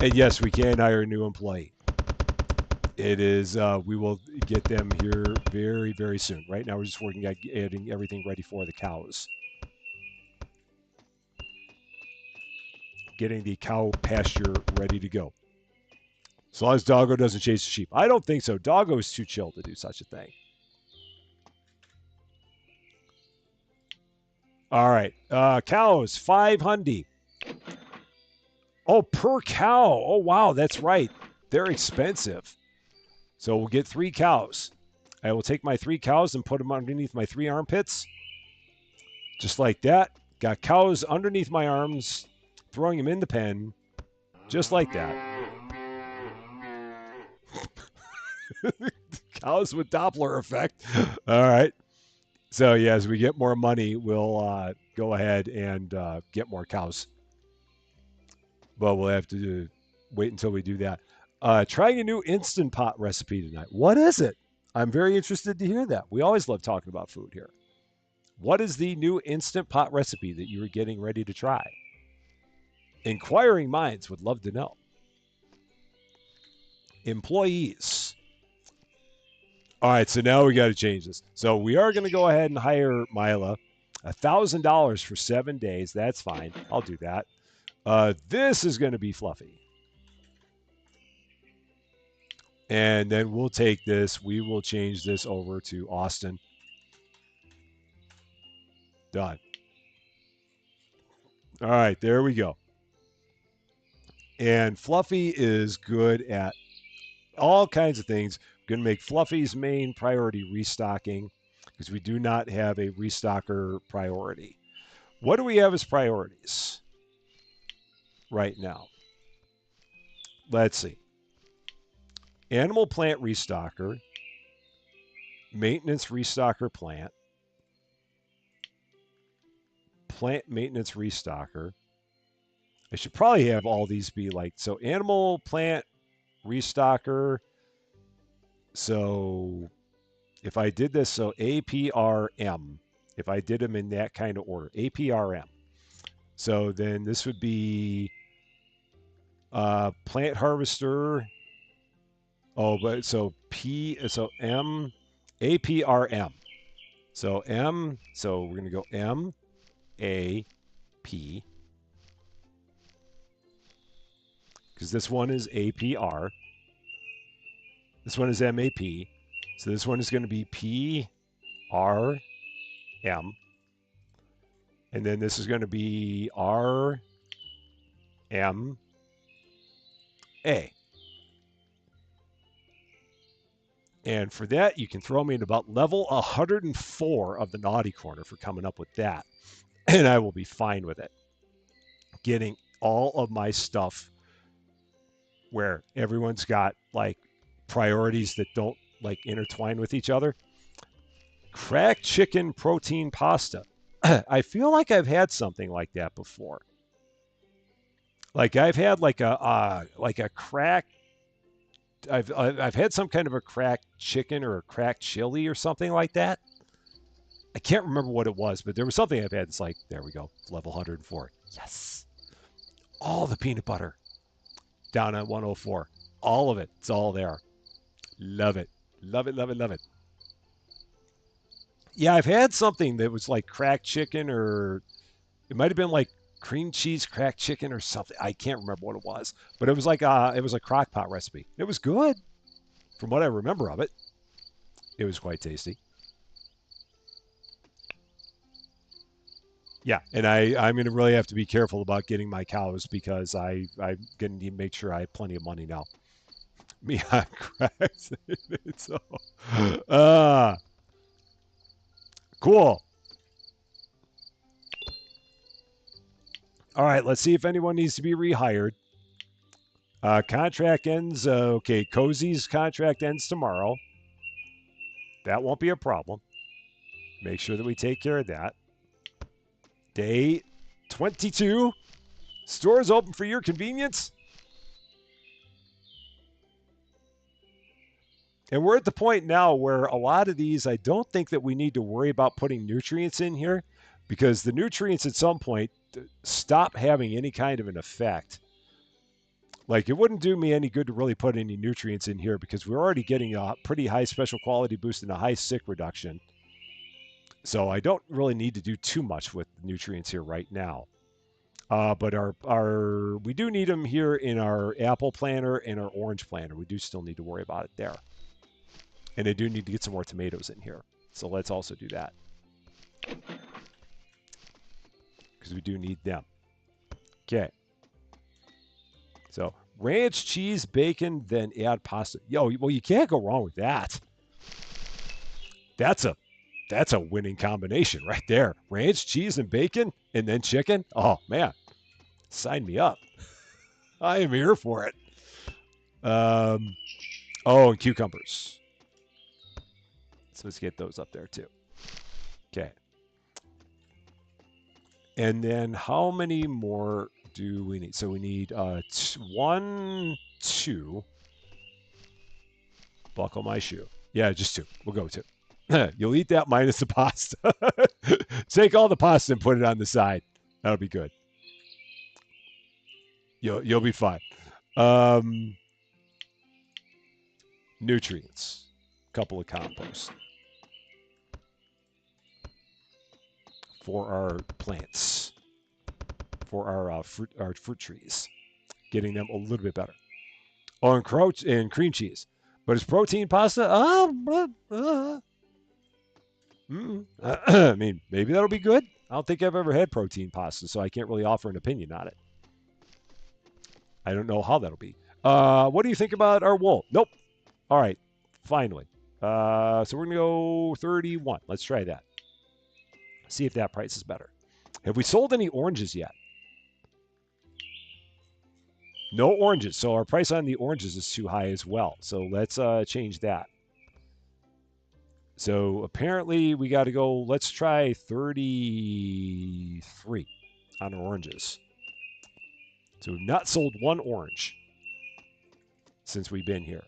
And yes, we can hire a new employee. It is, we will get them here very, very soon. Right now, we're just working at getting everything ready for the cows. Getting the cow pasture ready to go. As long as Doggo doesn't chase the sheep. I don't think so. Doggo is too chill to do such a thing. All right. Cows, 500. Oh, per cow. Oh, wow. That's right. They're expensive. So we'll get 3 cows. I will take my 3 cows and put them underneath my 3 armpits. Just like that. Got cows underneath my arms, throwing them in the pen. Just like that. Cows with Doppler effect. All right. So, yeah, as we get more money, we'll go ahead and get more cows. But we'll have to wait until we do that. Trying a new Instant Pot recipe tonight. What is it? I'm very interested to hear that. We always love talking about food here. What is the new Instant Pot recipe that you are getting ready to try? Inquiring minds would love to know. Employees. All right, so now we got to change this. So we are going to go ahead and hire Mila. $1,000 for 7 days. That's fine. I'll do that. This is going to be Fluffy. And then we'll take this. We will change this over to Austin. Done. All right, there we go. And Fluffy is good at all kinds of things. Going to make Fluffy's main priority restocking because we do not have a restocker priority. What do we have as priorities right now? Let's see. Animal plant restocker, maintenance restocker plant, plant maintenance restocker. I should probably have all these be like, so animal plant restocker. So if I did this, so APRM, if I did them in that kind of order, APRM. So then this would be plant harvester. Oh, but so M, APRM. So M, so we're going to go M, A, P. Because this one is APR. This one is MAP. So this one is going to be PRM. And then this is going to be RMA. And for that, you can throw me in about level 104 of the Naughty Corner for coming up with that. And I will be fine with it. Getting all of my stuff where everyone's got like priorities that don't like intertwine with each other. Cracked chicken protein pasta. I feel like I've had something like that before. Like I've had like a cracked. I've had some kind of a cracked chicken or a cracked chili or something like that. I can't remember what it was, but there was something I've had. It's like, there we go, level 104. Yes. All the peanut butter down at 104. All of it. It's all there. Love it. Love it, love it, love it. Yeah, I've had something that was like cracked chicken, or it might have been like cream cheese cracked chicken or something. I can't remember what it was, but it was like it was a crock pot recipe. It was good from what I remember of it. It was quite tasty. Yeah, and I'm going to really have to be careful about getting my cows because I'm going to need to make sure I have plenty of money now. Me on cracks. So, uh, cool. All right, let's see if anyone needs to be rehired. Contract ends. Okay, Cozy's contract ends tomorrow. That won't be a problem. Make sure that we take care of that. Day 22. Stores open for your convenience. And we're at the point now where a lot of these, I don't think that we need to worry about putting nutrients in here because the nutrients at some point stop having any kind of an effect. Like it wouldn't do me any good to really put any nutrients in here because we're already getting a pretty high special quality boost and a high sick reduction. So I don't really need to do too much with nutrients here right now. But our we do need them here in our apple planter and our orange planter. We do still need to worry about it there. And I do need to get some more tomatoes in here. So let's also do that. Because we do need them. Okay. So ranch, cheese, bacon, then add pasta. Yo, well, you can't go wrong with that. That's a winning combination right there. Ranch, cheese, and bacon, and then chicken. Oh man, sign me up. I am here for it. Oh, and cucumbers. So let's get those up there too. Okay. And then how many more do we need? So we need 1, 2. Buckle my shoe. Yeah, just 2. We'll go 2. You'll eat that minus the pasta. Take all the pasta and put it on the side. That'll be good. You'll be fine. Nutrients. Couple of compost for our plants, for our fruit trees, getting them a little bit better. Oh, and cream cheese. But it's protein pasta. I mean, maybe that'll be good. I don't think I've ever had protein pasta, so I can't really offer an opinion on it. I don't know how that'll be. What do you think about our wool? Nope. All right. Finally. So we're going to go 31. Let's try that. See if that price is better. Have we sold any oranges yet? No oranges. So our price on the oranges is too high as well. So let's change that. So apparently we got to go, let's try 33 on oranges. So we've not sold one orange since we've been here.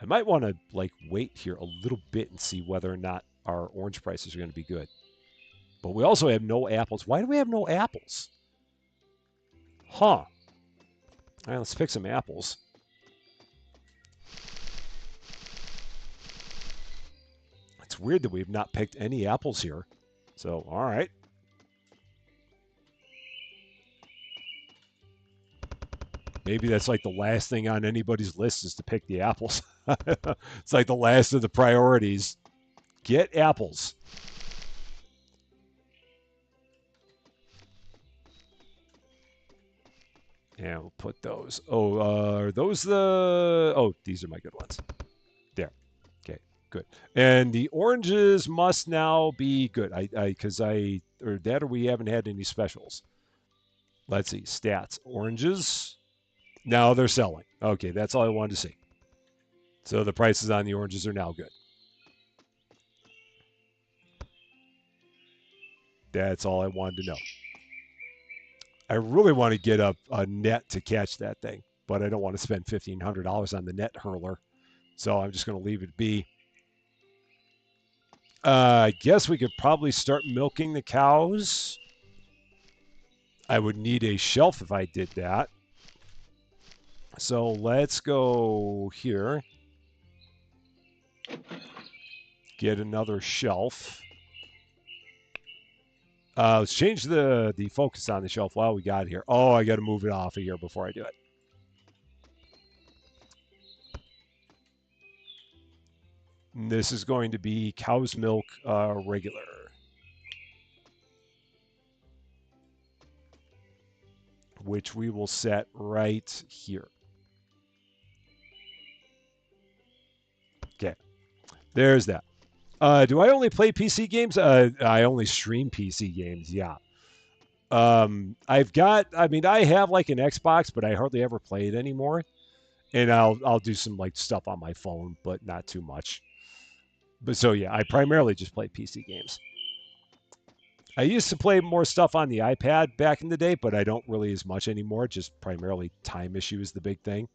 I might want to like wait here a little bit and see whether or not our orange prices are going to be good. But we also have no apples. Why do we have no apples? Huh. All right, let's pick some apples. It's weird that we've not picked any apples here. So, all right. Maybe that's like the last thing on anybody's list is to pick the apples. It's like the last of the priorities. Get apples. Yeah, we'll put those. Oh, are those the... Oh, these are my good ones. There. Okay, good. And the oranges must now be good. Or we haven't had any specials. Let's see. Stats. Oranges. Now they're selling. Okay, that's all I wanted to see. So the prices on the oranges are now good. That's all I wanted to know. I really want to get a net to catch that thing, but I don't want to spend $1,500 on the net hurler. So I'm just going to leave it be. I guess we could probably start milking the cows. I would need a shelf if I did that. So let's go here. Get another shelf. Let's change the focus on the shelf while we got it here. Oh, I got to move it off of here before I do it. And this is going to be cow's milk regular. which we will set right here. Okay, there's that. Do I only play PC games? I only stream PC games. Yeah. I mean, I have like an Xbox, but I hardly ever play it anymore. And I'll do some like stuff on my phone, but not too much. But so yeah, I primarily just play PC games. I used to play more stuff on the iPad back in the day, but I don't really as much anymore. Just primarily time issue is the big thing.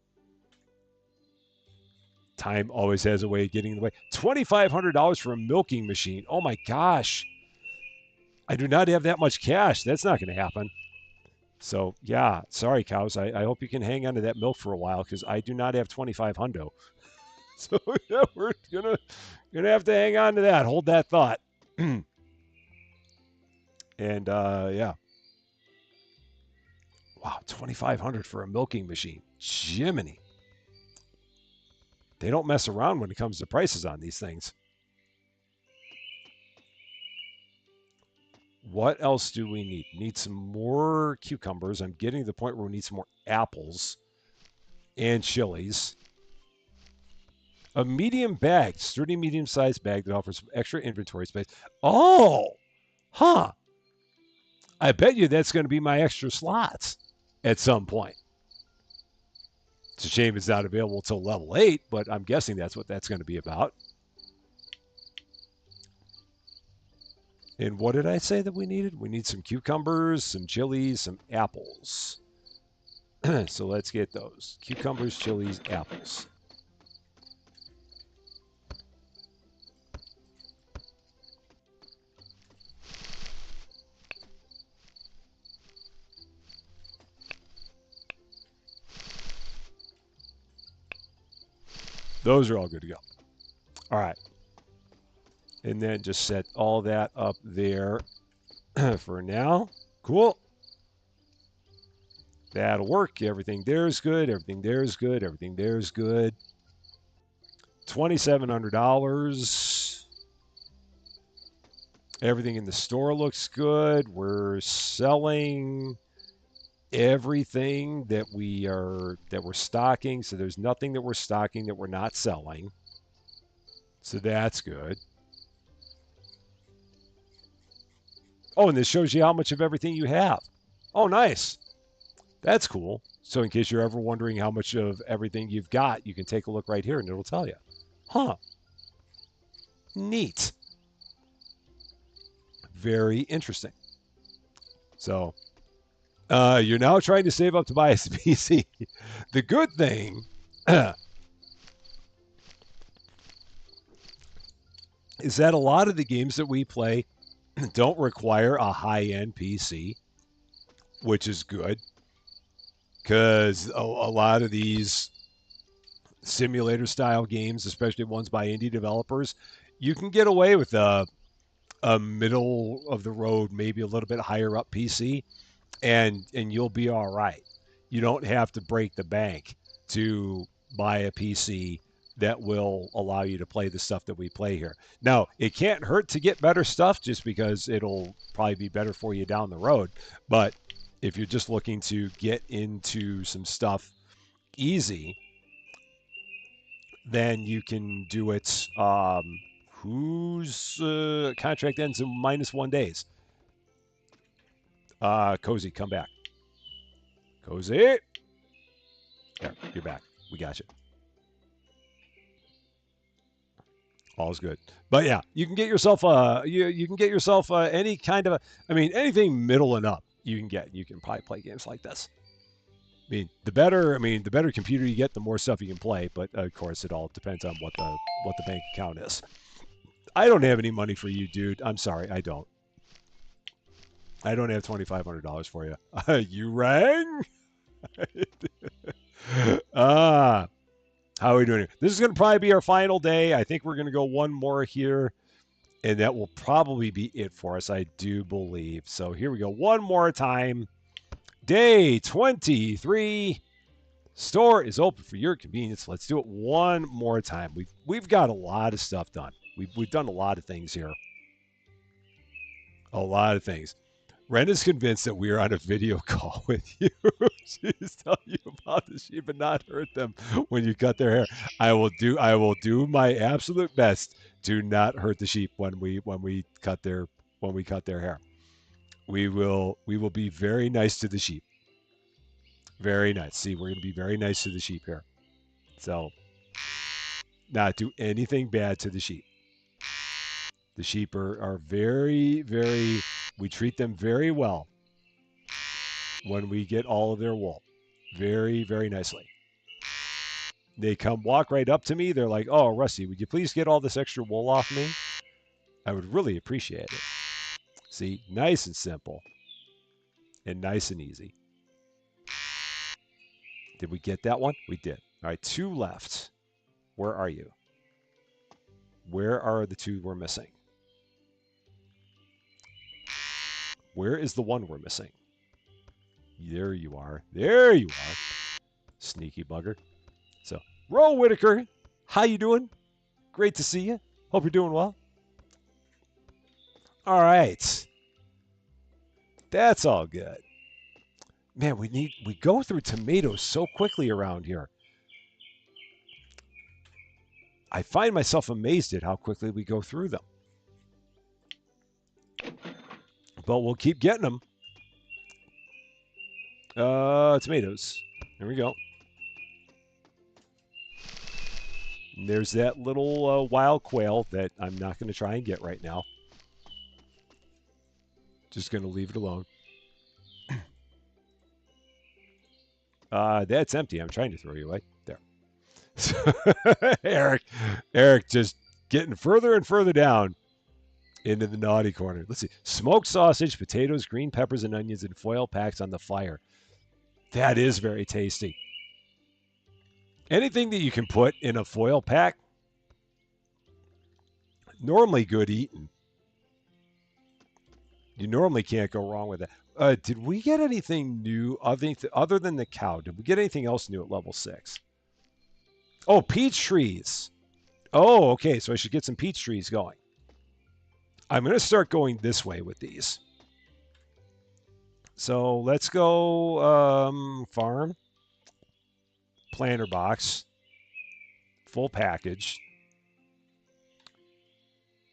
Time always has a way of getting in the way. $2,500 for a milking machine. Oh my gosh. I do not have that much cash. That's not going to happen. So yeah, sorry cows. I hope you can hang on to that milk for a while because I do not have 2,500. So yeah, we're gonna have to hang on to that. Hold that thought. And yeah. Wow, 2,500 for a milking machine. Jiminy. They don't mess around when it comes to prices on these things. What else do we need? Need some more cucumbers. I'm getting to the point where we need some more apples and chilies. A medium bag, sturdy medium-sized bag that offers some extra inventory space. Oh, huh. I bet you that's going to be my extra slots at some point. It's a shame it's not available until level 8, but I'm guessing that's what that's going to be about. And what did I say that we needed? We need some cucumbers, some chilies, some apples. So let's get those. Cucumbers, chilies, apples. Those are all good to go. All right. And then just set all that up there for now. Cool. That'll work. Everything there is good. Everything there is good. Everything there is good. $2,700. Everything in the store looks good. We're selling everything that we're stocking. So there's nothing that we're stocking that we're not selling. So that's good. Oh, and this shows you how much of everything you have. Oh, nice. That's cool. So in case you're ever wondering how much of everything you've got, you can take a look right here and it'll tell you. Huh. Neat. Very interesting. So you're now trying to save up to buy a PC. The good thing is that a lot of the games that we play don't require a high-end PC, which is good because a lot of these simulator style games, especially ones by indie developers, you can get away with a middle of the road, maybe a little bit higher up PC, and you'll be all right. You don't have to break the bank to buy a PC that will allow you to play the stuff that we play here. Now, it can't hurt to get better stuff just because it'll probably be better for you down the road. But if you're just looking to get into some stuff easy, then you can do it. Whose contract ends in -1 days? Cozy, come back. Cozy. There, you're back. We got you. All's good. But yeah, you can get yourself you can get yourself any kind of anything middle and up you can get. You can probably play games like this. The better computer you get, the more stuff you can play, but of course it all depends on what the bank account is. I don't have any money for you, dude. I'm sorry, I don't. I don't have $2,500 for you. You rang? How are we doing here? This is going to probably be our final day. I think we're going to go one more here, and that will probably be it for us, I do believe. So here we go. One more time. Day 23. Store is open for your convenience. Let's do it one more time. We've got a lot of stuff done. We've done a lot of things here. A lot of things. Ren is convinced that we are on a video call with you. She's telling you about the sheep and not hurt them when you cut their hair. I will do my absolute best to not hurt the sheep when we cut their hair. We will be very nice to the sheep. Very nice. See, we're going to be very nice to the sheep here. So, not do anything bad to the sheep. The sheep are very, very, we treat them very well when we get all of their wool. Very, very nicely. They come walk right up to me. They're like, oh, Rusty, would you please get all this extra wool off me? I would really appreciate it. See, nice and simple and nice and easy. Did we get that one? We did. All right, 2 left. Where are you? Where are the 2 we're missing? Where is the 1 we're missing? There you are. There you are. Sneaky bugger. So, Ro Whitaker, how you doing? Great to see you. Hope you're doing well. All right. That's all good. Man, we go through tomatoes so quickly around here. I find myself amazed at how quickly we go through them. But we'll keep getting them. Tomatoes. There we go. And there's that little wild quail that I'm not going to try and get right now. Just going to leave it alone. That's empty. I'm trying to throw you away. There. Eric just getting further and further down into the naughty corner. Let's see. Smoked sausage, potatoes, green peppers, and onions in foil packs on the fire. That is very tasty. Anything that you can put in a foil pack, normally good eating. You normally can't go wrong with that. Did we get anything new other than the cow? Did we get anything else new at level 6? Oh, peach trees. Oh, okay. So I should get some peach trees going. I'm going to start going this way with these. So let's go farm. Planter box. Full package.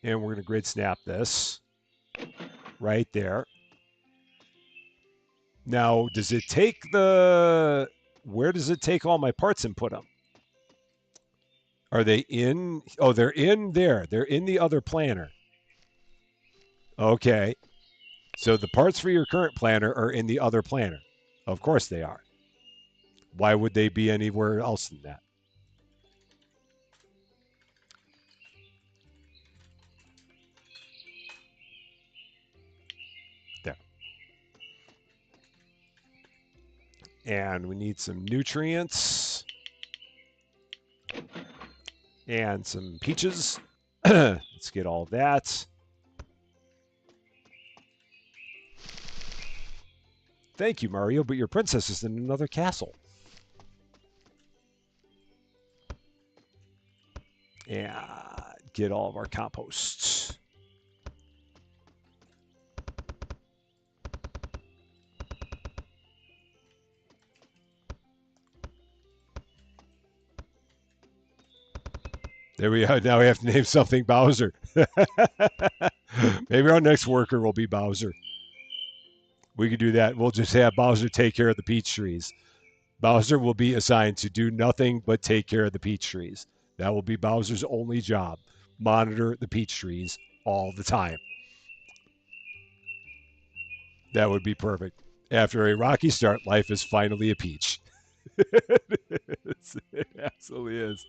And we're going to grid snap this. Right there. Now, does it take where does it take all my parts and put them? Are they in? Oh, they're in there. They're in the other planner. Okay. So the parts for your current planner are in the other planner. Of course they are. Why would they be anywhere else than that? There. And we need some nutrients. And some peaches. Let's get all that. Thank you, Mario, but your princess is in another castle. And get all of our composts. There we are. Now we have to name something Bowser. Maybe our next worker will be Bowser. We could do that. We'll just have Bowser take care of the peach trees. Bowser will be assigned to do nothing but take care of the peach trees. That will be Bowser's only job. Monitor the peach trees all the time. That would be perfect. After a rocky start, life is finally a peach. It absolutely is.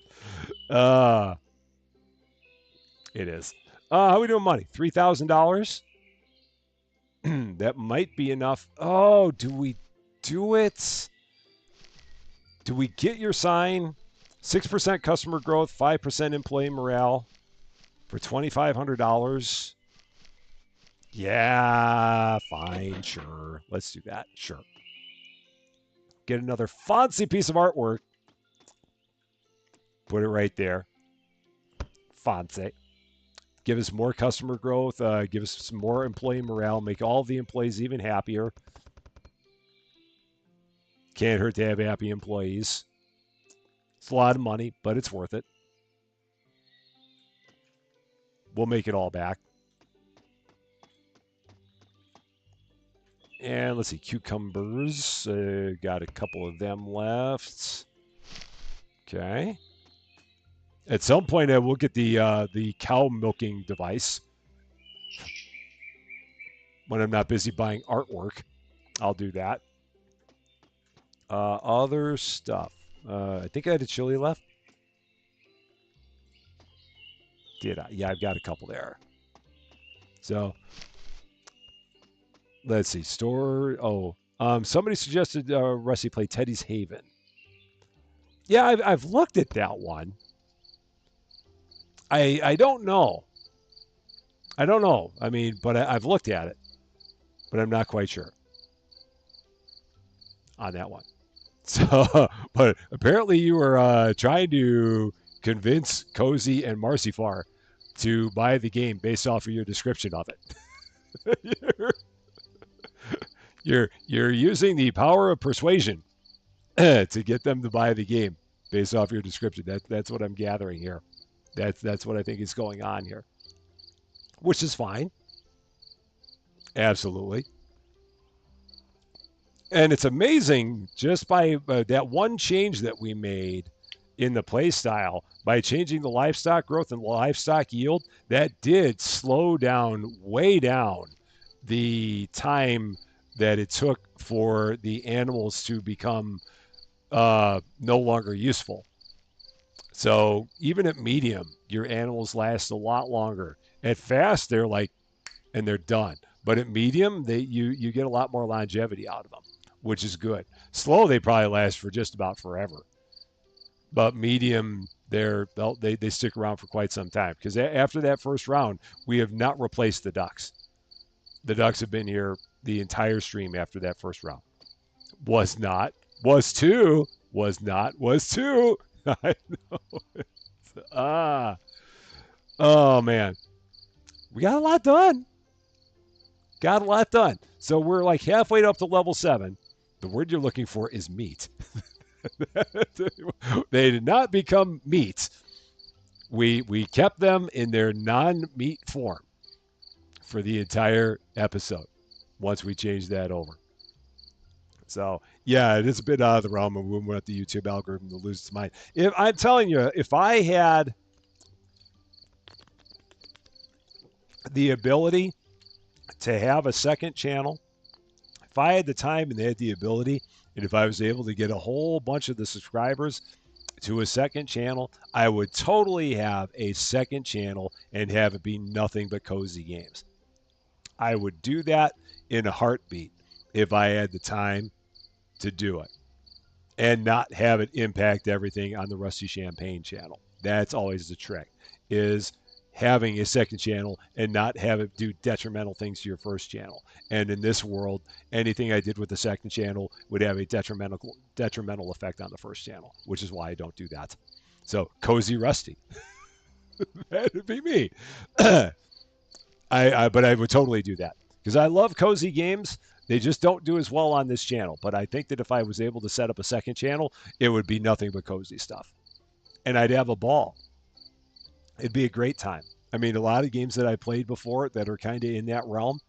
It is. How are we doing money? $3,000? That might be enough. Oh, do we do it? Do we get your sign? 6% customer growth, 5% employee morale for $2,500. Yeah, fine, sure. Let's do that. Sure. Get another fancy piece of artwork. Put it right there. Fancy. give us more customer growth, give us some more employee morale, make all the employees even happier. Can't hurt to have happy employees. It's a lot of money, but it's worth it. We'll make it all back. And let's see, cucumbers. Got a couple of them left. Okay. At some point, we'll get the cow milking device. When I'm not busy buying artwork, I'll do that. Other stuff. I think I had a chili left. Did I? Yeah, I've got a couple there. So let's see. Store. Oh, somebody suggested Rusty play Teddy's Haven. Yeah, I've looked at that one. I don't know. I don't know. I mean, but I've looked at it, but I'm not quite sure on that one. So, but apparently you were trying to convince Cozy and Marcyfar to buy the game based off of your description of it. you're using the power of persuasion to get them to buy the game based off your description. That's what I'm gathering here. That's what I think is going on here, which is fine. Absolutely. And it's amazing just by that one change that we made in the play style by changing the livestock growth and livestock yield, that did slow down, way down the time that it took for the animals to become no longer useful. So even at medium, your animals last a lot longer. At fast, they're like, and they're done. But at medium, you get a lot more longevity out of them, which is good. Slow, they probably last for just about forever. But medium, they stick around for quite some time because after that first round, we have not replaced the ducks. The ducks have been here the entire stream after that first round. Was not, was two, was not, was two. I know. Oh man, we got a lot done. Got a lot done. So we're like halfway up to level 7. The word you're looking for is meat. They did not become meat. We kept them in their non-meat form for the entire episode once we changed that over. So yeah, it is a bit out of the realm of when we want the YouTube algorithm to lose its mind. If I'm telling you, if I had the ability to have a second channel, if I had the time and they had the ability, and if I was able to get a whole bunch of the subscribers to a second channel, I would totally have a second channel and have it be nothing but cozy games. I would do that in a heartbeat if I had the time to do it and not have it impact everything on the Rusty Champaign channel. That's always the trick, is having a second channel and not have it do detrimental things to your first channel. And in this world, anything I did with the second channel would have a detrimental effect on the first channel, which is why I don't do that. So Cozy Rusty. That'd be me. but I would totally do that because I love cozy games. They just don't do as well on this channel. But I think that if I was able to set up a second channel, it would be nothing but cozy stuff. And I'd have a ball. It'd be a great time. I mean, a lot of games that I played before that are kind of in that realm,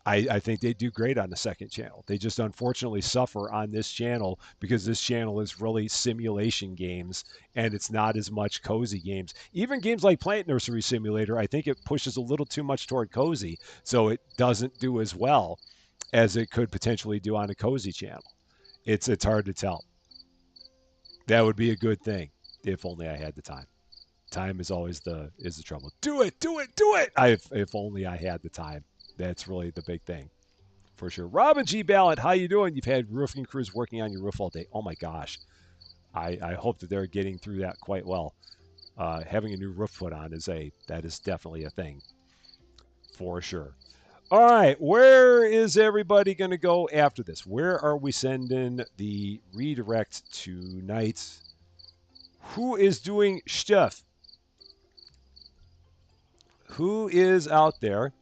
I think they do great on the second channel. They just unfortunately suffer on this channel because this channel is really simulation games and it's not as much cozy games. Even games like Plant Nursery Simulator, I think it pushes a little too much toward cozy, so it doesn't do as well as it could potentially do on a cozy channel. It's hard to tell. That would be a good thing if only I had the time. Time is always the trouble. Do it, do it, do it. If only I had the time. That's really the big thing, for sure. Robin G. Ballot, how you doing? You've had roofing crews working on your roof all day. Oh my gosh, I hope that they're getting through that quite well. Having a new roof put on that is definitely a thing, for sure. All right, where is everybody going to go after this? Where are we sending the redirect tonight? Who is doing stuff? who is out there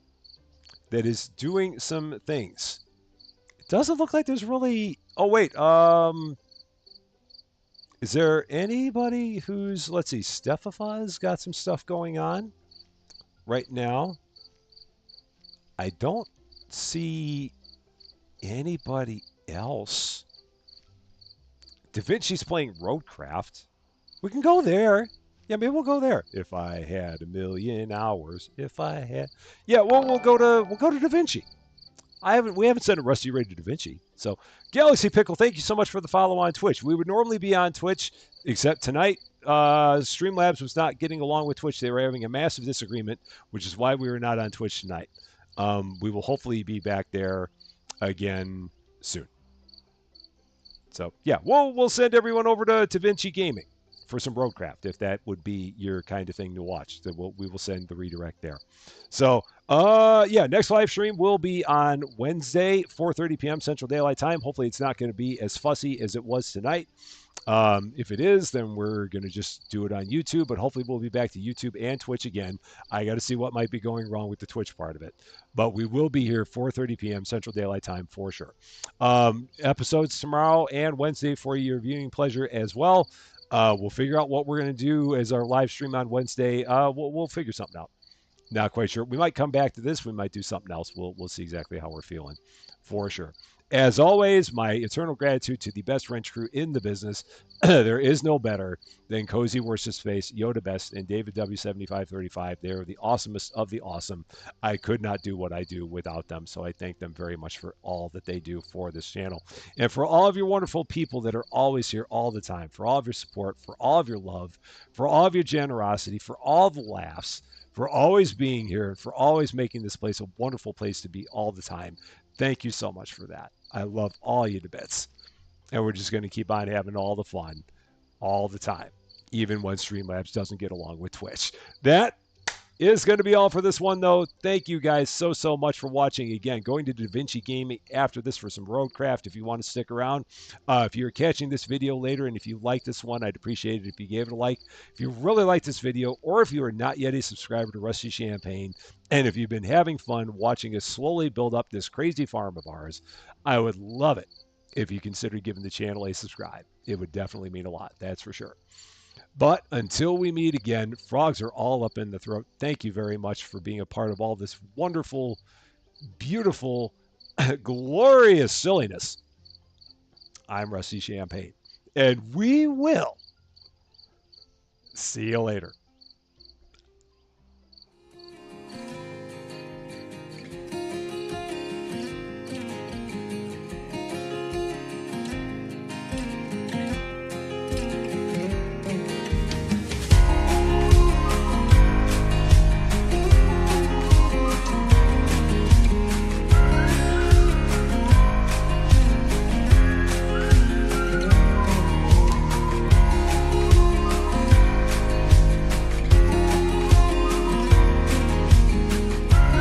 that is doing some things. It doesn't look like there's really. Oh wait, is there anybody who's? Let's see, Stefafa's got some stuff going on right now. I don't see anybody else. Da Vinci's playing Roadcraft. We can go there. Yeah, maybe we'll go there. If I had a million hours, if I had, yeah, well, we'll go to Da Vinci. We haven't sent a Rusty Ray to Da Vinci. So Galaxy Pickle, thank you so much for the follow on Twitch. We would normally be on Twitch, except tonight. Streamlabs was not getting along with Twitch. They were having a massive disagreement, which is why we were not on Twitch tonight. We will hopefully be back there again soon. So yeah, we'll send everyone over to Da Vinci Gaming for some Roadcraft if that would be your kind of thing to watch. Then we will send the redirect there. So yeah, next live stream will be on Wednesday, 4:30 p.m. Central Daylight Time. Hopefully, it's not going to be as fussy as it was tonight. If it is, then we're going to just do it on YouTube, but hopefully we'll be back to YouTube and Twitch again. I got to see what might be going wrong with the Twitch part of it, but we will be here 4:30 p.m. Central Daylight Time for sure. Episodes tomorrow and Wednesday for your viewing pleasure as well. We'll figure out what we're going to do as our live stream on Wednesday. We'll figure something out. Not quite sure. We might come back to this. We might do something else. We'll see exactly how we're feeling for sure. As always, my eternal gratitude to the best wrench crew in the business. There is no better than Cozy Worship Space, Yoda Best, and David W7535. They are the awesomest of the awesome. I could not do what I do without them, so I thank them very much for all that they do for this channel. And for all of your wonderful people that are always here all the time, for all of your support, for all of your love, for all of your generosity, for all the laughs, for always being here, for always making this place a wonderful place to be all the time. Thank you so much for that. I love all you to bits. And we're just going to keep on having all the fun all the time, even when Streamlabs doesn't get along with Twitch. That is going to be all for this one, though. Thank you guys so much for watching. Again, going to Da Vinci Gaming after this for some Roadcraft if you want to stick around. If you're catching this video later and if you like this one, I'd appreciate it if you gave it a like. If you really like this video, or if you are not yet a subscriber to Rusty Champaign, and if you've been having fun watching us slowly build up this crazy farm of ours, I would love it if you consider giving the channel a subscribe. It would definitely mean a lot, that's for sure. But until we meet again, frogs are all up in the throat. Thank you very much for being a part of all this wonderful, beautiful, glorious silliness. I'm Rusty Champagne, and we will see you later.